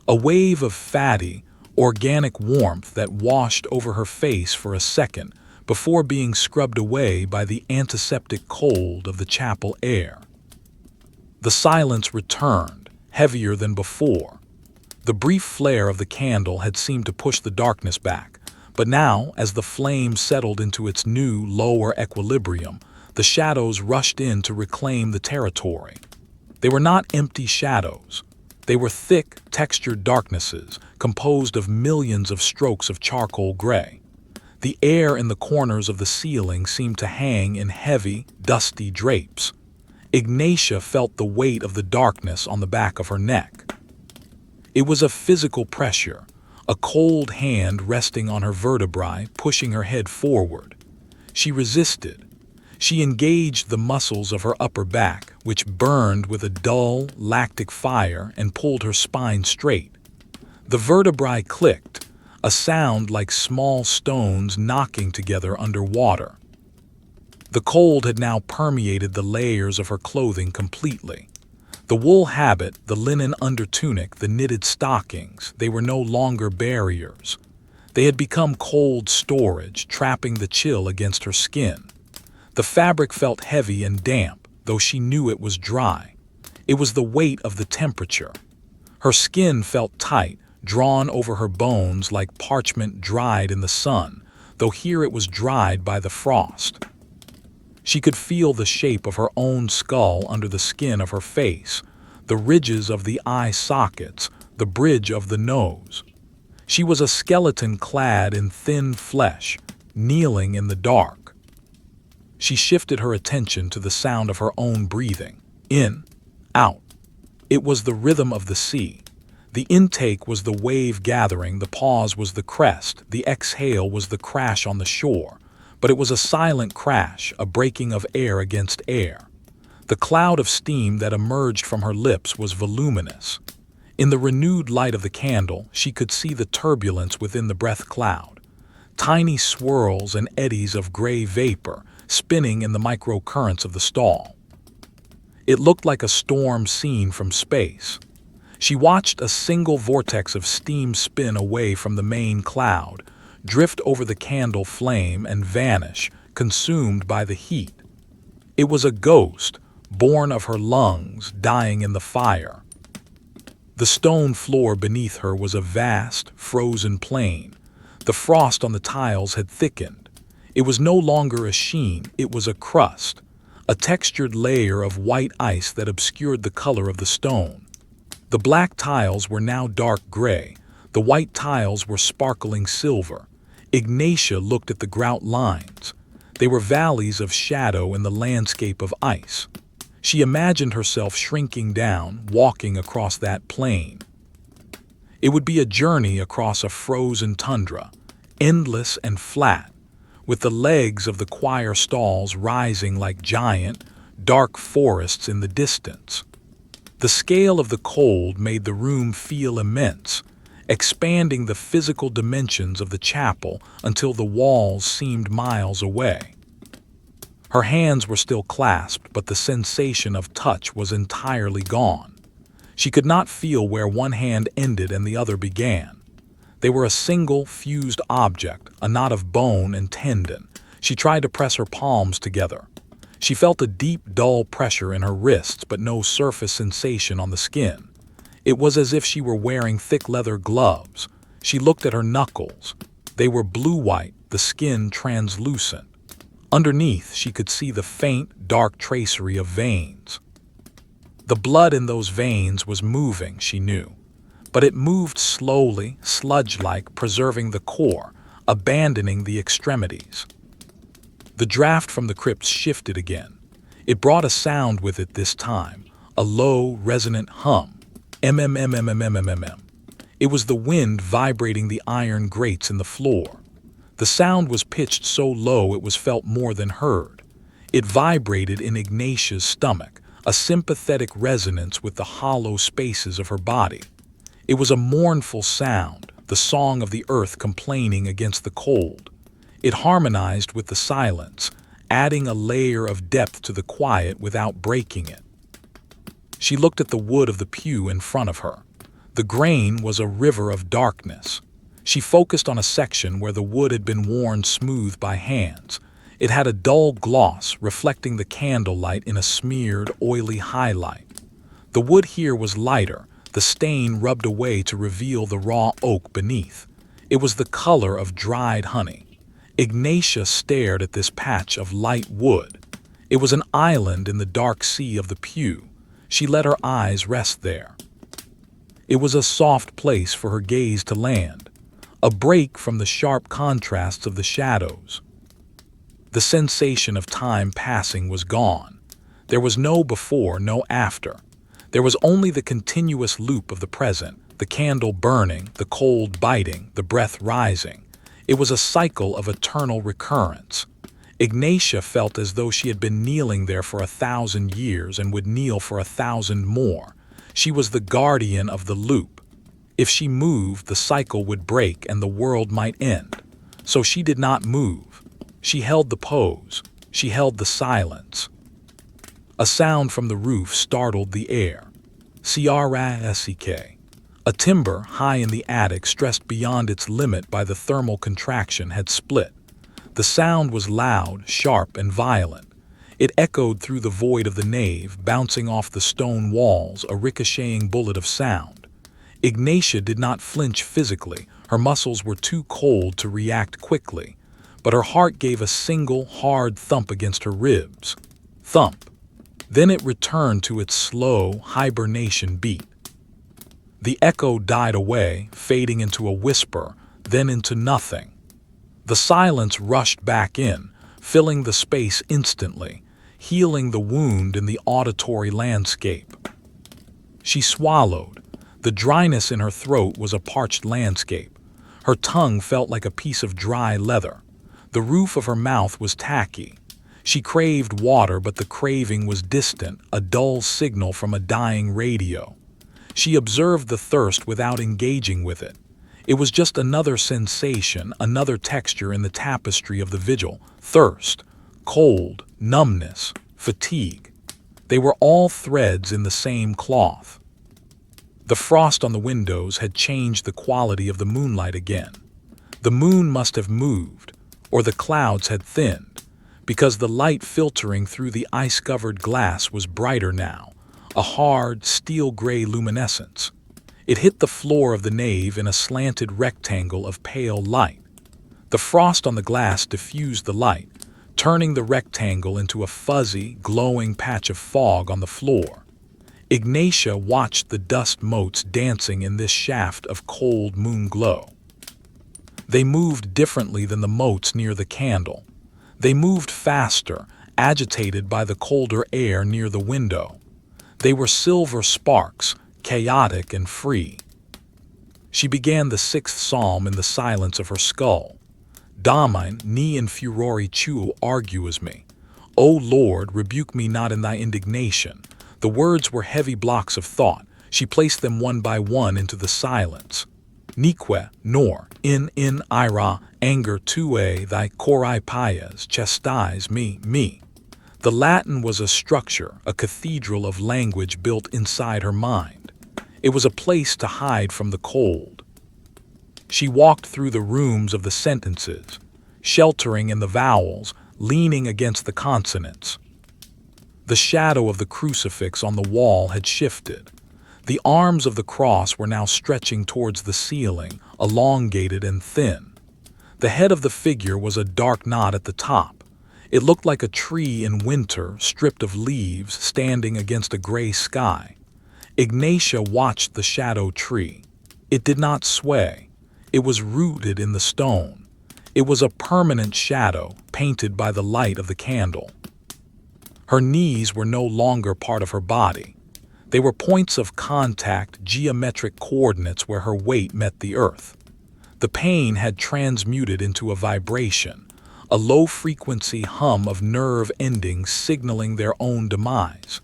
A wave of fatty, organic warmth that washed over her face for a second before being scrubbed away by the antiseptic cold of the chapel air. The silence returned, heavier than before. The brief flare of the candle had seemed to push the darkness back, but now, as the flame settled into its new, lower equilibrium, the shadows rushed in to reclaim the territory. They were not empty shadows. They were thick, textured darknesses composed of millions of strokes of charcoal gray. The air in the corners of the ceiling seemed to hang in heavy, dusty drapes. Ignatia felt the weight of the darkness on the back of her neck. It was a physical pressure, a cold hand resting on her vertebrae, pushing her head forward. She resisted. She engaged the muscles of her upper back, which burned with a dull, lactic fire, and pulled her spine straight. The vertebrae clicked, a sound like small stones knocking together under water. The cold had now permeated the layers of her clothing completely. The wool habit, the linen undertunic, the knitted stockings, they were no longer barriers. They had become cold storage, trapping the chill against her skin. The fabric felt heavy and damp, though she knew it was dry. It was the weight of the temperature. Her skin felt tight, drawn over her bones like parchment dried in the sun, though here it was dried by the frost. She could feel the shape of her own skull under the skin of her face, the ridges of the eye sockets, the bridge of the nose. She was a skeleton clad in thin flesh, kneeling in the dark. She shifted her attention to the sound of her own breathing. In, out. It was the rhythm of the sea. The intake was the wave gathering, the pause was the crest, the exhale was the crash on the shore. But it was a silent crash, a breaking of air against air. The cloud of steam that emerged from her lips was voluminous. In the renewed light of the candle, she could see the turbulence within the breath cloud. Tiny swirls and eddies of gray vapor spinning in the microcurrents of the stall. It looked like a storm seen from space. She watched a single vortex of steam spin away from the main cloud, drift over the candle flame and vanish, consumed by the heat. It was a ghost, born of her lungs, dying in the fire. The stone floor beneath her was a vast, frozen plain. The frost on the tiles had thickened. It was no longer a sheen, it was a crust, a textured layer of white ice that obscured the color of the stone. The black tiles were now dark gray, the white tiles were sparkling silver. Ignatia looked at the grout lines. They were valleys of shadow in the landscape of ice. She imagined herself shrinking down, walking across that plain. It would be a journey across a frozen tundra, endless and flat, with the legs of the choir stalls rising like giant, dark forests in the distance. The scale of the cold made the room feel immense, expanding the physical dimensions of the chapel until the walls seemed miles away. Her hands were still clasped, but the sensation of touch was entirely gone. She could not feel where one hand ended and the other began. They were a single, fused object, a knot of bone and tendon. She tried to press her palms together. She felt a deep, dull pressure in her wrists, but no surface sensation on the skin. It was as if she were wearing thick leather gloves. She looked at her knuckles. They were blue-white, the skin translucent. Underneath, she could see the faint, dark tracery of veins. The blood in those veins was moving, she knew. But it moved slowly, sludge-like, preserving the core, abandoning the extremities. The draft from the crypts shifted again. It brought a sound with it this time, a low, resonant hum. MMMMMMMM. It was the wind vibrating the iron grates in the floor. The sound was pitched so low it was felt more than heard. It vibrated in Ignatia's stomach, a sympathetic resonance with the hollow spaces of her body. It was a mournful sound, the song of the earth complaining against the cold. It harmonized with the silence, adding a layer of depth to the quiet without breaking it. She looked at the wood of the pew in front of her. The grain was a river of darkness. She focused on a section where the wood had been worn smooth by hands. It had a dull gloss, reflecting the candlelight in a smeared, oily highlight. The wood here was lighter, the stain rubbed away to reveal the raw oak beneath. It was the color of dried honey. Ignatia stared at this patch of light wood. It was an island in the dark sea of the pew. She let her eyes rest there. It was a soft place for her gaze to land, a break from the sharp contrasts of the shadows. The sensation of time passing was gone. There was no before, no after. There was only the continuous loop of the present, the candle burning, the cold biting, the breath rising. It was a cycle of eternal recurrence. Ignatia felt as though she had been kneeling there for 1,000 years and would kneel for 1,000 more. She was the guardian of the loop. If she moved, the cycle would break and the world might end. So she did not move. She held the pose. She held the silence. A sound from the roof startled the air. Crack. A timber high in the attic, stressed beyond its limit by the thermal contraction, had split. The sound was loud, sharp, and violent. It echoed through the void of the nave, bouncing off the stone walls, a ricocheting bullet of sound. Ignatia did not flinch physically. Her muscles were too cold to react quickly. But her heart gave a single, hard thump against her ribs. Thump. Then it returned to its slow, hibernation beat. The echo died away, fading into a whisper, then into nothing. The silence rushed back in, filling the space instantly, healing the wound in the auditory landscape. She swallowed. The dryness in her throat was a parched landscape. Her tongue felt like a piece of dry leather. The roof of her mouth was tacky. She craved water, but the craving was distant, a dull signal from a dying radio. She observed the thirst without engaging with it. It was just another sensation, another texture in the tapestry of the vigil. Thirst, cold, numbness, fatigue. They were all threads in the same cloth. The frost on the windows had changed the quality of the moonlight again. The moon must have moved, or the clouds had thinned, because the light filtering through the ice-covered glass was brighter now, a hard, steel-gray luminescence. It hit the floor of the nave in a slanted rectangle of pale light. The frost on the glass diffused the light, turning the rectangle into a fuzzy, glowing patch of fog on the floor. Ignatia watched the dust motes dancing in this shaft of cold moon glow. They moved differently than the motes near the candle. They moved faster, agitated by the colder air near the window. They were silver sparks, chaotic and free. She began the 6th psalm in the silence of her skull. Domine, ni in furore tu arguas me. O Lord, rebuke me not in thy indignation. The words were heavy blocks of thought. She placed them one by one into the silence. Nique, nor, in ira, anger tue, thy cori pias, chastise me. The Latin was a structure, a cathedral of language built inside her mind. It was a place to hide from the cold. She walked through the rooms of the sentences, sheltering in the vowels, leaning against the consonants. The shadow of the crucifix on the wall had shifted. The arms of the cross were now stretching towards the ceiling, elongated and thin. The head of the figure was a dark knot at the top. It looked like a tree in winter, stripped of leaves, standing against a gray sky. Ignatia watched the shadow tree. It did not sway. It was rooted in the stone. It was a permanent shadow, painted by the light of the candle. Her knees were no longer part of her body. They were points of contact, geometric coordinates where her weight met the earth. The pain had transmuted into a vibration, a low-frequency hum of nerve endings signaling their own demise.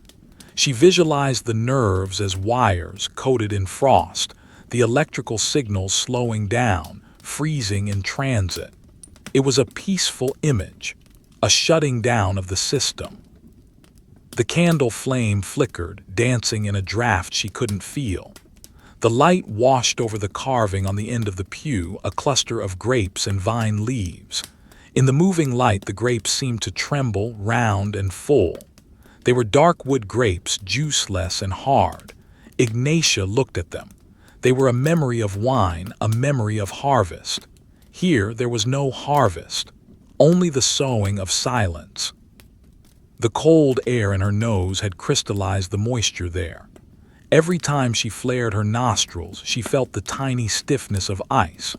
She visualized the nerves as wires coated in frost, the electrical signals slowing down, freezing in transit. It was a peaceful image, a shutting down of the system. The candle flame flickered, dancing in a draft she couldn't feel. The light washed over the carving on the end of the pew, a cluster of grapes and vine leaves. In the moving light, the grapes seemed to tremble, round and full. They were dark wood grapes, juiceless and hard. Ignatia looked at them. They were a memory of wine, a memory of harvest. Here there was no harvest, only the sowing of silence. The cold air in her nose had crystallized the moisture there. Every time she flared her nostrils, she felt the tiny stiffness of ice.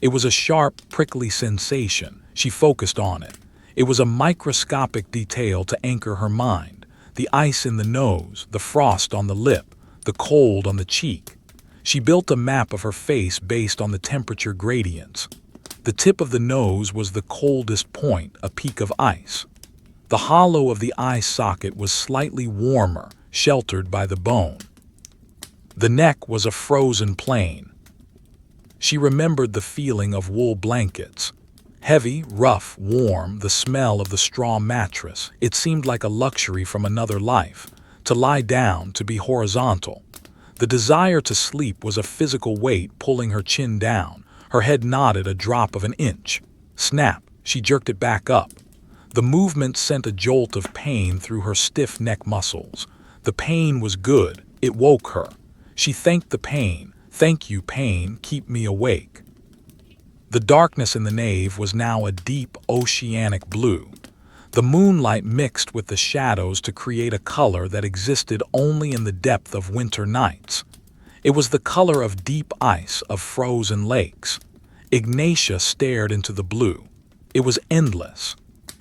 It was a sharp, prickly sensation. She focused on it. It was a microscopic detail to anchor her mind. The ice in the nose, the frost on the lip, the cold on the cheek. She built a map of her face based on the temperature gradients. The tip of the nose was the coldest point, a peak of ice. The hollow of the eye socket was slightly warmer, sheltered by the bone. The neck was a frozen plain. She remembered the feeling of wool blankets. Heavy, rough, warm, the smell of the straw mattress. It seemed like a luxury from another life. To lie down, to be horizontal. The desire to sleep was a physical weight pulling her chin down. Her head nodded a drop of an inch. Snap, she jerked it back up. The movement sent a jolt of pain through her stiff neck muscles. The pain was good. It woke her. She thanked the pain. Thank you, pain, keep me awake. The darkness in the nave was now a deep oceanic blue. The moonlight mixed with the shadows to create a color that existed only in the depth of winter nights. It was the color of deep ice, of frozen lakes. Ignatia stared into the blue. It was endless.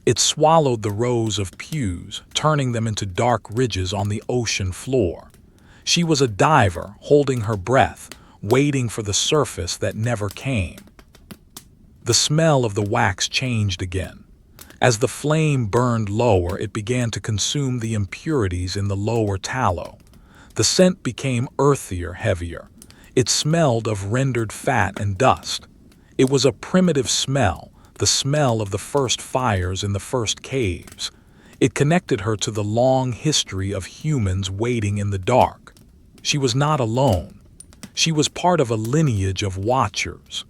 It swallowed the rows of pews, turning them into dark ridges on the ocean floor. She was a diver, holding her breath, waiting for the surface that never came. The smell of the wax changed again. As the flame burned lower, it began to consume the impurities in the lower tallow. The scent became earthier, heavier. It smelled of rendered fat and dust. It was a primitive smell, the smell of the first fires in the first caves. It connected her to the long history of humans waiting in the dark. She was not alone. She was part of a lineage of watchers.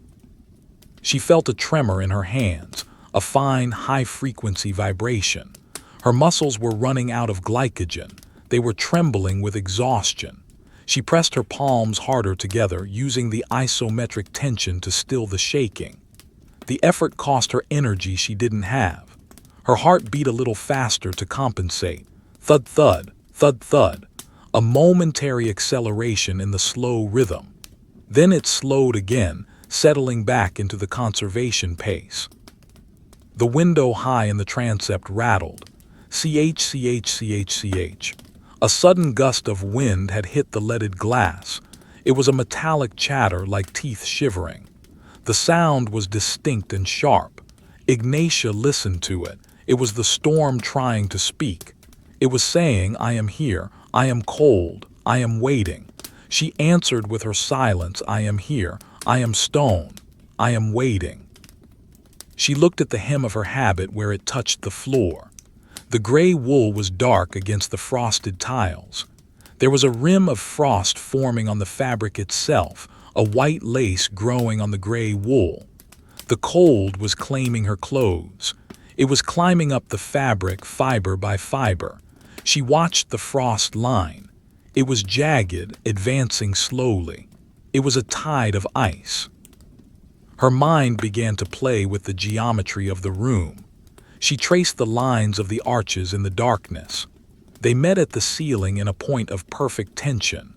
She felt a tremor in her hands, a fine, high-frequency vibration. Her muscles were running out of glycogen. They were trembling with exhaustion. She pressed her palms harder together, using the isometric tension to still the shaking. The effort cost her energy she didn't have. Her heart beat a little faster to compensate. Thud, thud, thud, thud. A momentary acceleration in the slow rhythm. Then it slowed again, settling back into the conservation pace. The window high in the transept rattled. Ch. A sudden gust of wind had hit the leaded glass. It was a metallic chatter like teeth shivering. The sound was distinct and sharp. Ignatia listened to it. It was the storm trying to speak. It was saying, I am here, I am cold, I am waiting. She answered with her silence, I am here, I am stone, I am waiting. She looked at the hem of her habit where it touched the floor. The gray wool was dark against the frosted tiles. There was a rim of frost forming on the fabric itself, a white lace growing on the gray wool. The cold was claiming her clothes. It was climbing up the fabric, fiber by fiber. She watched the frost line. It was jagged, advancing slowly. It was a tide of ice. Her mind began to play with the geometry of the room. She traced the lines of the arches in the darkness. They met at the ceiling in a point of perfect tension.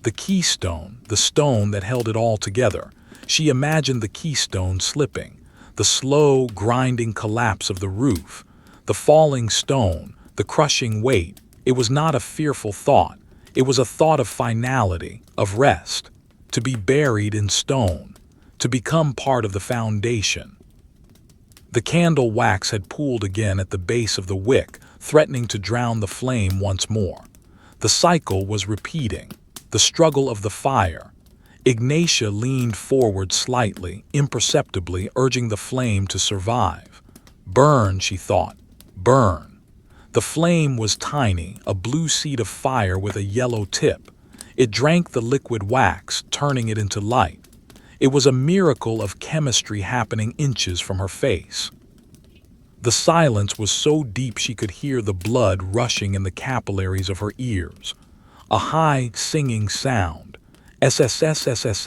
The keystone, the stone that held it all together, she imagined the keystone slipping, the slow, grinding collapse of the roof, the falling stone, the crushing weight. It was not a fearful thought. It was a thought of finality, of rest, to be buried in stone, to become part of the foundation. The candle wax had pooled again at the base of the wick, threatening to drown the flame once more. The cycle was repeating, the struggle of the fire. Ignatia leaned forward slightly, imperceptibly, urging the flame to survive. Burn, she thought, burn. The flame was tiny, a blue seed of fire with a yellow tip. It drank the liquid wax, turning it into light. It was a miracle of chemistry happening inches from her face. The silence was so deep she could hear the blood rushing in the capillaries of her ears. A high, singing sound. SSSSSSSSSS.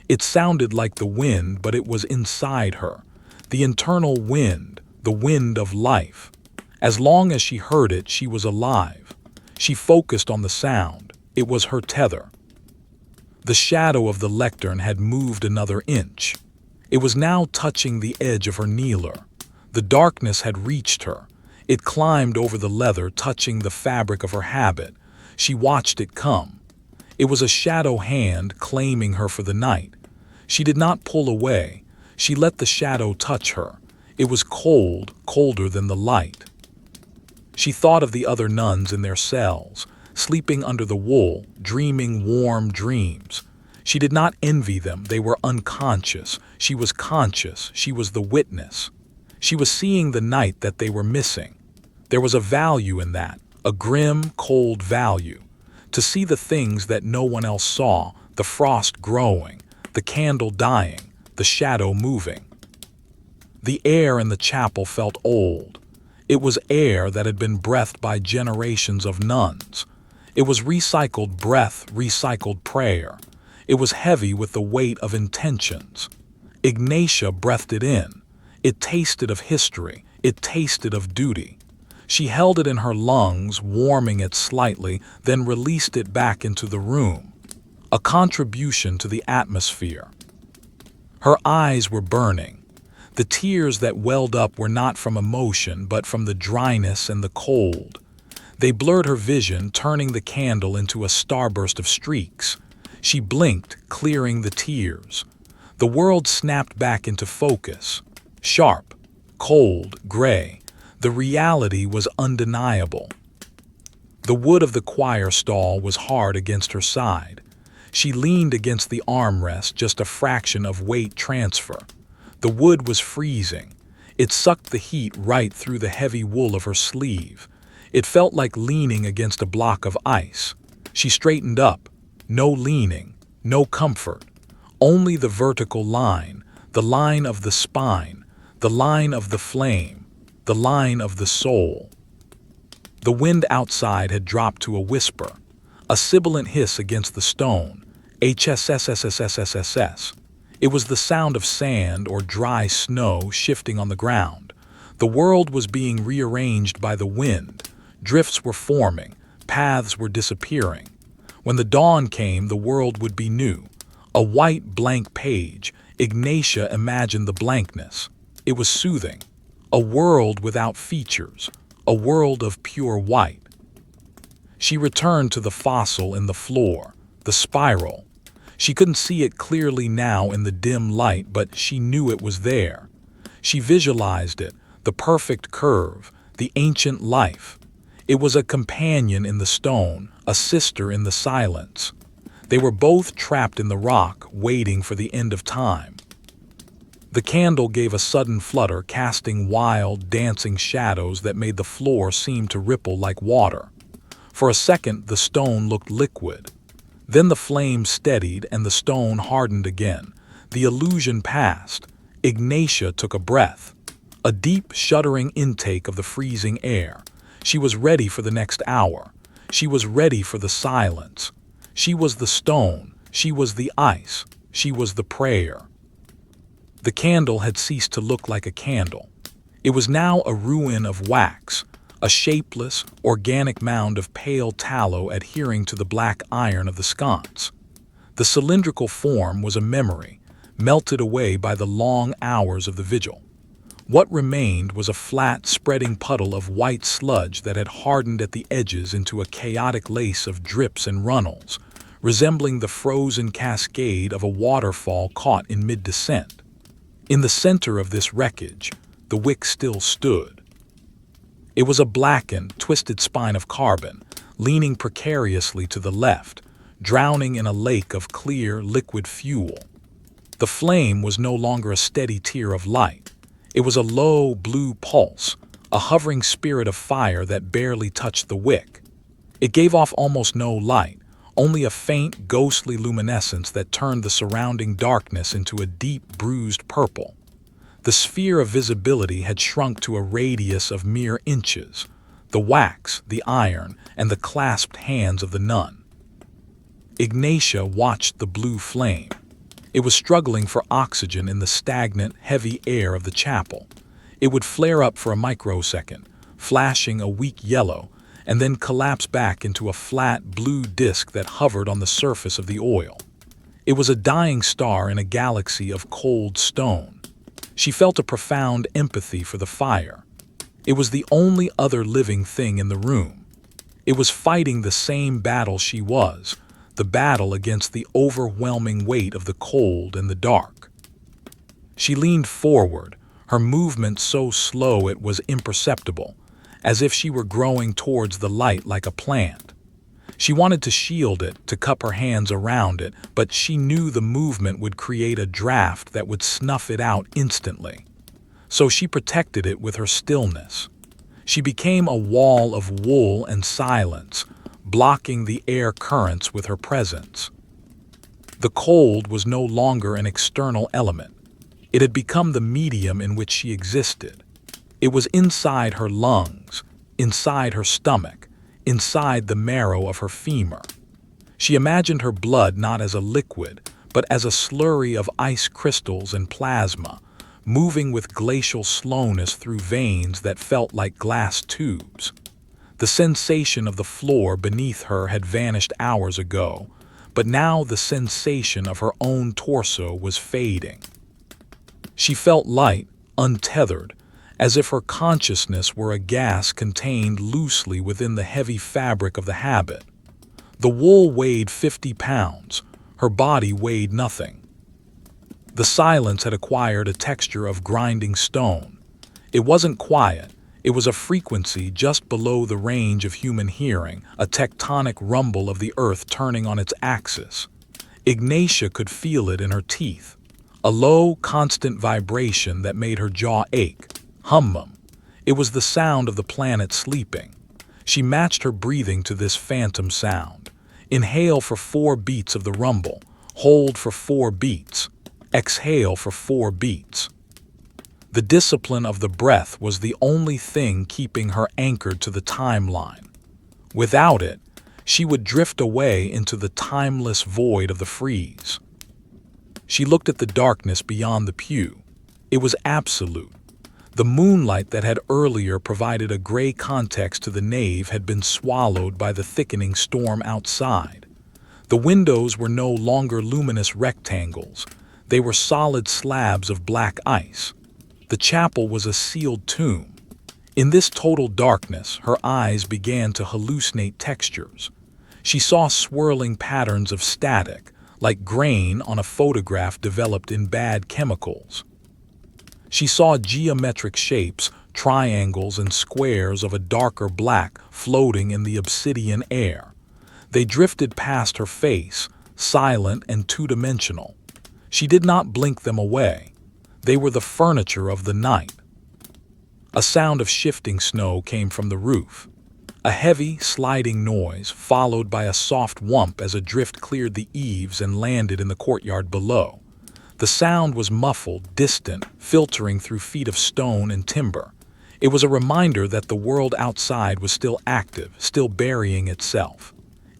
It sounded like the wind, but it was inside her. The internal wind, the wind of life. As long as she heard it, she was alive. She focused on the sound. It was her tether. The shadow of the lectern had moved another inch. It was now touching the edge of her kneeler. The darkness had reached her. It climbed over the leather, touching the fabric of her habit. She watched it come. It was a shadow hand claiming her for the night. She did not pull away. She let the shadow touch her. It was cold, colder than the light. She thought of the other nuns in their cells, sleeping under the wool, dreaming warm dreams. She did not envy them. They were unconscious. She was conscious. She was the witness. She was seeing the night that they were missing. There was a value in that, a grim, cold value. To see the things that no one else saw, the frost growing, the candle dying, the shadow moving. The air in the chapel felt old. It was air that had been breathed by generations of nuns. It was recycled breath, recycled prayer. It was heavy with the weight of intentions. Ignatia breathed it in. It tasted of history. It tasted of duty. She held it in her lungs, warming it slightly, then released it back into the room. A contribution to the atmosphere. Her eyes were burning. The tears that welled up were not from emotion, but from the dryness and the cold. They blurred her vision, turning the candle into a starburst of streaks. She blinked, clearing the tears. The world snapped back into focus. Sharp, cold, gray. The reality was undeniable. The wood of the choir stall was hard against her side. She leaned against the armrest, just a fraction of weight transfer. The wood was freezing. It sucked the heat right through the heavy wool of her sleeve. It felt like leaning against a block of ice. She straightened up. No leaning, no comfort. Only the vertical line, the line of the spine, the line of the flame, the line of the soul. The wind outside had dropped to a whisper, a sibilant hiss against the stone. HSSSSSSSS. It was the sound of sand or dry snow shifting on the ground. The world was being rearranged by the wind. Drifts were forming. Paths were disappearing. When the dawn came, the world would be new. A white blank page. Ignatia imagined the blankness. It was soothing. A world without features. A world of pure white. She returned to the fossil in the floor, the spiral. She couldn't see it clearly now in the dim light, but she knew it was there. She visualized it, the perfect curve, the ancient life. It was a companion in the stone, a sister in the silence. They were both trapped in the rock, waiting for the end of time. The candle gave a sudden flutter, casting wild, dancing shadows that made the floor seem to ripple like water. For a second, the stone looked liquid. Then the flame steadied and the stone hardened again. The illusion passed. Ignatia took a breath. A deep, shuddering intake of the freezing air. She was ready for the next hour. She was ready for the silence. She was the stone. She was the ice. She was the prayer. The candle had ceased to look like a candle. It was now a ruin of wax, a shapeless, organic mound of pale tallow adhering to the black iron of the sconce. The cylindrical form was a memory, melted away by the long hours of the vigil. What remained was a flat, spreading puddle of white sludge that had hardened at the edges into a chaotic lace of drips and runnels, resembling the frozen cascade of a waterfall caught in mid-descent. In the center of this wreckage, the wick still stood. It was a blackened, twisted spine of carbon, leaning precariously to the left, drowning in a lake of clear, liquid fuel. The flame was no longer a steady tear of light. It was a low, blue pulse, a hovering spirit of fire that barely touched the wick. It gave off almost no light, only a faint, ghostly luminescence that turned the surrounding darkness into a deep, bruised purple. The sphere of visibility had shrunk to a radius of mere inches, the wax, the iron, and the clasped hands of the nun. Ignatia watched the blue flame. It was struggling for oxygen in the stagnant, heavy air of the chapel. It would flare up for a microsecond, flashing a weak yellow, and then collapse back into a flat, blue disk that hovered on the surface of the oil. It was a dying star in a galaxy of cold stone. She felt a profound empathy for the fire. It was the only other living thing in the room. It was fighting the same battle she was, the battle against the overwhelming weight of the cold and the dark. She leaned forward, her movement so slow it was imperceptible, as if she were growing towards the light like a plant. She wanted to shield it, to cup her hands around it, but she knew the movement would create a draft that would snuff it out instantly. So she protected it with her stillness. She became a wall of wool and silence, blocking the air currents with her presence. The cold was no longer an external element. It had become the medium in which she existed. It was inside her lungs, inside her stomach, inside the marrow of her femur. She imagined her blood not as a liquid, but as a slurry of ice crystals and plasma, moving with glacial slowness through veins that felt like glass tubes. The sensation of the floor beneath her had vanished hours ago, but now the sensation of her own torso was fading. She felt light, untethered, as if her consciousness were a gas contained loosely within the heavy fabric of the habit. The wool weighed 50 pounds. Her body weighed nothing. The silence had acquired a texture of grinding stone. It wasn't quiet. It was a frequency just below the range of human hearing, a tectonic rumble of the earth turning on its axis. Ignatia could feel it in her teeth, a low, constant vibration that made her jaw ache. Hum. It was the sound of the planet sleeping. She matched her breathing to this phantom sound. Inhale for 4 beats of the rumble. Hold for 4 beats. Exhale for 4 beats. The discipline of the breath was the only thing keeping her anchored to the timeline. Without it, she would drift away into the timeless void of the freeze. She looked at the darkness beyond the pew. It was absolute. The moonlight that had earlier provided a gray context to the nave had been swallowed by the thickening storm outside. The windows were no longer luminous rectangles. They were solid slabs of black ice. The chapel was a sealed tomb. In this total darkness, her eyes began to hallucinate textures. She saw swirling patterns of static, like grain on a photograph developed in bad chemicals. She saw geometric shapes, triangles and squares of a darker black floating in the obsidian air. They drifted past her face, silent and two-dimensional. She did not blink them away. They were the furniture of the night. A sound of shifting snow came from the roof. A heavy, sliding noise, followed by a soft whump as a drift cleared the eaves and landed in the courtyard below. The sound was muffled, distant, filtering through feet of stone and timber. It was a reminder that the world outside was still active, still burying itself.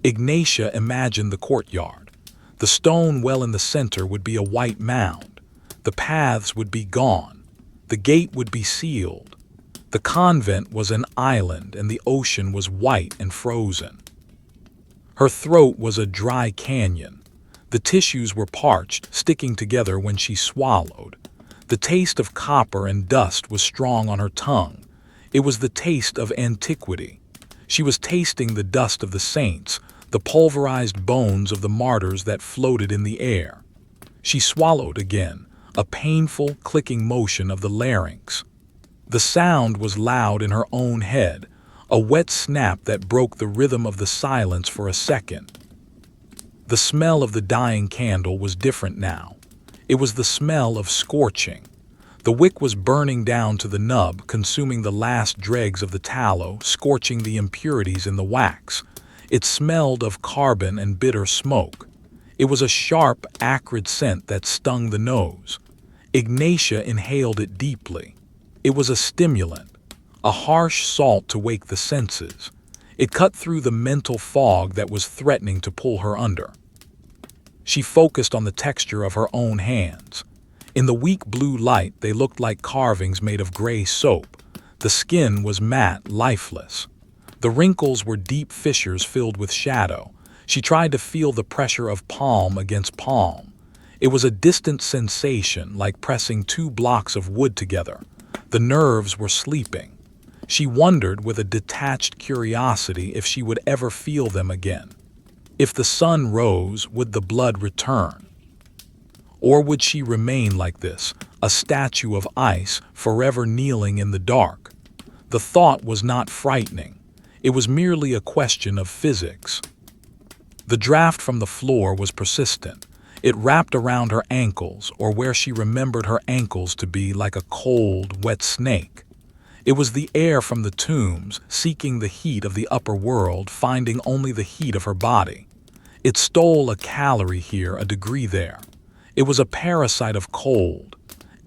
Ignatia imagined the courtyard. The stone well in the center would be a white mound. The paths would be gone. The gate would be sealed. The convent was an island, and the ocean was white and frozen. Her throat was a dry canyon. The tissues were parched, sticking together when she swallowed. The taste of copper and dust was strong on her tongue. It was the taste of antiquity. She was tasting the dust of the saints, the pulverized bones of the martyrs that floated in the air. She swallowed again, a painful, clicking motion of the larynx. The sound was loud in her own head, a wet snap that broke the rhythm of the silence for a second. The smell of the dying candle was different now. It was the smell of scorching. The wick was burning down to the nub, consuming the last dregs of the tallow, scorching the impurities in the wax. It smelled of carbon and bitter smoke. It was a sharp, acrid scent that stung the nose. Ignatia inhaled it deeply. It was a stimulant, a harsh salt to wake the senses. It cut through the mental fog that was threatening to pull her under. She focused on the texture of her own hands. In the weak blue light, they looked like carvings made of gray soap. The skin was matte, lifeless. The wrinkles were deep fissures filled with shadow. She tried to feel the pressure of palm against palm. It was a distant sensation, like pressing two blocks of wood together. The nerves were sleeping. She wondered with a detached curiosity if she would ever feel them again. If the sun rose, would the blood return? Or would she remain like this, a statue of ice, forever kneeling in the dark? The thought was not frightening. It was merely a question of physics. The draft from the floor was persistent. It wrapped around her ankles, or where she remembered her ankles to be, like a cold, wet snake. It was the air from the tombs, seeking the heat of the upper world, finding only the heat of her body. It stole a calorie here, a degree there. It was a parasite of cold.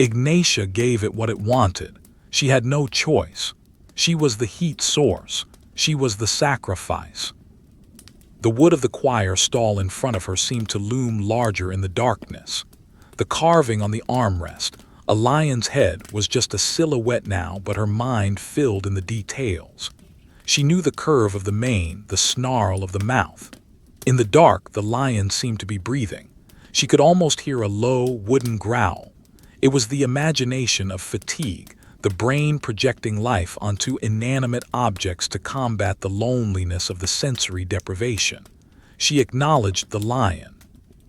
Ignatia gave it what it wanted. She had no choice. She was the heat source. She was the sacrifice. The wood of the choir stall in front of her seemed to loom larger in the darkness. The carving on the armrest, a lion's head, was just a silhouette now, but her mind filled in the details. She knew the curve of the mane, the snarl of the mouth. In the dark, the lion seemed to be breathing. She could almost hear a low, wooden growl. It was the imagination of fatigue, the brain projecting life onto inanimate objects to combat the loneliness of the sensory deprivation. She acknowledged the lion.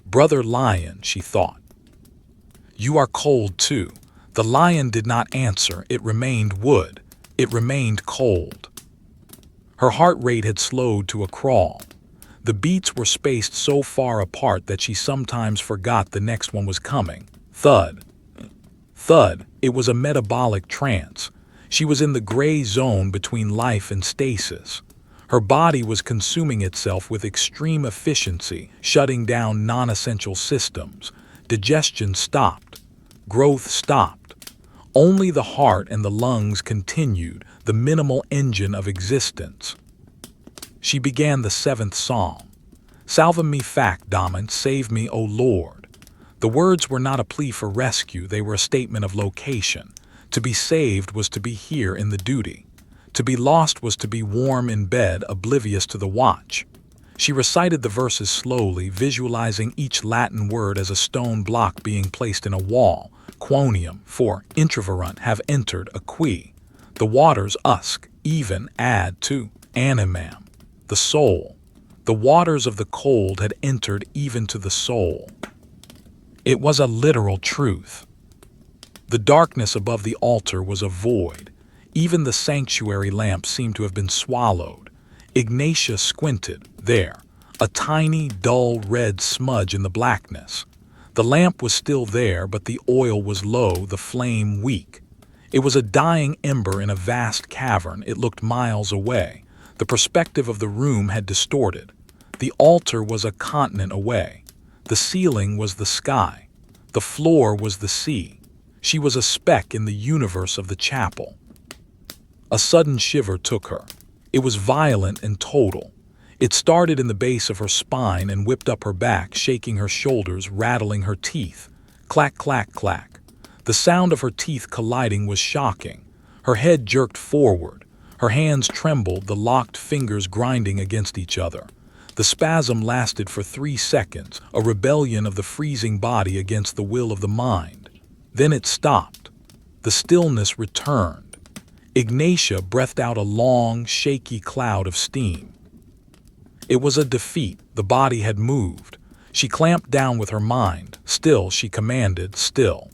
"Brother Lion," she thought. "You are cold too." The lion did not answer. It remained wood. It remained cold. Her heart rate had slowed to a crawl. The beats were spaced so far apart that she sometimes forgot the next one was coming. Thud. Thud. It was a metabolic trance. She was in the gray zone between life and stasis. Her body was consuming itself with extreme efficiency, shutting down non-essential systems. Digestion stopped. Growth stopped. Only the heart and the lungs continued, the minimal engine of existence. She began the 7th psalm. "Salva me fac Damant, save me, O Lord." The words were not a plea for rescue, they were a statement of location. To be saved was to be here in the duty. To be lost was to be warm in bed, oblivious to the watch. She recited the verses slowly, visualizing each Latin word as a stone block being placed in a wall. Quonium, for introverant, have entered, aqui. The waters, usk, even, add to, animam, the soul. The waters of the cold had entered even to the soul. It was a literal truth. The darkness above the altar was a void. Even the sanctuary lamp seemed to have been swallowed. Ignatia squinted. There, a tiny, dull red smudge in the blackness. The lamp was still there, but the oil was low, the flame weak. It was a dying ember in a vast cavern. It looked miles away. The perspective of the room had distorted. The altar was a continent away. The ceiling was the sky. The floor was the sea. She was a speck in the universe of the chapel. A sudden shiver took her. It was violent and total. It started in the base of her spine and whipped up her back, shaking her shoulders, rattling her teeth. Clack, clack, clack. The sound of her teeth colliding was shocking. Her head jerked forward. Her hands trembled, the locked fingers grinding against each other. The spasm lasted for 3 seconds, a rebellion of the freezing body against the will of the mind. Then it stopped. The stillness returned. Ignatia breathed out a long, shaky cloud of steam. It was a defeat. The body had moved. She clamped down with her mind. Still, she commanded, still.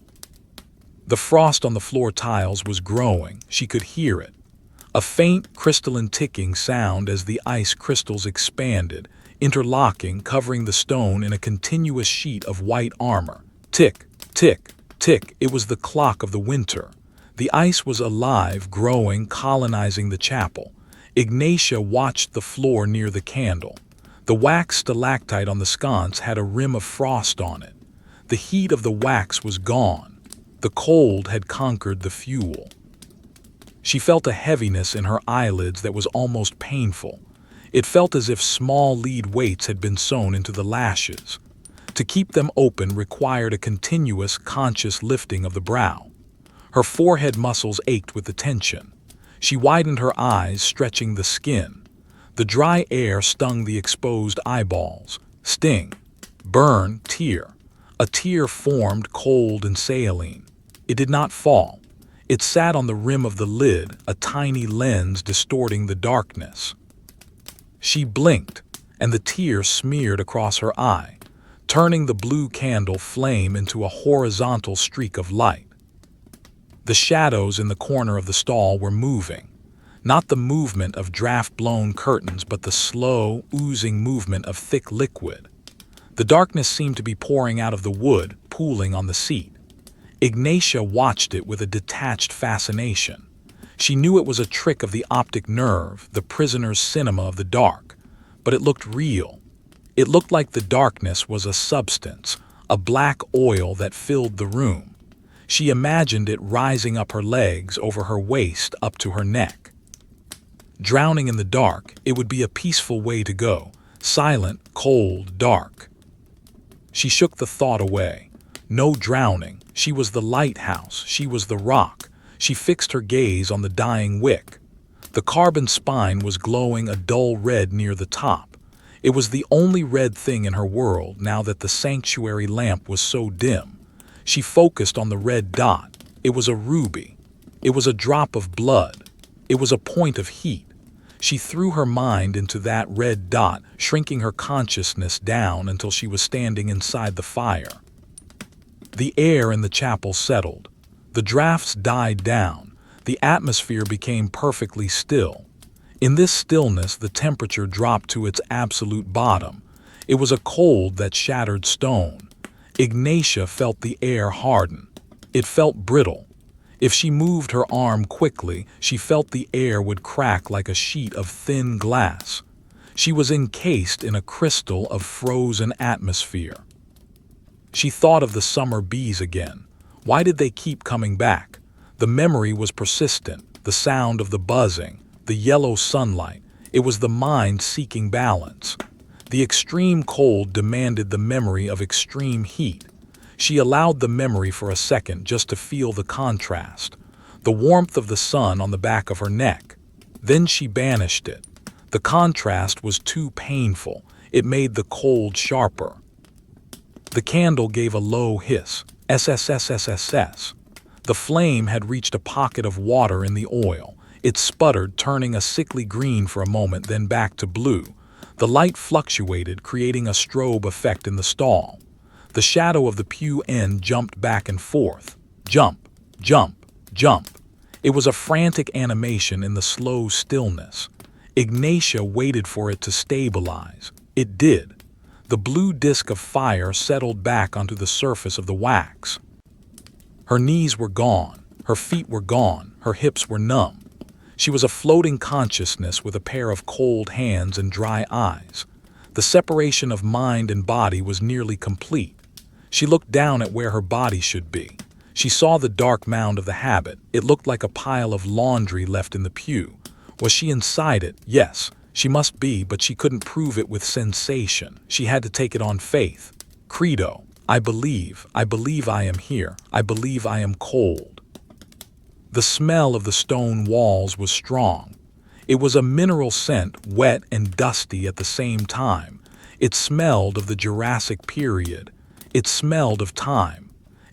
The frost on the floor tiles was growing. She could hear it. A faint, crystalline ticking sound as the ice crystals expanded, interlocking, covering the stone in a continuous sheet of white armor. Tick, tick, tick. It was the clock of the winter. The ice was alive, growing, colonizing the chapel. Ignatia watched the floor near the candle. The wax stalactite on the sconce had a rim of frost on it. The heat of the wax was gone. The cold had conquered the fuel. She felt a heaviness in her eyelids that was almost painful. It felt as if small lead weights had been sewn into the lashes. To keep them open required a continuous, conscious lifting of the brow. Her forehead muscles ached with the tension. She widened her eyes, stretching the skin. The dry air stung the exposed eyeballs. Sting. Burn. Tear. A tear formed, cold and saline. It did not fall. It sat on the rim of the lid, a tiny lens distorting the darkness. She blinked, and the tear smeared across her eye, turning the blue candle flame into a horizontal streak of light. The shadows in the corner of the stall were moving. Not the movement of draft-blown curtains, but the slow, oozing movement of thick liquid. The darkness seemed to be pouring out of the wood, pooling on the seat. Ignatia watched it with a detached fascination. She knew it was a trick of the optic nerve, the prisoner's cinema of the dark. But it looked real. It looked like the darkness was a substance, a black oil that filled the room. She imagined it rising up her legs, over her waist, up to her neck. Drowning in the dark, it would be a peaceful way to go. Silent, cold, dark. She shook the thought away. No drowning. She was the lighthouse. She was the rock. She fixed her gaze on the dying wick. The carbon spine was glowing a dull red near the top. It was the only red thing in her world now that the sanctuary lamp was so dim. She focused on the red dot. It was a ruby. It was a drop of blood. It was a point of heat. She threw her mind into that red dot, shrinking her consciousness down until she was standing inside the fire. The air in the chapel settled. The drafts died down. The atmosphere became perfectly still. In this stillness, the temperature dropped to its absolute bottom. It was a cold that shattered stone. Ignatia felt the air harden. It felt brittle. If she moved her arm quickly, she felt the air would crack like a sheet of thin glass. She was encased in a crystal of frozen atmosphere. She thought of the summer bees again. Why did they keep coming back? The memory was persistent, the sound of the buzzing, the yellow sunlight. It was the mind seeking balance. The extreme cold demanded the memory of extreme heat. She allowed the memory for a second just to feel the contrast, the warmth of the sun on the back of her neck. Then she banished it. The contrast was too painful. It made the cold sharper. The candle gave a low hiss. SSSSSS. The flame had reached a pocket of water in the oil. It sputtered, turning a sickly green for a moment, then back to blue. The light fluctuated, creating a strobe effect in the stall. The shadow of the pew end jumped back and forth. Jump, jump, jump. It was a frantic animation in the slow stillness. Ignatia waited for it to stabilize. It did. The blue disk of fire settled back onto the surface of the wax. Her knees were gone. Her feet were gone. Her hips were numb. She was a floating consciousness with a pair of cold hands and dry eyes. The separation of mind and body was nearly complete. She looked down at where her body should be. She saw the dark mound of the habit. It looked like a pile of laundry left in the pew. Was she inside it? Yes, she must be, but she couldn't prove it with sensation. She had to take it on faith. Credo. I believe I am here. I believe I am cold. The smell of the stone walls was strong. It was a mineral scent, wet and dusty at the same time. It smelled of the Jurassic period. It smelled of time.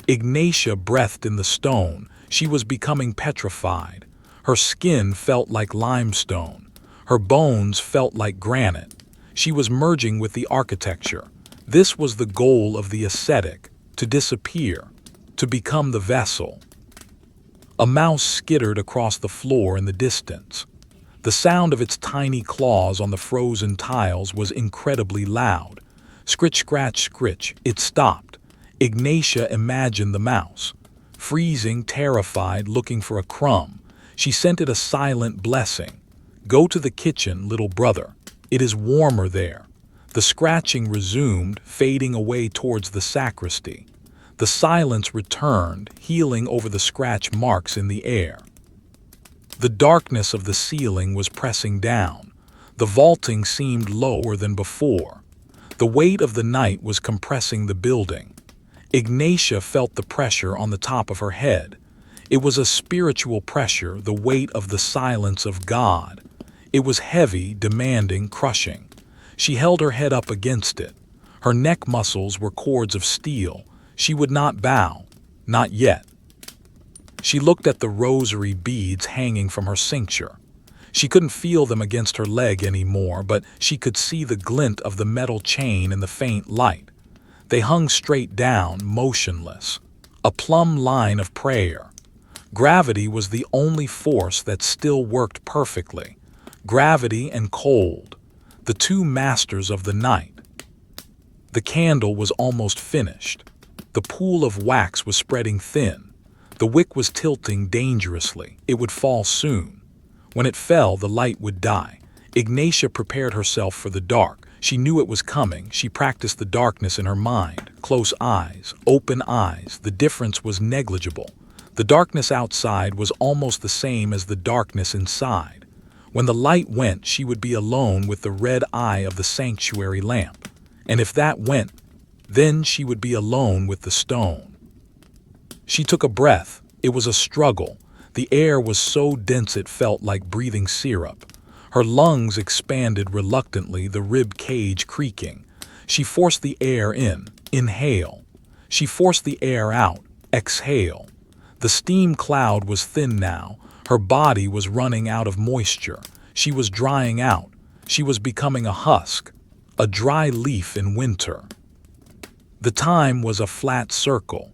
Ignatia breathed in the stone. She was becoming petrified. Her skin felt like limestone. Her bones felt like granite. She was merging with the architecture. This was the goal of the ascetic, to disappear, to become the vessel. A mouse skittered across the floor in the distance. The sound of its tiny claws on the frozen tiles was incredibly loud. Scritch, scratch, scritch. It stopped. Ignatia imagined the mouse, freezing, terrified, looking for a crumb. She sent it a silent blessing. Go to the kitchen, little brother. It is warmer there. The scratching resumed, fading away towards the sacristy. The silence returned, healing over the scratch marks in the air. The darkness of the ceiling was pressing down. The vaulting seemed lower than before. The weight of the night was compressing the building. Ignatia felt the pressure on the top of her head. It was a spiritual pressure, the weight of the silence of God. It was heavy, demanding, crushing. She held her head up against it. Her neck muscles were cords of steel. She would not bow. Not yet. She looked at the rosary beads hanging from her cincture. She couldn't feel them against her leg anymore, but she could see the glint of the metal chain in the faint light. They hung straight down, motionless. A plumb line of prayer. Gravity was the only force that still worked perfectly. Gravity and cold, the two masters of the night. The candle was almost finished. The pool of wax was spreading thin. The wick was tilting dangerously. It would fall soon. When it fell, the light would die. Ignatia prepared herself for the dark. She knew it was coming. She practiced the darkness in her mind. Close eyes, open eyes. The difference was negligible. The darkness outside was almost the same as the darkness inside. When the light went, she would be alone with the red eye of the sanctuary lamp. And if that went, then she would be alone with the stone. She took a breath. It was a struggle. The air was so dense it felt like breathing syrup. Her lungs expanded reluctantly, the rib cage creaking. She forced the air in. Inhale. She forced the air out. Exhale. The steam cloud was thin now. Her body was running out of moisture. She was drying out. She was becoming a husk, a dry leaf in winter. The time was a flat circle.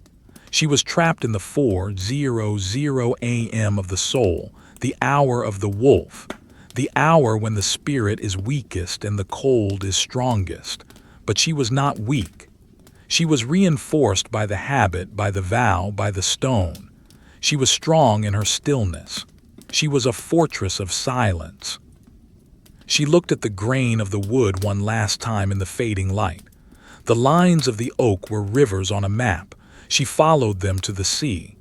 She was trapped in the 4:00 a.m. of the soul, the hour of the wolf, the hour when the spirit is weakest and the cold is strongest. But she was not weak. She was reinforced by the habit, by the vow, by the stone. She was strong in her stillness. She was a fortress of silence. She looked at the grain of the wood one last time in the fading light. The lines of the oak were rivers on a map. She followed them to the sea.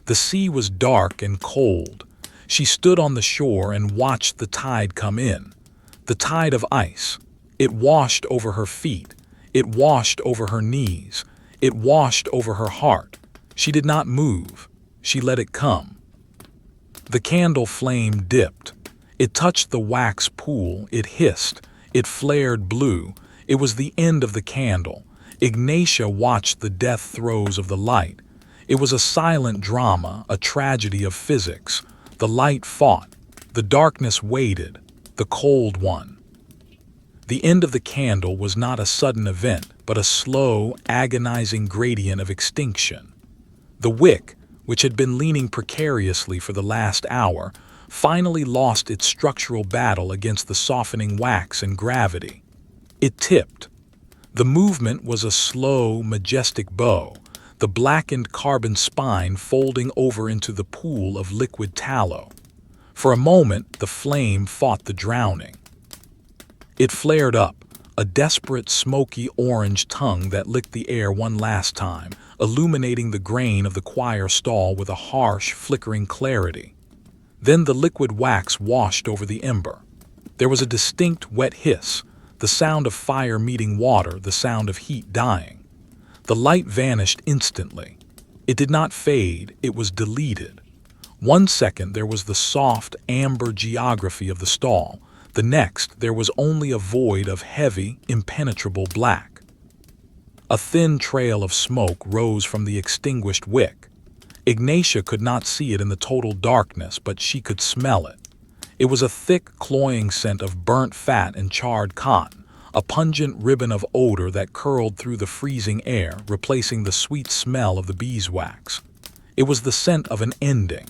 The sea was dark and cold. She stood on the shore and watched the tide come in. The tide of ice. It washed over her feet. It washed over her knees. It washed over her heart. She did not move. She let it come. The candle flame dipped. It touched the wax pool. It hissed. It flared blue. It was the end of the candle. Ignatia watched the death throes of the light. It was a silent drama, a tragedy of physics. The light fought. The darkness waited. The cold won. The end of the candle was not a sudden event, but a slow, agonizing gradient of extinction. The wick, which had been leaning precariously for the last hour, finally lost its structural battle against the softening wax and gravity. It tipped. The movement was a slow, majestic bow, the blackened carbon spine folding over into the pool of liquid tallow. For a moment, the flame fought the drowning. It flared up, a desperate, smoky orange tongue that licked the air one last time, illuminating the grain of the choir stall with a harsh, flickering clarity. Then the liquid wax washed over the ember. There was a distinct wet hiss, the sound of fire meeting water, the sound of heat dying. The light vanished instantly. It did not fade, it was deleted. 1 second there was the soft, amber geography of the stall. The next there was only a void of heavy, impenetrable black. A thin trail of smoke rose from the extinguished wick. Ignatia could not see it in the total darkness, but she could smell it. It was a thick, cloying scent of burnt fat and charred cotton, a pungent ribbon of odor that curled through the freezing air, replacing the sweet smell of the beeswax. It was the scent of an ending.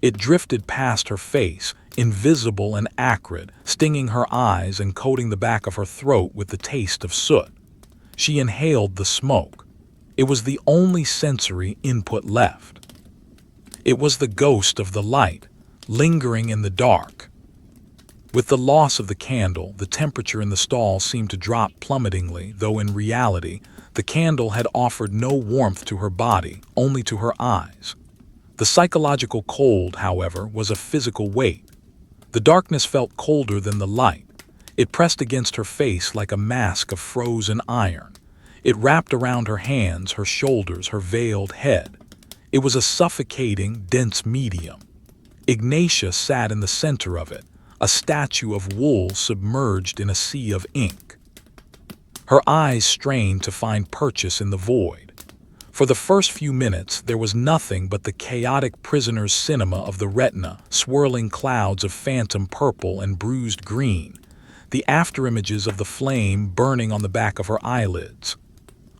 It drifted past her face, invisible and acrid, stinging her eyes and coating the back of her throat with the taste of soot. She inhaled the smoke. It was the only sensory input left. It was the ghost of the light, lingering in the dark. With the loss of the candle, the temperature in the stall seemed to drop plummetingly, though in reality, the candle had offered no warmth to her body, only to her eyes. The psychological cold, however, was a physical weight. The darkness felt colder than the light. It pressed against her face like a mask of frozen iron. It wrapped around her hands, her shoulders, her veiled head. It was a suffocating, dense medium. Ignatia sat in the center of it, a statue of wool submerged in a sea of ink. Her eyes strained to find purchase in the void. For the first few minutes, there was nothing but the chaotic prisoner's cinema of the retina, swirling clouds of phantom purple and bruised green, the afterimages of the flame burning on the back of her eyelids.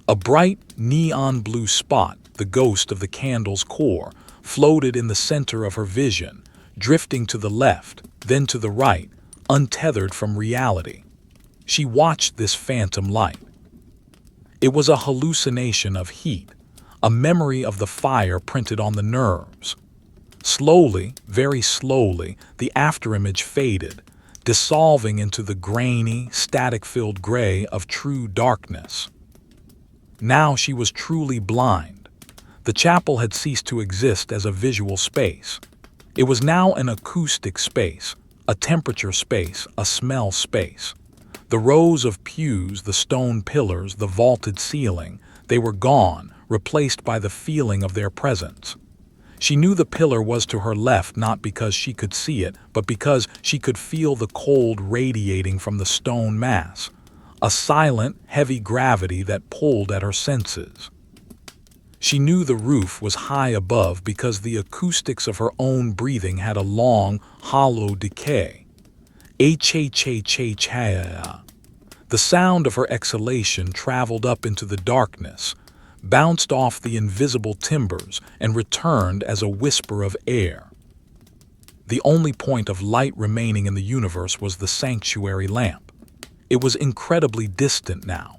A bright, neon blue spot, the ghost of the candle's core, floated in the center of her vision, drifting to the left, then to the right, untethered from reality. She watched this phantom light. It was a hallucination of heat, a memory of the fire printed on the nerves. Slowly, very slowly, the afterimage faded, dissolving into the grainy, static-filled gray of true darkness. Now she was truly blind. The chapel had ceased to exist as a visual space. It was now an acoustic space, a temperature space, a smell space. The rows of pews, the stone pillars, the vaulted ceiling, they were gone, replaced by the feeling of their presence. She knew the pillar was to her left not because she could see it, but because she could feel the cold radiating from the stone mass, a silent, heavy gravity that pulled at her senses. She knew the roof was high above because the acoustics of her own breathing had a long, hollow decay. H-H-H-H-H-H. The sound of her exhalation traveled up into the darkness, bounced off the invisible timbers, and returned as a whisper of air. The only point of light remaining in the universe was the sanctuary lamp. It was incredibly distant now,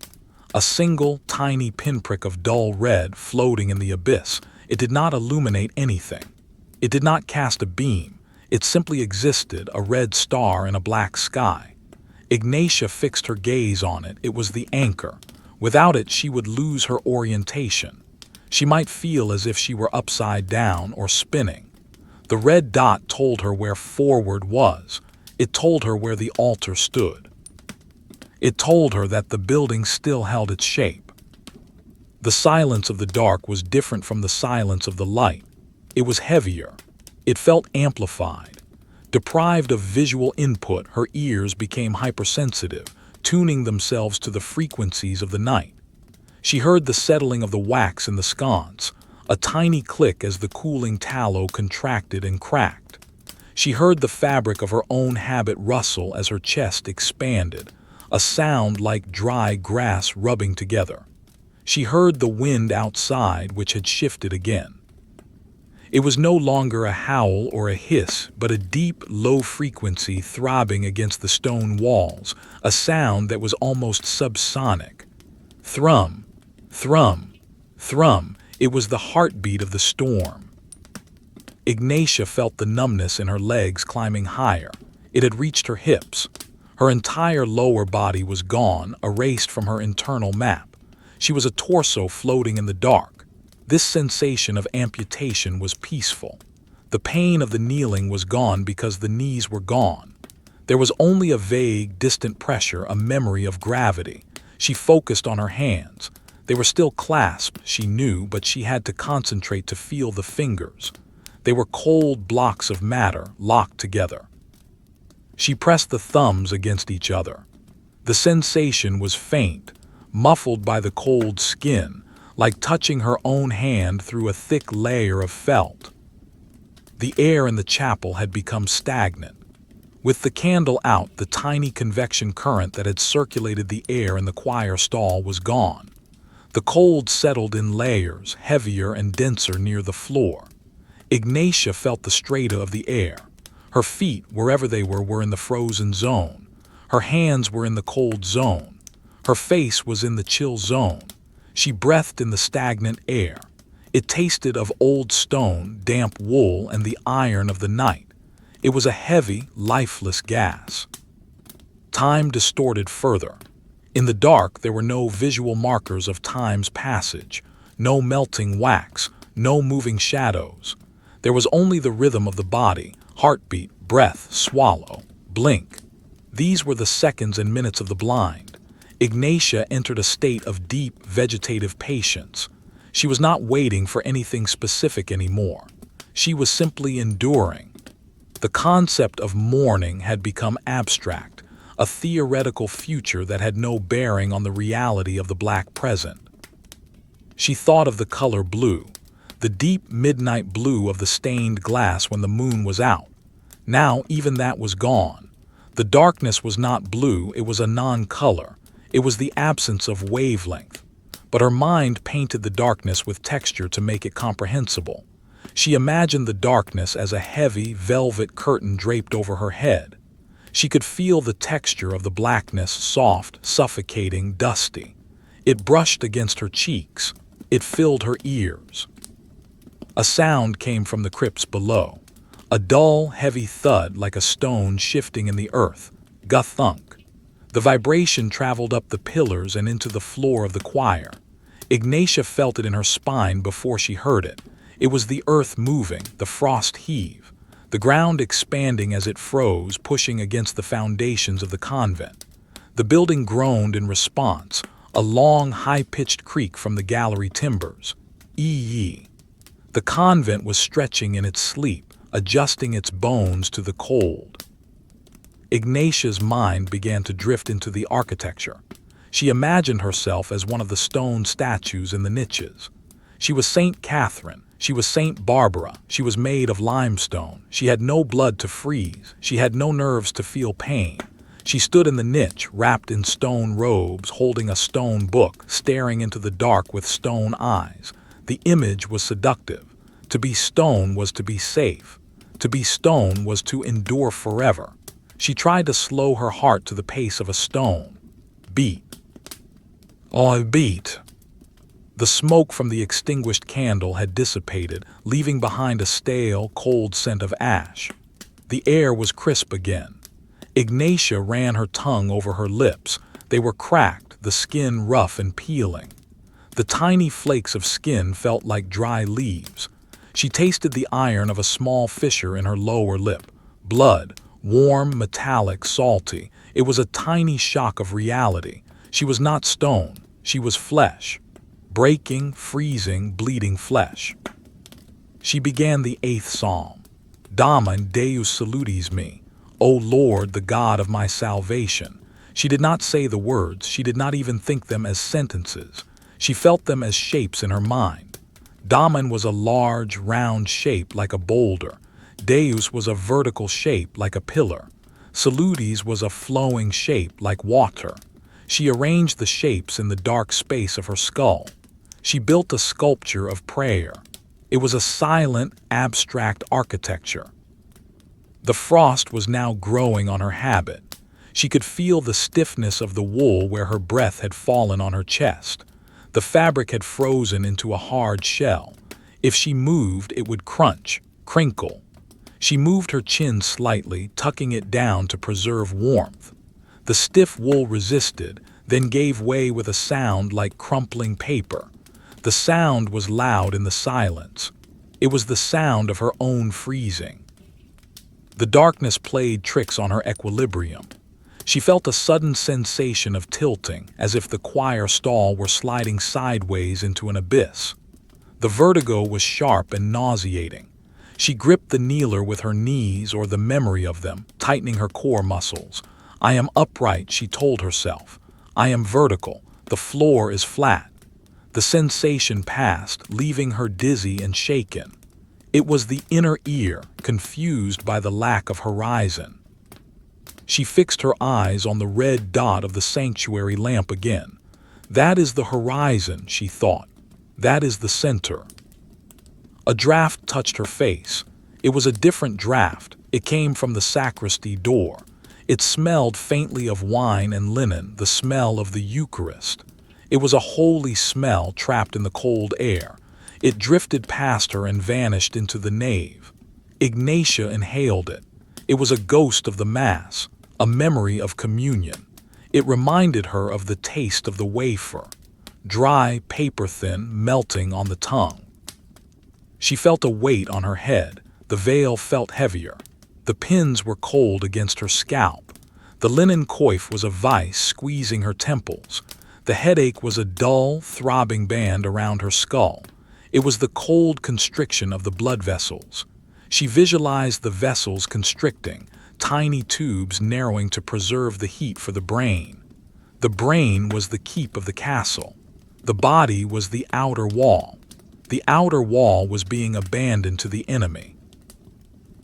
a single, tiny pinprick of dull red floating in the abyss. It did not illuminate anything. It did not cast a beam. It simply existed, a red star in a black sky. Ignatia fixed her gaze on it. It was the anchor. Without it, she would lose her orientation. She might feel as if she were upside down or spinning. The red dot told her where forward was. It told her where the altar stood. It told her that the building still held its shape. The silence of the dark was different from the silence of the light. It was heavier. It felt amplified. Deprived of visual input, her ears became hypersensitive, tuning themselves to the frequencies of the night. She heard the settling of the wax in the sconce, a tiny click as the cooling tallow contracted and cracked. She heard the fabric of her own habit rustle as her chest expanded, a sound like dry grass rubbing together. She heard the wind outside, which had shifted again. It was no longer a howl or a hiss, but a deep, low frequency throbbing against the stone walls, a sound that was almost subsonic. Thrum, thrum, thrum. It was the heartbeat of the storm. Ignatia felt the numbness in her legs climbing higher. It had reached her hips. Her entire lower body was gone, erased from her internal map. She was a torso floating in the dark. This sensation of amputation was peaceful. The pain of the kneeling was gone because the knees were gone. There was only a vague, distant pressure, a memory of gravity. She focused on her hands. They were still clasped, she knew, but she had to concentrate to feel the fingers. They were cold blocks of matter, locked together. She pressed the thumbs against each other. The sensation was faint, muffled by the cold skin, like touching her own hand through a thick layer of felt. The air in the chapel had become stagnant. With the candle out, the tiny convection current that had circulated the air in the choir stall was gone. The cold settled in layers, heavier and denser near the floor. Ignatia felt the strata of the air. Her feet, wherever they were in the frozen zone. Her hands were in the cold zone. Her face was in the chill zone. She breathed in the stagnant air. It tasted of old stone, damp wool, and the iron of the night. It was a heavy, lifeless gas. Time distorted further. In the dark, there were no visual markers of time's passage, no melting wax, no moving shadows. There was only the rhythm of the body, heartbeat, breath, swallow, blink. These were the seconds and minutes of the blind. Ignatia entered a state of deep vegetative patience. She was not waiting for anything specific anymore. She was simply enduring. The concept of mourning had become abstract, a theoretical future that had no bearing on the reality of the black present. She thought of the color blue, the deep midnight blue of the stained glass when the moon was out. Now even that was gone. The darkness was not blue, it was a non-color. It was the absence of wavelength. But her mind painted the darkness with texture to make it comprehensible. She imagined the darkness as a heavy, velvet curtain draped over her head. She could feel the texture of the blackness, soft, suffocating, dusty. It brushed against her cheeks. It filled her ears. A sound came from the crypts below. A dull, heavy thud like a stone shifting in the earth. Ga-thunk. The vibration traveled up the pillars and into the floor of the choir. Ignatia felt it in her spine before she heard it. It was the earth moving, the frost heave, the ground expanding as it froze, pushing against the foundations of the convent. The building groaned in response, a long, high-pitched creak from the gallery timbers. Ee. The convent was stretching in its sleep, adjusting its bones to the cold. Ignatia's mind began to drift into the architecture. She imagined herself as one of the stone statues in the niches. She was Saint Catherine. She was Saint Barbara. She was made of limestone. She had no blood to freeze. She had no nerves to feel pain. She stood in the niche, wrapped in stone robes, holding a stone book, staring into the dark with stone eyes. The image was seductive. To be stone was to be safe. To be stone was to endure forever. She tried to slow her heart to the pace of a stone. Beat. Oh, beat. The smoke from the extinguished candle had dissipated, leaving behind a stale, cold scent of ash. The air was crisp again. Ignatia ran her tongue over her lips. They were cracked, the skin rough and peeling. The tiny flakes of skin felt like dry leaves. She tasted the iron of a small fissure in her lower lip. Blood, warm, metallic, salty. It was a tiny shock of reality. She was not stone. She was flesh. Breaking, freezing, bleeding flesh. She began the 8th psalm. Damen Deus salutis me, O Lord, the God of my salvation. She did not say the words. She did not even think them as sentences. She felt them as shapes in her mind. Damen was a large, round shape like a boulder. Deus was a vertical shape like a pillar. Salutis was a flowing shape like water. She arranged the shapes in the dark space of her skull. She built a sculpture of prayer. It was a silent, abstract architecture. The frost was now growing on her habit. She could feel the stiffness of the wool where her breath had fallen on her chest. The fabric had frozen into a hard shell. If she moved, it would crunch, crinkle. She moved her chin slightly, tucking it down to preserve warmth. The stiff wool resisted, then gave way with a sound like crumpling paper. The The sound was loud in the silence. It was the sound of her own freezing. The darkness played tricks on her equilibrium. She felt a sudden sensation of tilting, as if the choir stall were sliding sideways into an abyss. The vertigo was sharp and nauseating. She gripped the kneeler with her knees or the memory of them, tightening her core muscles. I am upright, she told herself. I am vertical. The floor is flat. The sensation passed, leaving her dizzy and shaken. It was the inner ear, confused by the lack of horizon. She fixed her eyes on the red dot of the sanctuary lamp again. That is the horizon, she thought. That is the center. A draft touched her face. It was a different draft. It came from the sacristy door. It smelled faintly of wine and linen, the smell of the Eucharist. It was a holy smell trapped in the cold air. It drifted past her and vanished into the nave. Ignatia inhaled it. It was a ghost of the Mass, a memory of communion. It reminded her of the taste of the wafer, dry, paper-thin, melting on the tongue. She felt a weight on her head. The veil felt heavier. The pins were cold against her scalp. The linen coif was a vice squeezing her temples. The headache was a dull, throbbing band around her skull. It was the cold constriction of the blood vessels. She visualized the vessels constricting, tiny tubes narrowing to preserve the heat for the brain. The brain was the keep of the castle. The body was the outer wall. The outer wall was being abandoned to the enemy.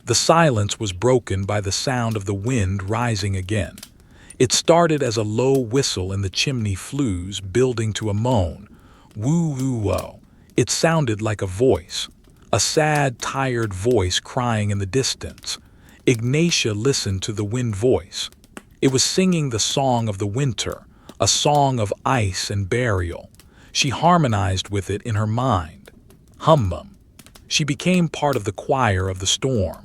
The silence was broken by the sound of the wind rising again. It started as a low whistle in the chimney flues, building to a moan. Woo-woo-woah. It sounded like a voice, a sad, tired voice crying in the distance. Ignatia listened to the wind voice. It was singing the song of the winter, a song of ice and burial. She harmonized with it in her mind. Hum. She became part of the choir of the storm.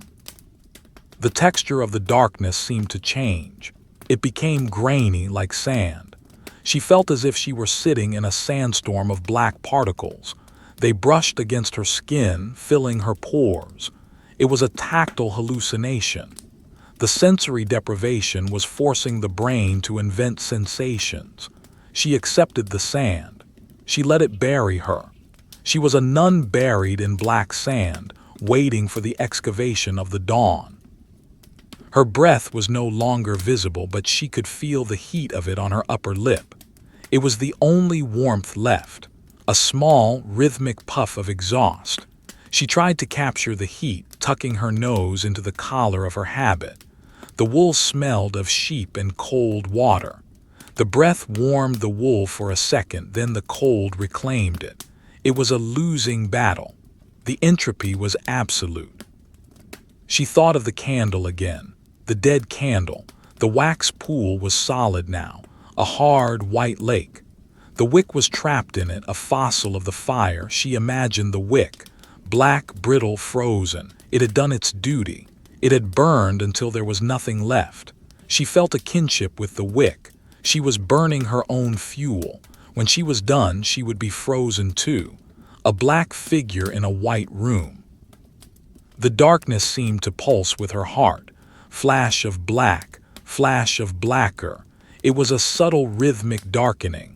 The texture of the darkness seemed to change. It became grainy like sand. She felt as if she were sitting in a sandstorm of black particles. They brushed against her skin, filling her pores. It was a tactile hallucination. The sensory deprivation was forcing the brain to invent sensations. She accepted the sand. She let it bury her. She was a nun buried in black sand, waiting for the excavation of the dawn. Her breath was no longer visible, but she could feel the heat of it on her upper lip. It was the only warmth left, a small, rhythmic puff of exhaust. She tried to capture the heat, tucking her nose into the collar of her habit. The wool smelled of sheep and cold water. The breath warmed the wool for a second, then the cold reclaimed it. It was a losing battle. The entropy was absolute. She thought of the candle again. The dead candle. The wax pool was solid now, a hard, white lake. The wick was trapped in it, a fossil of the fire. She imagined the wick, black, brittle, frozen. It had done its duty. It had burned until there was nothing left. She felt a kinship with the wick. She was burning her own fuel. When she was done, she would be frozen too, a black figure in a white room. The darkness seemed to pulse with her heart. Flash of black, flash of blacker. It was a subtle rhythmic darkening.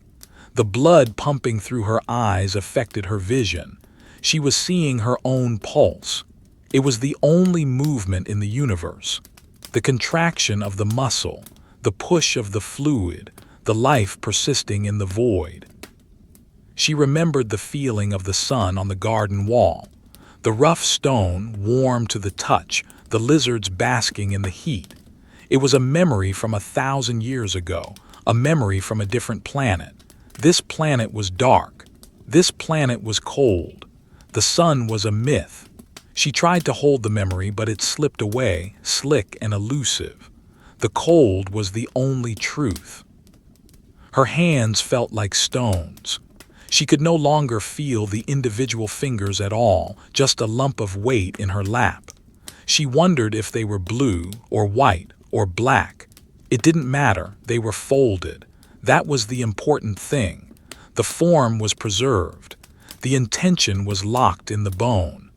The blood pumping through her eyes affected her vision. She was seeing her own pulse. It was the only movement in the universe. The contraction of the muscle, the push of the fluid, the life persisting in the void. She remembered the feeling of the sun on the garden wall. The rough stone, warm to the touch, the lizards basking in the heat. It was a memory from 1,000 years ago, a memory from a different planet. This planet was dark. This planet was cold. The sun was a myth. She tried to hold the memory, but it slipped away, slick and elusive. The cold was the only truth. Her hands felt like stones. She could no longer feel the individual fingers at all, just a lump of weight in her lap. She wondered if they were blue or white or black. It didn't matter, they were folded. That was the important thing. The form was preserved. The intention was locked in the bone.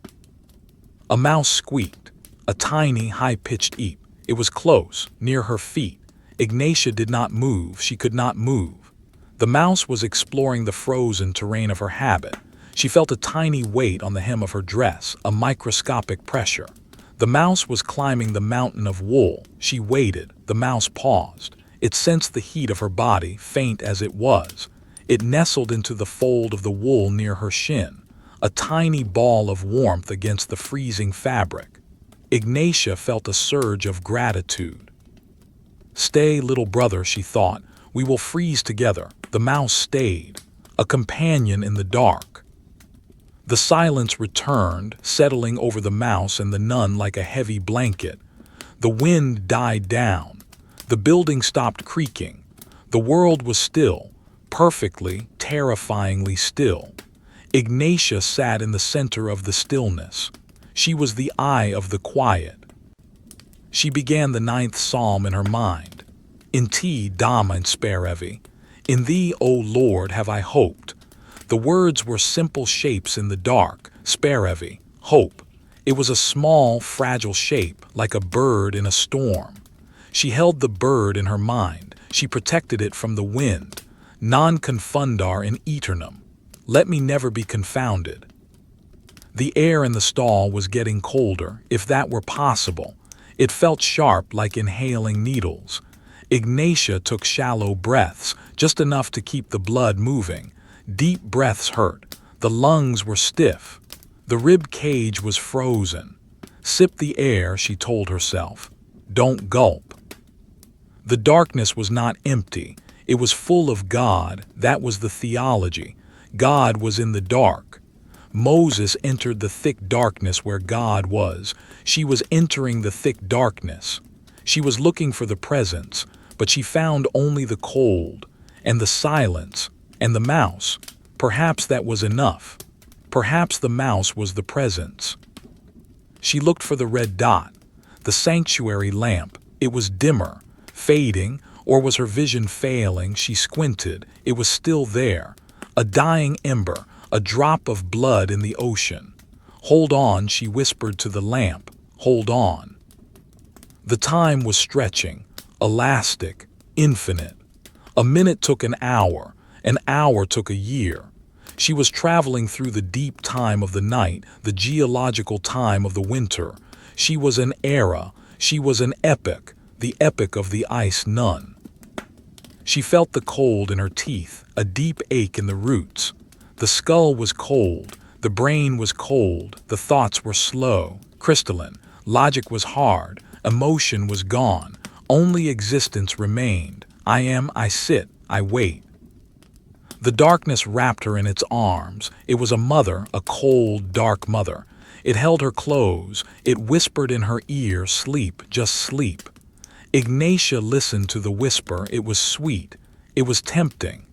A mouse squeaked, a tiny, high-pitched eep. It was close, near her feet. Ignatia did not move. She could not move. The mouse was exploring the frozen terrain of her habit. She felt a tiny weight on the hem of her dress, a microscopic pressure. The mouse was climbing the mountain of wool. She waited. The mouse paused. It sensed the heat of her body, faint as it was. It nestled into the fold of the wool near her shin, a tiny ball of warmth against the freezing fabric. Ignatia felt a surge of gratitude. "Stay, little brother," she thought. "We will freeze together." The mouse stayed, a companion in the dark. The silence returned, settling over the mouse and the nun like a heavy blanket. The wind died down. The building stopped creaking. The world was still, perfectly, terrifyingly still. Ignatia sat in the center of the stillness. She was the eye of the quiet. She began the 9th psalm in her mind. "In te, Dama sperevi. In thee, O Lord, have I hoped." The words were simple shapes in the dark. Sperevi, hope. It was a small, fragile shape, like a bird in a storm. She held the bird in her mind. She protected it from the wind. Non confundar in aeternum. Let me never be confounded. The air in the stall was getting colder, if that were possible. It felt sharp, like inhaling needles. Ignatia took shallow breaths, just enough to keep the blood moving. Deep breaths hurt. The lungs were stiff. The rib cage was frozen. "Sip the air," she told herself. "Don't gulp." The darkness was not empty. It was full of God. That was the theology. God was in the dark. Moses entered the thick darkness where God was. She was entering the thick darkness. She was looking for the presence, but she found only the cold, and the silence, and the mouse. Perhaps that was enough. Perhaps the mouse was the presence. She looked for the red dot, the sanctuary lamp. It was dimmer, fading, or was her vision failing? She squinted. It was still there. A dying ember, a drop of blood in the ocean. "Hold on," she whispered to the lamp. "Hold on." The time was stretching, elastic, infinite. A minute took an hour took a year. She was traveling through the deep time of the night, the geological time of the winter. She was an era, she was an epoch, the epic of the ice nun. She felt the cold in her teeth, a deep ache in the roots. The skull was cold, the brain was cold, the thoughts were slow, crystalline, logic was hard, emotion was gone, only existence remained. I am, I sit, I wait. The darkness wrapped her in its arms. It was a mother, a cold, dark mother. It held her close. It whispered in her ear, "Sleep, just sleep." Ignatia listened to the whisper. It was sweet. It was tempting.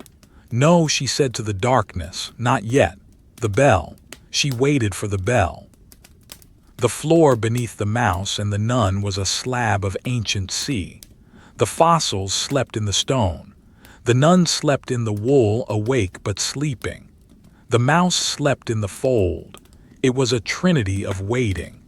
"No," she said to the darkness, "not yet." The bell. She waited for the bell. The floor beneath the mouse and the nun was a slab of ancient sea. The fossils slept in the stone. The nun slept in the wool, awake but sleeping. The mouse slept in the fold. It was a trinity of waiting.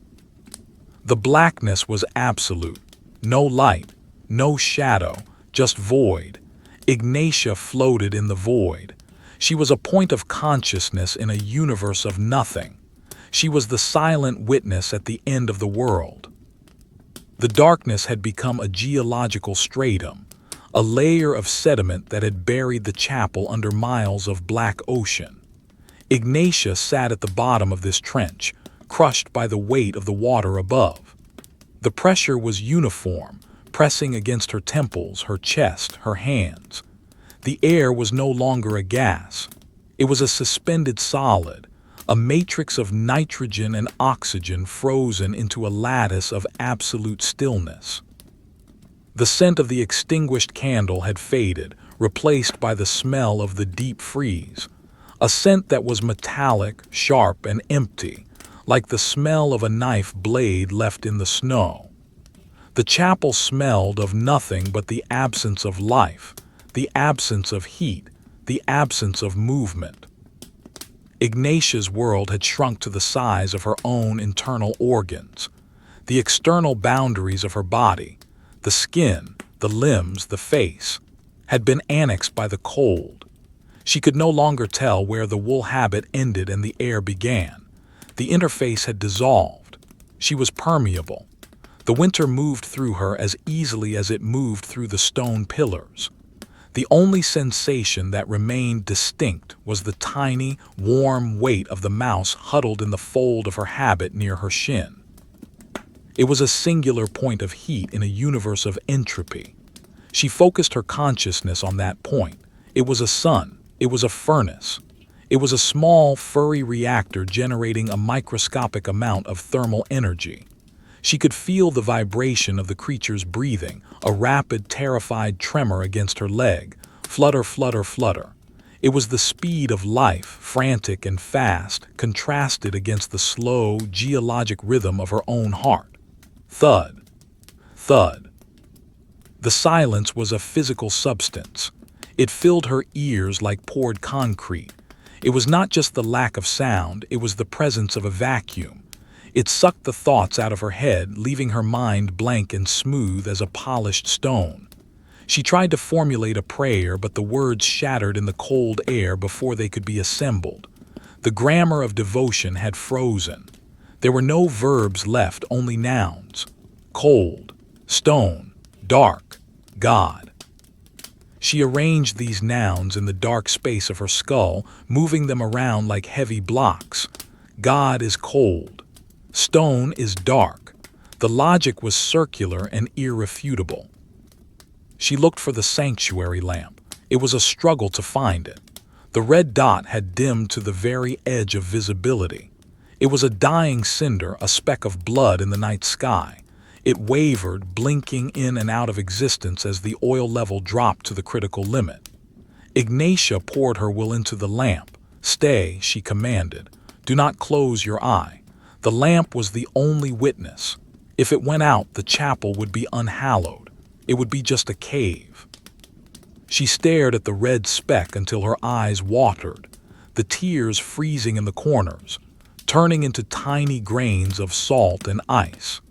The blackness was absolute. No light, no shadow, just void. Ignatia floated in the void. She was a point of consciousness in a universe of nothing. She was the silent witness at the end of the world. The darkness had become a geological stratum, a layer of sediment that had buried the chapel under miles of black ocean. Ignatia sat at the bottom of this trench, crushed by the weight of the water above. The pressure was uniform, pressing against her temples, her chest, her hands. The air was no longer a gas. It was a suspended solid, a matrix of nitrogen and oxygen frozen into a lattice of absolute stillness. The scent of the extinguished candle had faded, replaced by the smell of the deep freeze, a scent that was metallic, sharp, and empty, like the smell of a knife blade left in the snow. The chapel smelled of nothing but the absence of life, the absence of heat, the absence of movement. Ignatia's world had shrunk to the size of her own internal organs. The external boundaries of her body, the skin, the limbs, the face, had been annexed by the cold. She could no longer tell where the wool habit ended and the air began. The interface had dissolved. She was permeable. The winter moved through her as easily as it moved through the stone pillars. The only sensation that remained distinct was the tiny, warm weight of the mouse huddled in the fold of her habit near her shin. It was a singular point of heat in a universe of entropy. She focused her consciousness on that point. It was a sun. It was a furnace. It was a small, furry reactor generating a microscopic amount of thermal energy. She could feel the vibration of the creature's breathing, a rapid, terrified tremor against her leg. Flutter, flutter, flutter. It was the speed of life, frantic and fast, contrasted against the slow, geologic rhythm of her own heart. Thud. Thud. The silence was a physical substance. It filled her ears like poured concrete. It was not just the lack of sound, it was the presence of a vacuum. It sucked the thoughts out of her head, leaving her mind blank and smooth as a polished stone. She tried to formulate a prayer, but the words shattered in the cold air before they could be assembled. The grammar of devotion had frozen. There were no verbs left, only nouns. Cold, stone, dark, God. She arranged these nouns in the dark space of her skull, moving them around like heavy blocks. God is cold. Stone is dark. The logic was circular and irrefutable. She looked for the sanctuary lamp. It was a struggle to find it. The red dot had dimmed to the very edge of visibility. It was a dying cinder, a speck of blood in the night sky. It wavered, blinking in and out of existence as the oil level dropped to the critical limit. Ignatia poured her will into the lamp. "Stay," she commanded. "Do not close your eye." The lamp was the only witness. If it went out, the chapel would be unhallowed. It would be just a cave. She stared at the red speck until her eyes watered, the tears freezing in the corners, turning into tiny grains of salt and ice.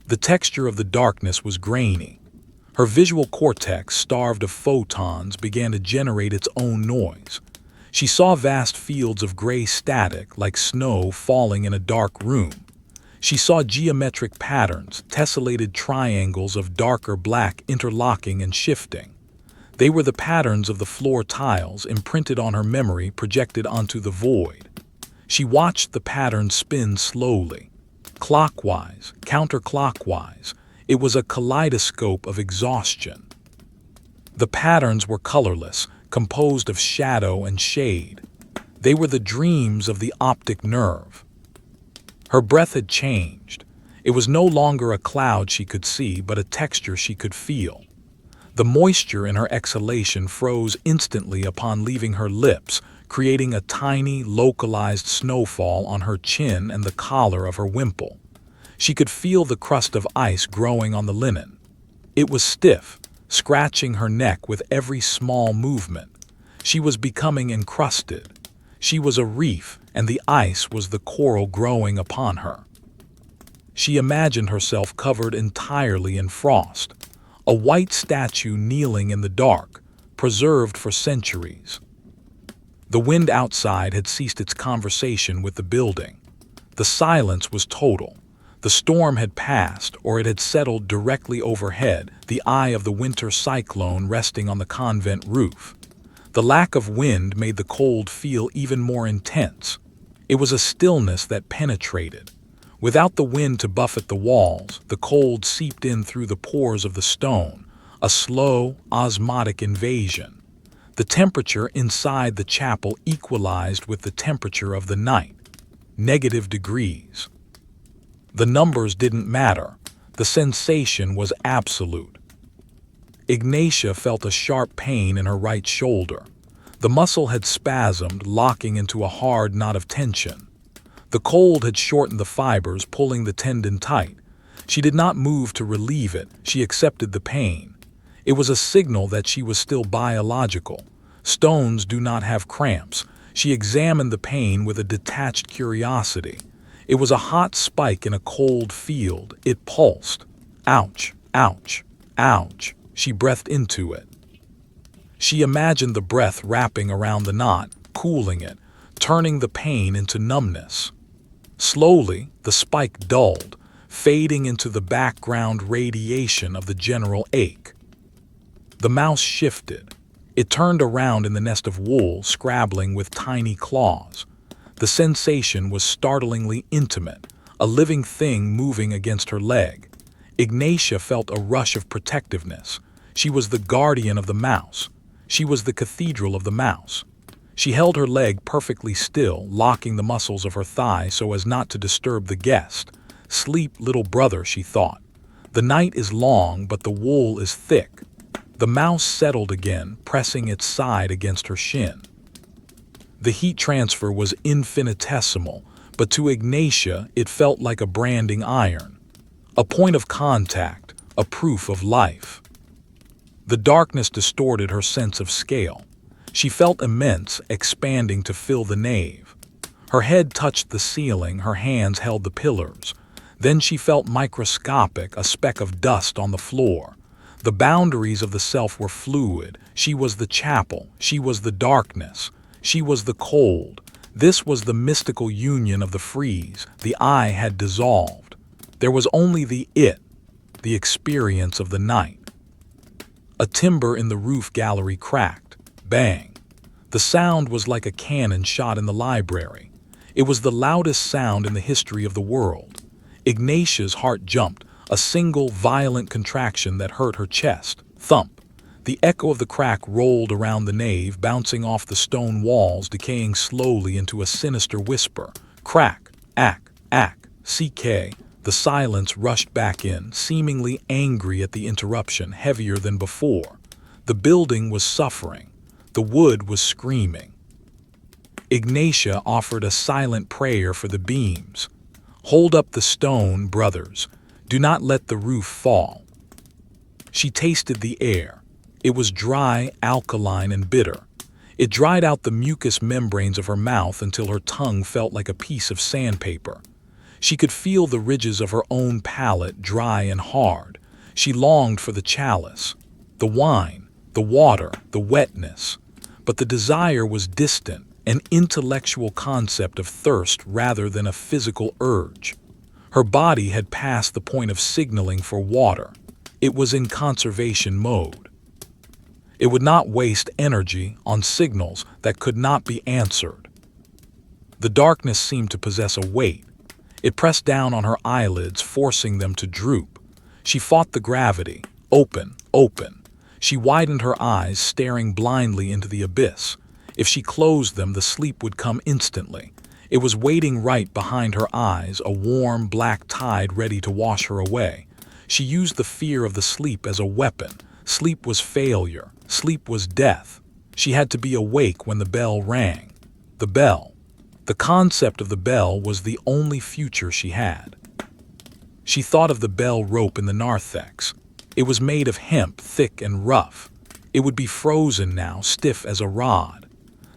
The texture of the darkness was grainy. Her visual cortex, starved of photons, began to generate its own noise. She saw vast fields of gray static, like snow falling in a dark room. She saw geometric patterns, tessellated triangles of darker black interlocking and shifting. They were the patterns of the floor tiles, imprinted on her memory, projected onto the void. She watched the patterns spin slowly, clockwise, counterclockwise. It was a kaleidoscope of exhaustion. The patterns were colorless, composed of shadow and shade. They were the dreams of the optic nerve. Her breath had changed. It was no longer a cloud she could see, but a texture she could feel. The moisture in her exhalation froze instantly upon leaving her lips, creating a tiny, localized snowfall on her chin and the collar of her wimple. She could feel the crust of ice growing on the linen. It was stiff, scratching her neck with every small movement. She was becoming encrusted. She was a reef, and the ice was the coral growing upon her. She imagined herself covered entirely in frost, a white statue kneeling in the dark, preserved for centuries. The wind outside had ceased its conversation with the building. The silence was total. The storm had passed, or it had settled directly overhead, the eye of the winter cyclone resting on the convent roof. The lack of wind made the cold feel even more intense. It was a stillness that penetrated. Without the wind to buffet the walls, the cold seeped in through the pores of the stone, a slow, osmotic invasion. The temperature inside the chapel equalized with the temperature of the night, -degrees. The numbers didn't matter. The sensation was absolute. Ignatia felt a sharp pain in her right shoulder. The muscle had spasmed, locking into a hard knot of tension. The cold had shortened the fibers, pulling the tendon tight. She did not move to relieve it. She accepted the pain. It was a signal that she was still biological. Stones do not have cramps. She examined the pain with a detached curiosity. It was a hot spike in a cold field. It pulsed. Ouch, ouch, ouch. She breathed into it. She imagined the breath wrapping around the knot, cooling it, turning the pain into numbness. Slowly, the spike dulled, fading into the background radiation of the general ache. The mouse shifted. It turned around in the nest of wool, scrabbling with tiny claws. The sensation was startlingly intimate, a living thing moving against her leg. Ignatia felt a rush of protectiveness. She was the guardian of the mouse. She was the cathedral of the mouse. She held her leg perfectly still, locking the muscles of her thigh so as not to disturb the guest. Sleep, little brother, she thought. The night is long, but the wool is thick. The mouse settled again, pressing its side against her shin. The heat transfer was infinitesimal, but to Ignatia it felt like a branding iron. A point of contact, a proof of life. The darkness distorted her sense of scale. She felt immense, expanding to fill the nave. Her head touched the ceiling, her hands held the pillars. Then she felt microscopic, a speck of dust on the floor. The boundaries of the self were fluid. She was the chapel. She was the darkness. She was the cold. This was the mystical union of the frieze. The I had dissolved. There was only the it, the experience of the night. A timber in the roof gallery cracked. Bang. The sound was like a cannon shot in the library. It was the loudest sound in the history of the world. Ignatia's heart jumped, a single violent contraction that hurt her chest. Thump. The echo of the crack rolled around the nave, bouncing off the stone walls, decaying slowly into a sinister whisper. Crack. Ack. Ack. CK. The silence rushed back in, seemingly angry at the interruption, heavier than before. The building was suffering. The wood was screaming. Ignatia offered a silent prayer for the beams. Hold up the stone, brothers. Do not let the roof fall. She tasted the air. It was dry, alkaline, and bitter. It dried out the mucous membranes of her mouth until her tongue felt like a piece of sandpaper. She could feel the ridges of her own palate, dry and hard. She longed for the chalice, the wine, the water, the wetness. But the desire was distant, an intellectual concept of thirst rather than a physical urge. Her body had passed the point of signaling for water. It was in conservation mode. It would not waste energy on signals that could not be answered. The darkness seemed to possess a weight. It pressed down on her eyelids, forcing them to droop. She fought the gravity. Open, open. She widened her eyes, staring blindly into the abyss. If she closed them, the sleep would come instantly. It was waiting right behind her eyes, a warm, black tide ready to wash her away. She used the fear of the sleep as a weapon. Sleep was failure. Sleep was death. She had to be awake when the bell rang. The bell. The concept of the bell was the only future she had. She thought of the bell rope in the narthex. It was made of hemp, thick and rough. It would be frozen now, stiff as a rod.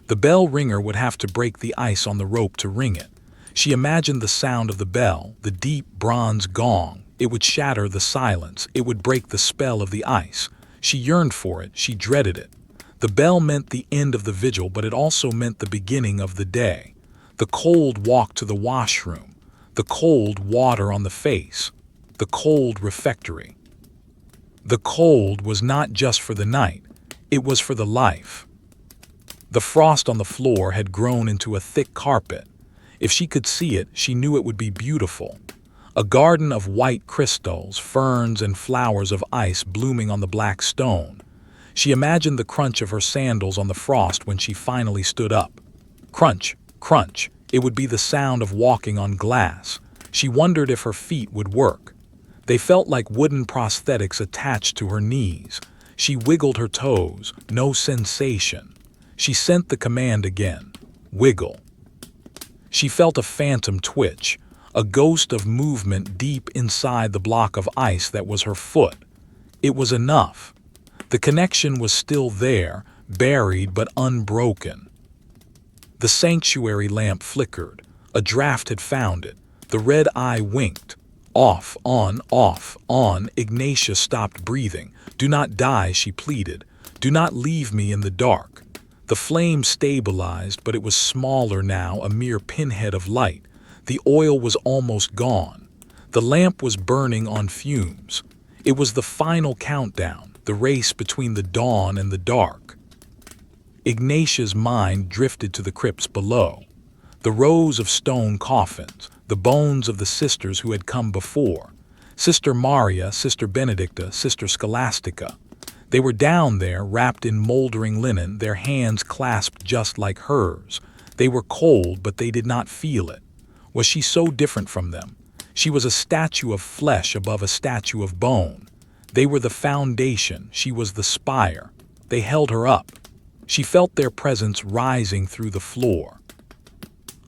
The bell ringer would have to break the ice on the rope to ring it. She imagined the sound of the bell, the deep bronze gong. It would shatter the silence. It would break the spell of the ice. She yearned for it. She dreaded it. The bell meant the end of the vigil, but it also meant the beginning of the day. The cold walk to the washroom. The cold water on the face. The cold refectory. The cold was not just for the night. It was for the life. The frost on the floor had grown into a thick carpet. If she could see it, she knew it would be beautiful. A garden of white crystals, ferns and flowers of ice blooming on the black stone. She imagined the crunch of her sandals on the frost when she finally stood up. Crunch, crunch. It would be the sound of walking on glass. She wondered if her feet would work. They felt like wooden prosthetics attached to her knees. She wiggled her toes. No sensation. She sent the command again. Wiggle. She felt a phantom twitch, a ghost of movement deep inside the block of ice that was her foot. It was enough. The connection was still there, buried but unbroken. The The sanctuary lamp flickered. A draft had found it. The red eye winked. Off, on. Ignatia stopped breathing. "Do not die," she pleaded. "Do not leave me in the dark." The flame stabilized, but it was smaller now, a mere pinhead of light. The oil was almost gone. The lamp was burning on fumes. It was the final countdown, the race between the dawn and the dark. Ignatia's mind drifted to the crypts below. The rows of stone coffins, the bones of the sisters who had come before. Sister Maria, Sister Benedicta, Sister Scholastica. They were down there, wrapped in moldering linen, their hands clasped just like hers. They were cold, but they did not feel it. Was she so different from them? She was a statue of flesh above a statue of bone. They were the foundation, she was the spire. They held her up. She felt their presence rising through the floor.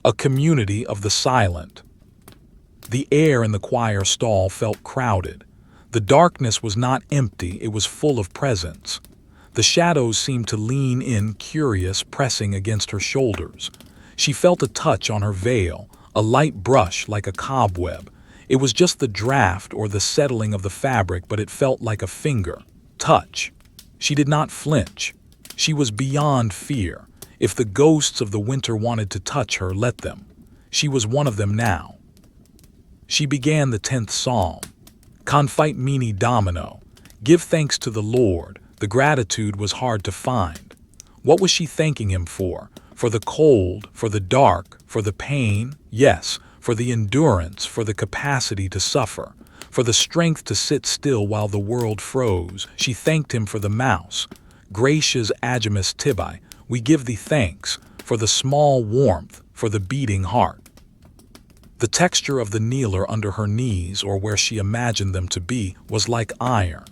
A community of the silent. The air in the choir stall felt crowded. The darkness was not empty, it was full of presence. The shadows seemed to lean in, curious, pressing against her shoulders. She felt a touch on her veil, a light brush like a cobweb. It was just the draft or the settling of the fabric, but it felt like a finger. Touch. She did not flinch. She was beyond fear. If the ghosts of the winter wanted to touch her, let them. She was one of them now. She began the 10th psalm. Confite mene Domino. Give thanks to the Lord. The gratitude was hard to find. What was she thanking him for? For the cold, for the dark, for the pain? Yes, for the endurance, for the capacity to suffer, for the strength to sit still while the world froze. She thanked him for the mouse. Gracious agimus tibi, we give thee thanks, for the small warmth, for the beating heart. The texture of the kneeler under her knees, or where she imagined them to be, was like iron.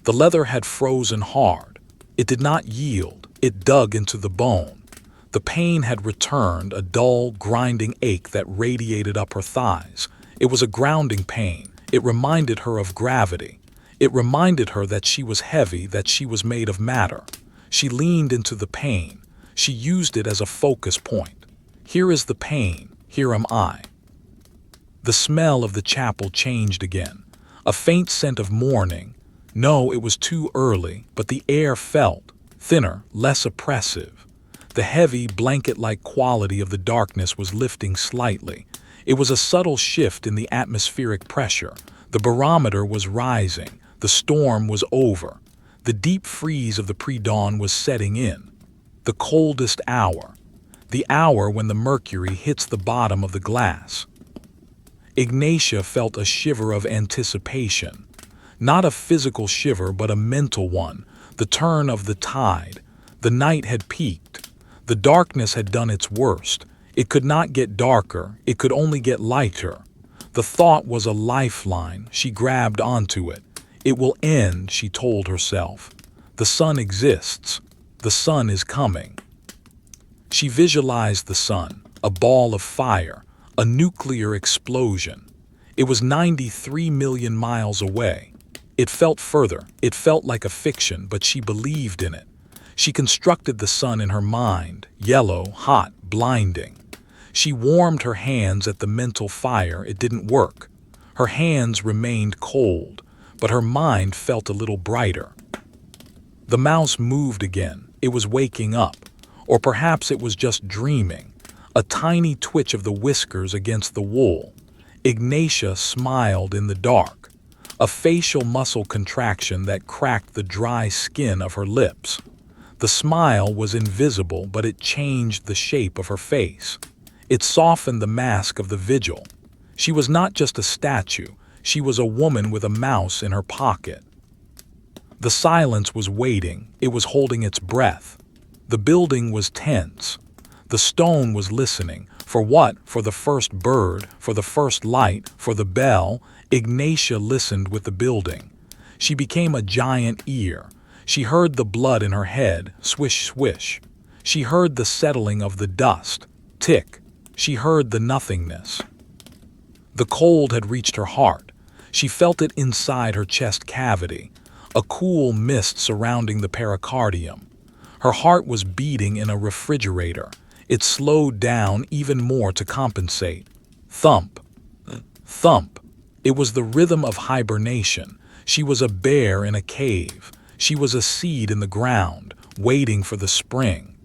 The leather had frozen hard. It did not yield. It dug into the bone. The pain had returned, a dull, grinding ache that radiated up her thighs. It was a grounding pain. It reminded her of gravity. It reminded her that she was heavy, that she was made of matter. She leaned into the pain. She used it as a focus point. Here is the pain. Here am I. The smell of the chapel changed again. A faint scent of morning. No, it was too early, but the air felt thinner, less oppressive. The heavy, blanket-like quality of the darkness was lifting slightly. It was a subtle shift in the atmospheric pressure. The barometer was rising. The storm was over. The deep freeze of the pre-dawn was setting in. The coldest hour. The hour when the mercury hits the bottom of the glass. Ignatia felt a shiver of anticipation. Not a physical shiver, but a mental one. The turn of the tide. The night had peaked. The darkness had done its worst. It could not get darker. It could only get lighter. The thought was a lifeline. She grabbed onto it. It will end, she told herself. The sun exists. The sun is coming. She visualized the sun, a ball of fire, a nuclear explosion. It was 93 million miles away. It felt further. It felt like a fiction, but she believed in it. She constructed the sun in her mind, yellow, hot, blinding. She warmed her hands at the mental fire. It didn't work. Her hands remained cold, but her mind felt a little brighter. The mouse moved again. It was waking up. Or perhaps it was just dreaming. A tiny twitch of the whiskers against the wool. Ignatia smiled in the dark. A facial muscle contraction that cracked the dry skin of her lips. The smile was invisible, but it changed the shape of her face. It softened the mask of the vigil. She was not just a statue. She was a woman with a mouse in her pocket. The silence was waiting. It was holding its breath. The building was tense. The stone was listening. For what? For the first bird, for the first light, for the bell. Ignatia listened with the building. She became a giant ear. She heard the blood in her head, swish, swish. She heard the settling of the dust, tick. She heard the nothingness. The cold had reached her heart. She felt it inside her chest cavity, a cool mist surrounding the pericardium. Her heart was beating in a refrigerator. It slowed down even more to compensate. Thump, thump. It was the rhythm of hibernation. She was a bear in a cave. She was a seed in the ground, waiting for the spring.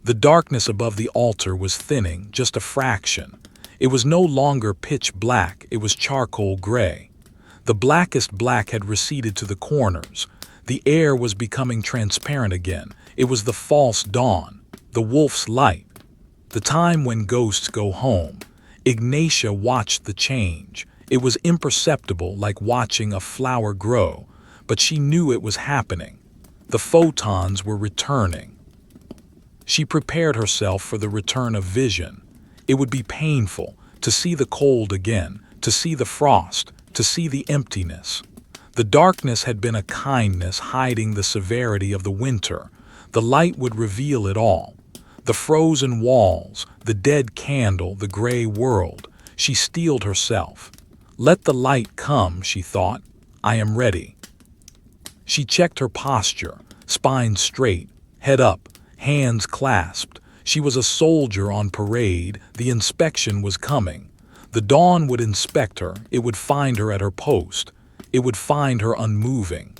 The darkness above the altar was thinning, just a fraction. It was no longer pitch black, it was charcoal gray. The blackest black had receded to the corners. The air was becoming transparent again. It was the false dawn, the wolf's light. The time when ghosts go home. Ignatia watched the change. It was imperceptible, like watching a flower grow, but she knew it was happening. The photons were returning. She prepared herself for the return of vision. It would be painful to see the cold again, to see the frost, to see the emptiness. The darkness had been a kindness hiding the severity of the winter. The light would reveal it all. The frozen walls, the dead candle, the gray world. She steeled herself. Let the light come, she thought. I am ready. She checked her posture, spine straight, head up, hands clasped. She was a soldier on parade. The inspection was coming. The dawn would inspect her. It would find her at her post. It would find her unmoving.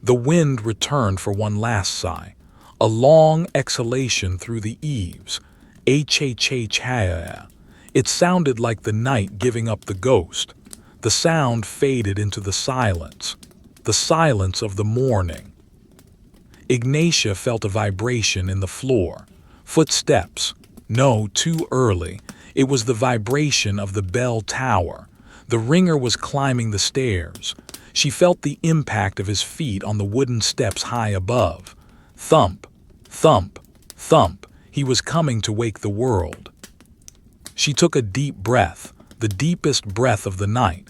The wind returned for one last sigh. A long exhalation through the eaves. H-H-H-ha. It sounded like the night giving up the ghost. The sound faded into the silence of the morning. Ignatia felt a vibration in the floor. Footsteps. No, too early. It was the vibration of the bell tower. The ringer was climbing the stairs. She felt the impact of his feet on the wooden steps high above. Thump, thump, thump. He was coming to wake the world. She took a deep breath, the deepest breath of the night.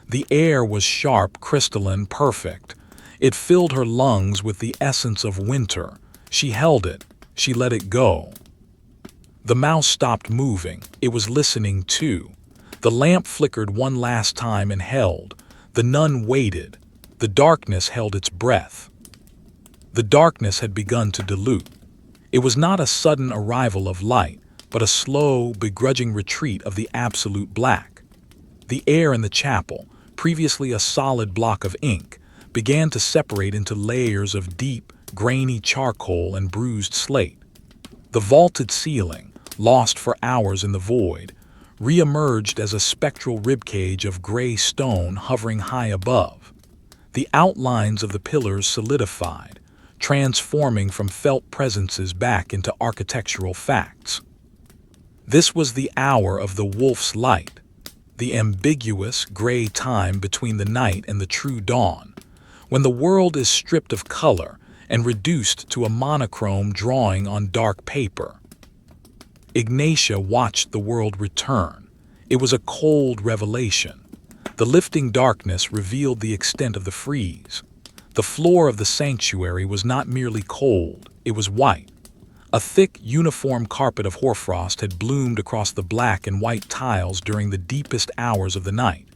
The air was sharp, crystalline, perfect. It filled her lungs with the essence of winter. She held it. She let it go. The mouse stopped moving. It was listening too. The lamp flickered one last time and held. The nun waited. The darkness held its breath. The darkness had begun to dilute. It was not a sudden arrival of light, but a slow, begrudging retreat of the absolute black. The air in the chapel, previously a solid block of ink, began to separate into layers of deep, grainy charcoal and bruised slate. The vaulted ceiling, lost for hours in the void, re-emerged as a spectral ribcage of gray stone hovering high above. The outlines of the pillars solidified, transforming from felt presences back into architectural facts. This was the hour of the wolf's light, the ambiguous, gray time between the night and the true dawn, when the world is stripped of color and reduced to a monochrome drawing on dark paper. Ignatia watched the world return. It was a cold revelation. The lifting darkness revealed the extent of the freeze. The floor of the sanctuary was not merely cold, it was white. A thick, uniform carpet of hoarfrost had bloomed across the black and white tiles during the deepest hours of the night.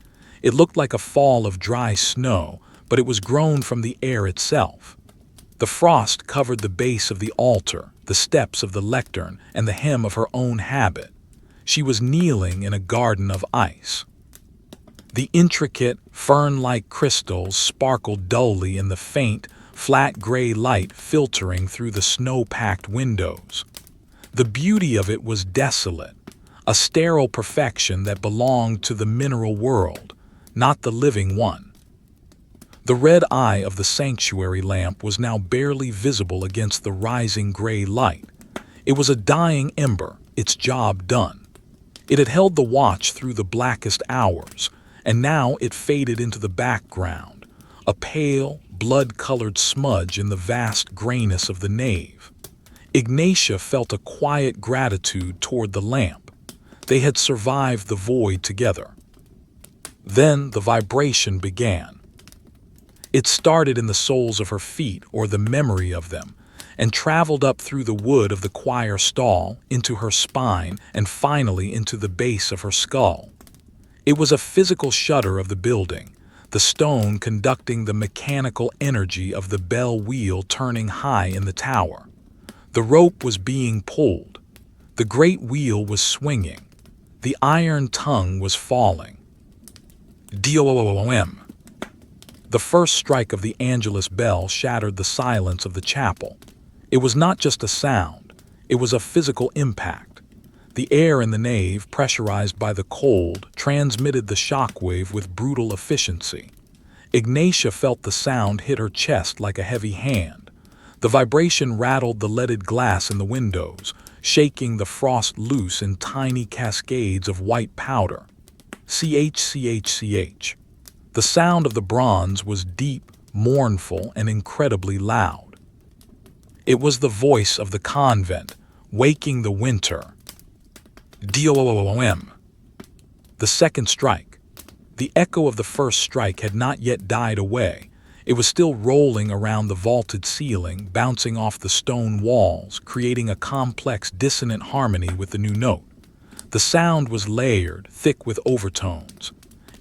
It looked like a fall of dry snow, but it was grown from the air itself. The frost covered the base of the altar, the steps of the lectern, and the hem of her own habit. She was kneeling in a garden of ice. The intricate, fern-like crystals sparkled dully in the faint, flat gray light filtering through the snow-packed windows. The beauty of it was desolate, a sterile perfection that belonged to the mineral world, not the living one. The red eye of the sanctuary lamp was now barely visible against the rising gray light. It was a dying ember, its job done. It had held the watch through the blackest hours, and now it faded into the background, a pale, blood-colored smudge in the vast grayness of the nave. Ignatia felt a quiet gratitude toward the lamp. They had survived the void together. Then the vibration began. It started in the soles of her feet, or the memory of them, and traveled up through the wood of the choir stall, into her spine, and finally into the base of her skull. It was a physical shudder of the building, the stone conducting the mechanical energy of the bell wheel turning high in the tower. The rope was being pulled. The great wheel was swinging. The iron tongue was falling. DOOM. The first strike of the Angelus bell shattered the silence of the chapel. It was not just a sound, it was a physical impact. The air in the nave, pressurized by the cold, transmitted the shockwave with brutal efficiency. Ignatia felt the sound hit her chest like a heavy hand. The vibration rattled the leaded glass in the windows, shaking the frost loose in tiny cascades of white powder. CHCHCH. The sound of the bronze was deep, mournful, and incredibly loud. It was the voice of the convent, waking the winter. DOOM. The second strike. The echo of the first strike had not yet died away. It was still rolling around the vaulted ceiling, bouncing off the stone walls, creating a complex, dissonant harmony with the new note. The sound was layered, thick with overtones.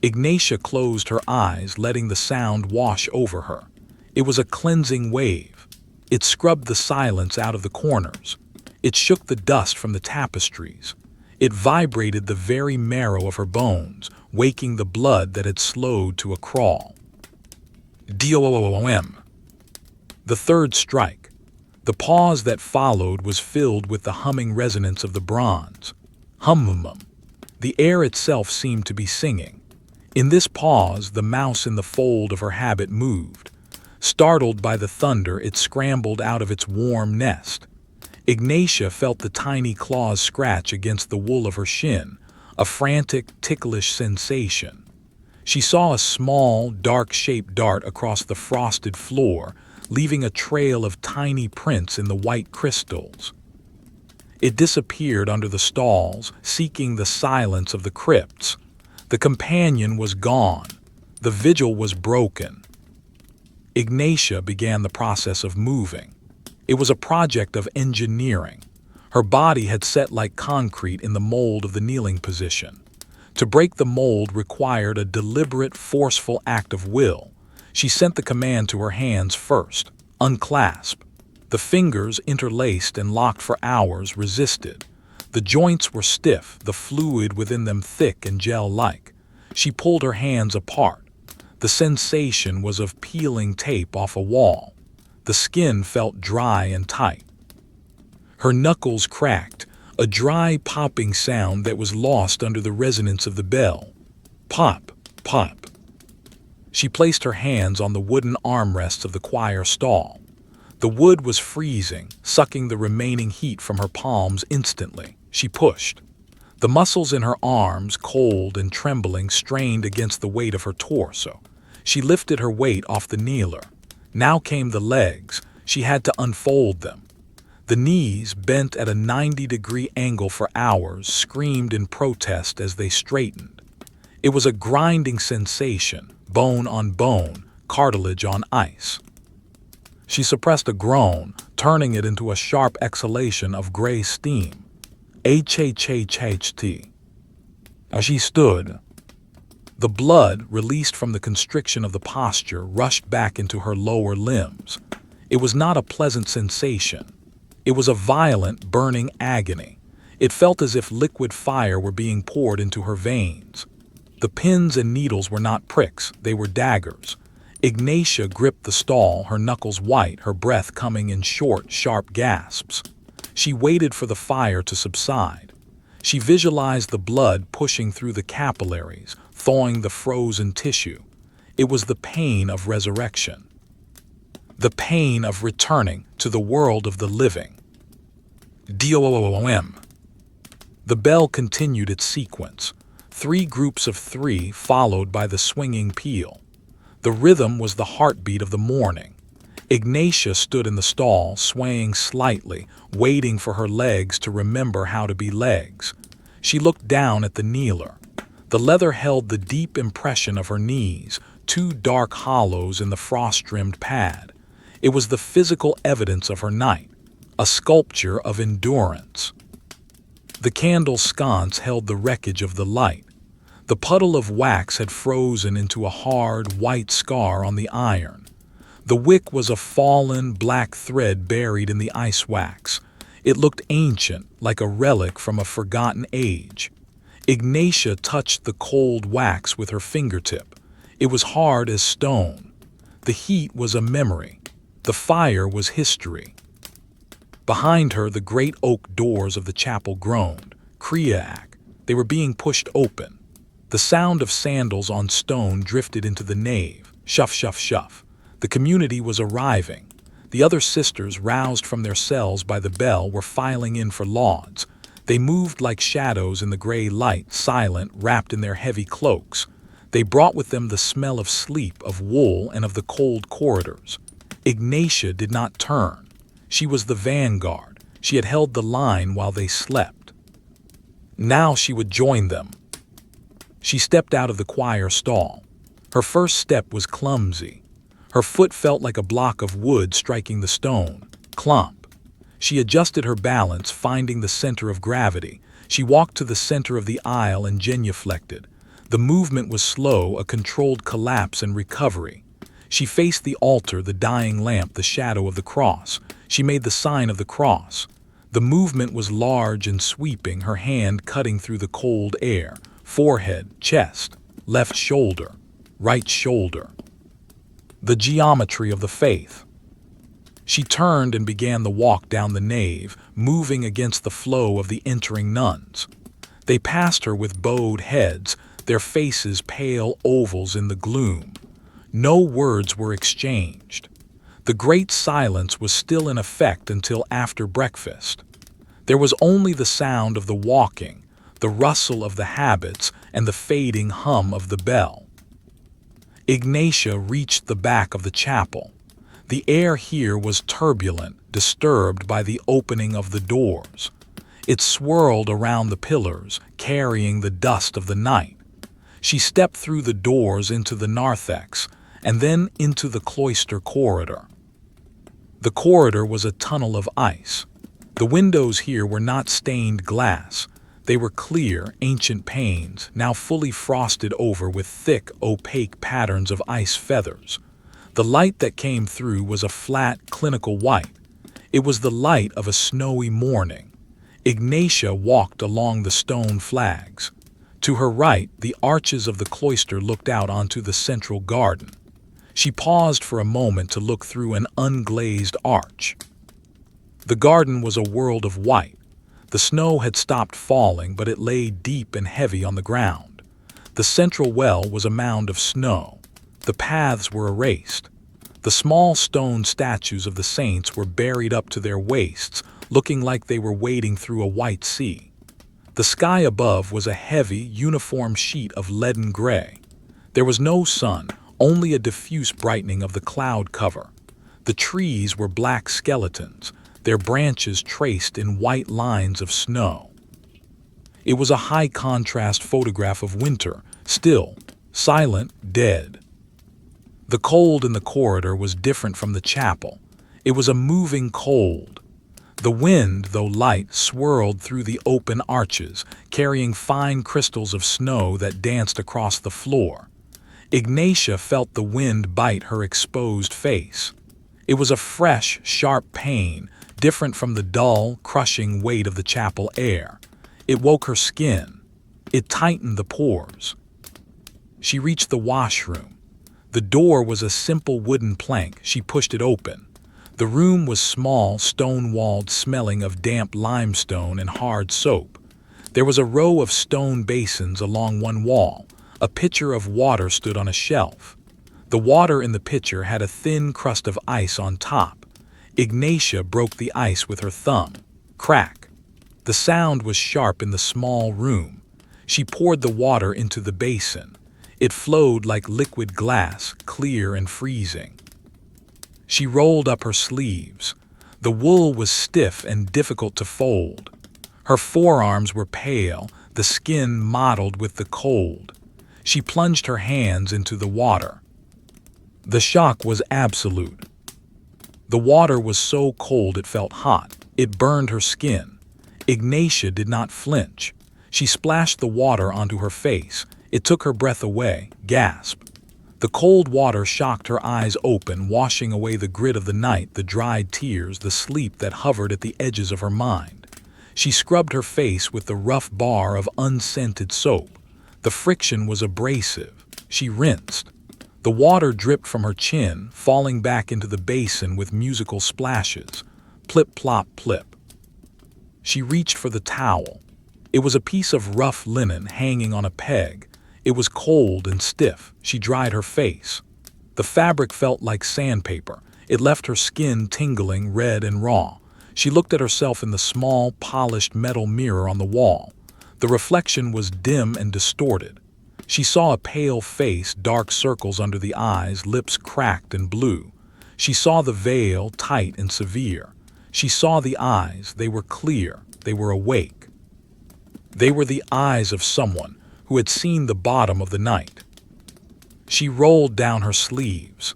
Ignatia closed her eyes, letting the sound wash over her. It was a cleansing wave. It scrubbed the silence out of the corners. It shook the dust from the tapestries. It vibrated the very marrow of her bones, waking the blood that had slowed to a crawl. DOOM. The third strike. The pause that followed was filled with the humming resonance of the bronze. Hum. The air itself seemed to be singing. In this pause, the mouse in the fold of her habit moved. Startled by the thunder, it scrambled out of its warm nest. Ignatia felt the tiny claws scratch against the wool of her shin, a frantic, ticklish sensation. She saw a small, dark-shaped dart across the frosted floor, leaving a trail of tiny prints in the white crystals. It disappeared under the stalls, seeking the silence of the crypts. The companion was gone. The vigil was broken. Ignatia began the process of moving. It was a project of engineering. Her body had set like concrete in the mold of the kneeling position. To break the mold required a deliberate, forceful act of will. She sent the command to her hands first. Unclasp. The fingers, interlaced and locked for hours, resisted. The joints were stiff, the fluid within them thick and gel-like. She pulled her hands apart. The sensation was of peeling tape off a wall. The skin felt dry and tight. Her knuckles cracked, a dry popping sound that was lost under the resonance of the bell. Pop, pop. She placed her hands on the wooden armrests of the choir stall. The wood was freezing, sucking the remaining heat from her palms instantly. She pushed. The muscles in her arms, cold and trembling, strained against the weight of her torso. She lifted her weight off the kneeler. Now came the legs. She had to unfold them. The knees, bent at a 90-degree angle for hours, screamed in protest as they straightened. It was a grinding sensation, bone on bone, cartilage on ice. She suppressed a groan, turning it into a sharp exhalation of gray steam. HHHHT. As she stood, the blood, released from the constriction of the posture, rushed back into her lower limbs. It was not a pleasant sensation. It was a violent, burning agony. It felt as if liquid fire were being poured into her veins. The pins and needles were not pricks, they were daggers. Ignatia gripped the stall, her knuckles white, her breath coming in short, sharp gasps. She waited for the fire to subside. She visualized the blood pushing through the capillaries, thawing the frozen tissue. It was the pain of resurrection. The pain of returning to the world of the living. DOOM. The bell continued its sequence. 3 groups of 3 followed by the swinging peal. The rhythm was the heartbeat of the morning. Ignatia stood in the stall, swaying slightly, waiting for her legs to remember how to be legs. She looked down at the kneeler. The leather held the deep impression of her knees, 2 dark hollows in the frost-rimmed pad. It was the physical evidence of her night, a sculpture of endurance. The candle sconce held the wreckage of the light. The puddle of wax had frozen into a hard, white scar on the iron. The wick was a fallen, black thread buried in the ice wax. It looked ancient, like a relic from a forgotten age. Ignatia touched the cold wax with her fingertip. It was hard as stone. The heat was a memory. The fire was history. Behind her, the great oak doors of the chapel groaned. Kriak. They were being pushed open. The sound of sandals on stone drifted into the nave. Shuff, shuff, shuff. The community was arriving. The other sisters, roused from their cells by the bell, were filing in for lauds. They moved like shadows in the gray light, silent, wrapped in their heavy cloaks. They brought with them the smell of sleep, of wool, and of the cold corridors. Ignatia did not turn. She was the vanguard. She had held the line while they slept. Now she would join them. She stepped out of the choir stall. Her first step was clumsy. Her foot felt like a block of wood striking the stone. Clomp. She adjusted her balance, finding the center of gravity. She walked to the center of the aisle and genuflected. The movement was slow, a controlled collapse and recovery. She faced the altar, the dying lamp, the shadow of the cross. She made the sign of the cross. The movement was large and sweeping, her hand cutting through the cold air. Forehead, chest, left shoulder, right shoulder. The geometry of the faith. She turned and began the walk down the nave, moving against the flow of the entering nuns. They passed her with bowed heads, their faces pale ovals in the gloom. No words were exchanged. The great silence was still in effect until after breakfast. There was only the sound of the walking, the rustle of the habits, and the fading hum of the bell. Ignatia reached the back of the chapel. The air here was turbulent, disturbed by the opening of the doors. It swirled around the pillars, carrying the dust of the night. She stepped through the doors into the narthex, and then into the cloister corridor. The corridor was a tunnel of ice. The windows here were not stained glass. They were clear, ancient panes, now fully frosted over with thick, opaque patterns of ice feathers. The light that came through was a flat, clinical white. It was the light of a snowy morning. Ignatia walked along the stone flags. To her right, the arches of the cloister looked out onto the central garden. She paused for a moment to look through an unglazed arch. The garden was a world of white. The snow had stopped falling, but it lay deep and heavy on the ground. The central well was a mound of snow. The paths were erased. The small stone statues of the saints were buried up to their waists, looking like they were wading through a white sea. The sky above was a heavy, uniform sheet of leaden gray. There was no sun, only a diffuse brightening of the cloud cover. The trees were black skeletons, their branches traced in white lines of snow. It was a high-contrast photograph of winter, still, silent, dead. The cold in the corridor was different from the chapel. It was a moving cold. The wind, though light, swirled through the open arches, carrying fine crystals of snow that danced across the floor. Ignatia felt the wind bite her exposed face. It was a fresh, sharp pain, different from the dull, crushing weight of the chapel air. It woke her skin. It tightened the pores. She reached the washroom. The door was a simple wooden plank. She pushed it open. The room was small, stone-walled, smelling of damp limestone and hard soap. There was a row of stone basins along one wall. A pitcher of water stood on a shelf. The water in the pitcher had a thin crust of ice on top. Ignatia broke the ice with her thumb. Crack. The sound was sharp in the small room. She poured the water into the basin. It flowed like liquid glass, clear and freezing. She rolled up her sleeves. The wool was stiff and difficult to fold. Her forearms were pale, the skin mottled with the cold. She plunged her hands into the water. The shock was absolute. The water was so cold it felt hot. It burned her skin. Ignatia did not flinch. She splashed the water onto her face. It took her breath away. Gasp. The cold water shocked her eyes open, washing away the grit of the night, the dried tears, the sleep that hovered at the edges of her mind. She scrubbed her face with the rough bar of unscented soap. The friction was abrasive. She rinsed. The water dripped from her chin, falling back into the basin with musical splashes. Plip, plop, plip. She reached for the towel. It was a piece of rough linen hanging on a peg. It was cold and stiff. She dried her face. The fabric felt like sandpaper. It left her skin tingling, red and raw. She looked at herself in the small, polished metal mirror on the wall. The reflection was dim and distorted. She saw a pale face, dark circles under the eyes, lips cracked and blue. She saw the veil, tight and severe. She saw the eyes. They were clear. They were awake. They were the eyes of someone who had seen the bottom of the night. She rolled down her sleeves.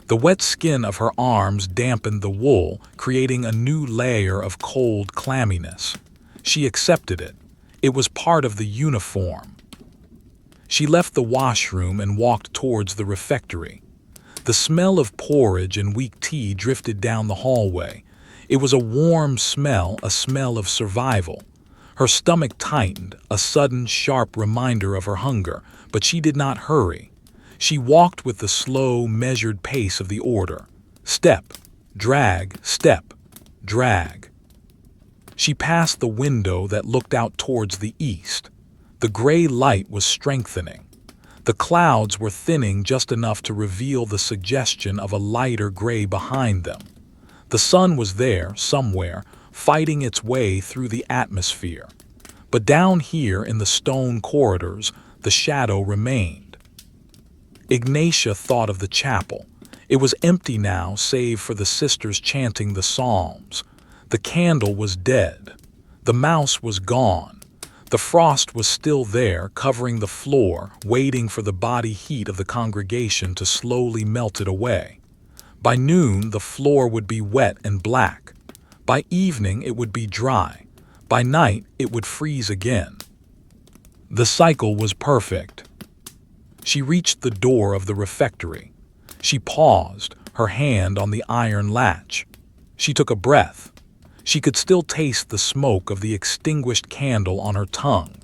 The wet skin of her arms dampened the wool, creating a new layer of cold clamminess. She accepted it. It was part of the uniform. She left the washroom and walked towards the refectory. The smell of porridge and weak tea drifted down the hallway. It was a warm smell, a smell of survival. Her stomach tightened, a sudden, sharp reminder of her hunger, but she did not hurry. She walked with the slow, measured pace of the order. Step, drag, step, drag. She passed the window that looked out towards the east. The gray light was strengthening. The clouds were thinning just enough to reveal the suggestion of a lighter gray behind them. The sun was there, somewhere, fighting its way through the atmosphere. But down here in the stone corridors, the shadow remained. Ignatia thought of the chapel. It was empty now, save for the sisters chanting the psalms. The candle was dead. The mouse was gone. The frost was still there, covering the floor, waiting for the body heat of the congregation to slowly melt it away. By noon, the floor would be wet and black. By evening, it would be dry. By night, it would freeze again. The cycle was perfect. She reached the door of the refectory. She paused, her hand on the iron latch. She took a breath. She could still taste the smoke of the extinguished candle on her tongue.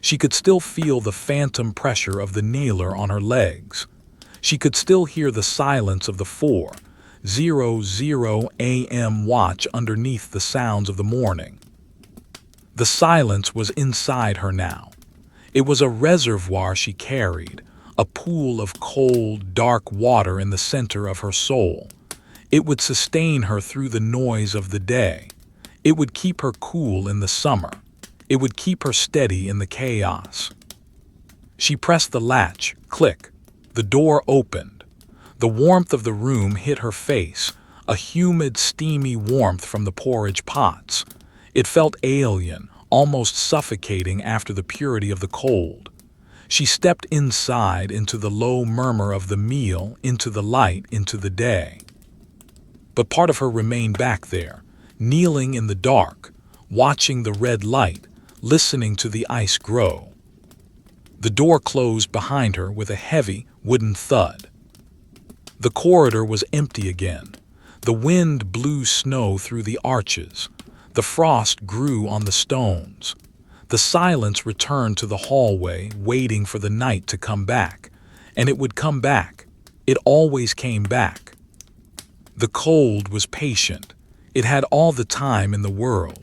She could still feel the phantom pressure of the nailer on her legs. She could still hear the silence of the 4:00 a.m. watch underneath the sounds of the morning. The silence was inside her now. It was a reservoir she carried, a pool of cold, dark water in the center of her soul. It would sustain her through the noise of the day. It would keep her cool in the summer. It would keep her steady in the chaos. She pressed the latch. Click. The door opened. The warmth of the room hit her face, a humid, steamy warmth from the porridge pots. It felt alien, almost suffocating after the purity of the cold. She stepped inside into the low murmur of the meal, into the light, into the day. But part of her remained back there, kneeling in the dark, watching the red light, listening to the ice grow. The door closed behind her with a heavy, wooden thud. The corridor was empty again. The wind blew snow through the arches. The frost grew on the stones. The silence returned to the hallway, waiting for the night to come back. And it would come back. It always came back. The cold was patient. It had all the time in the world.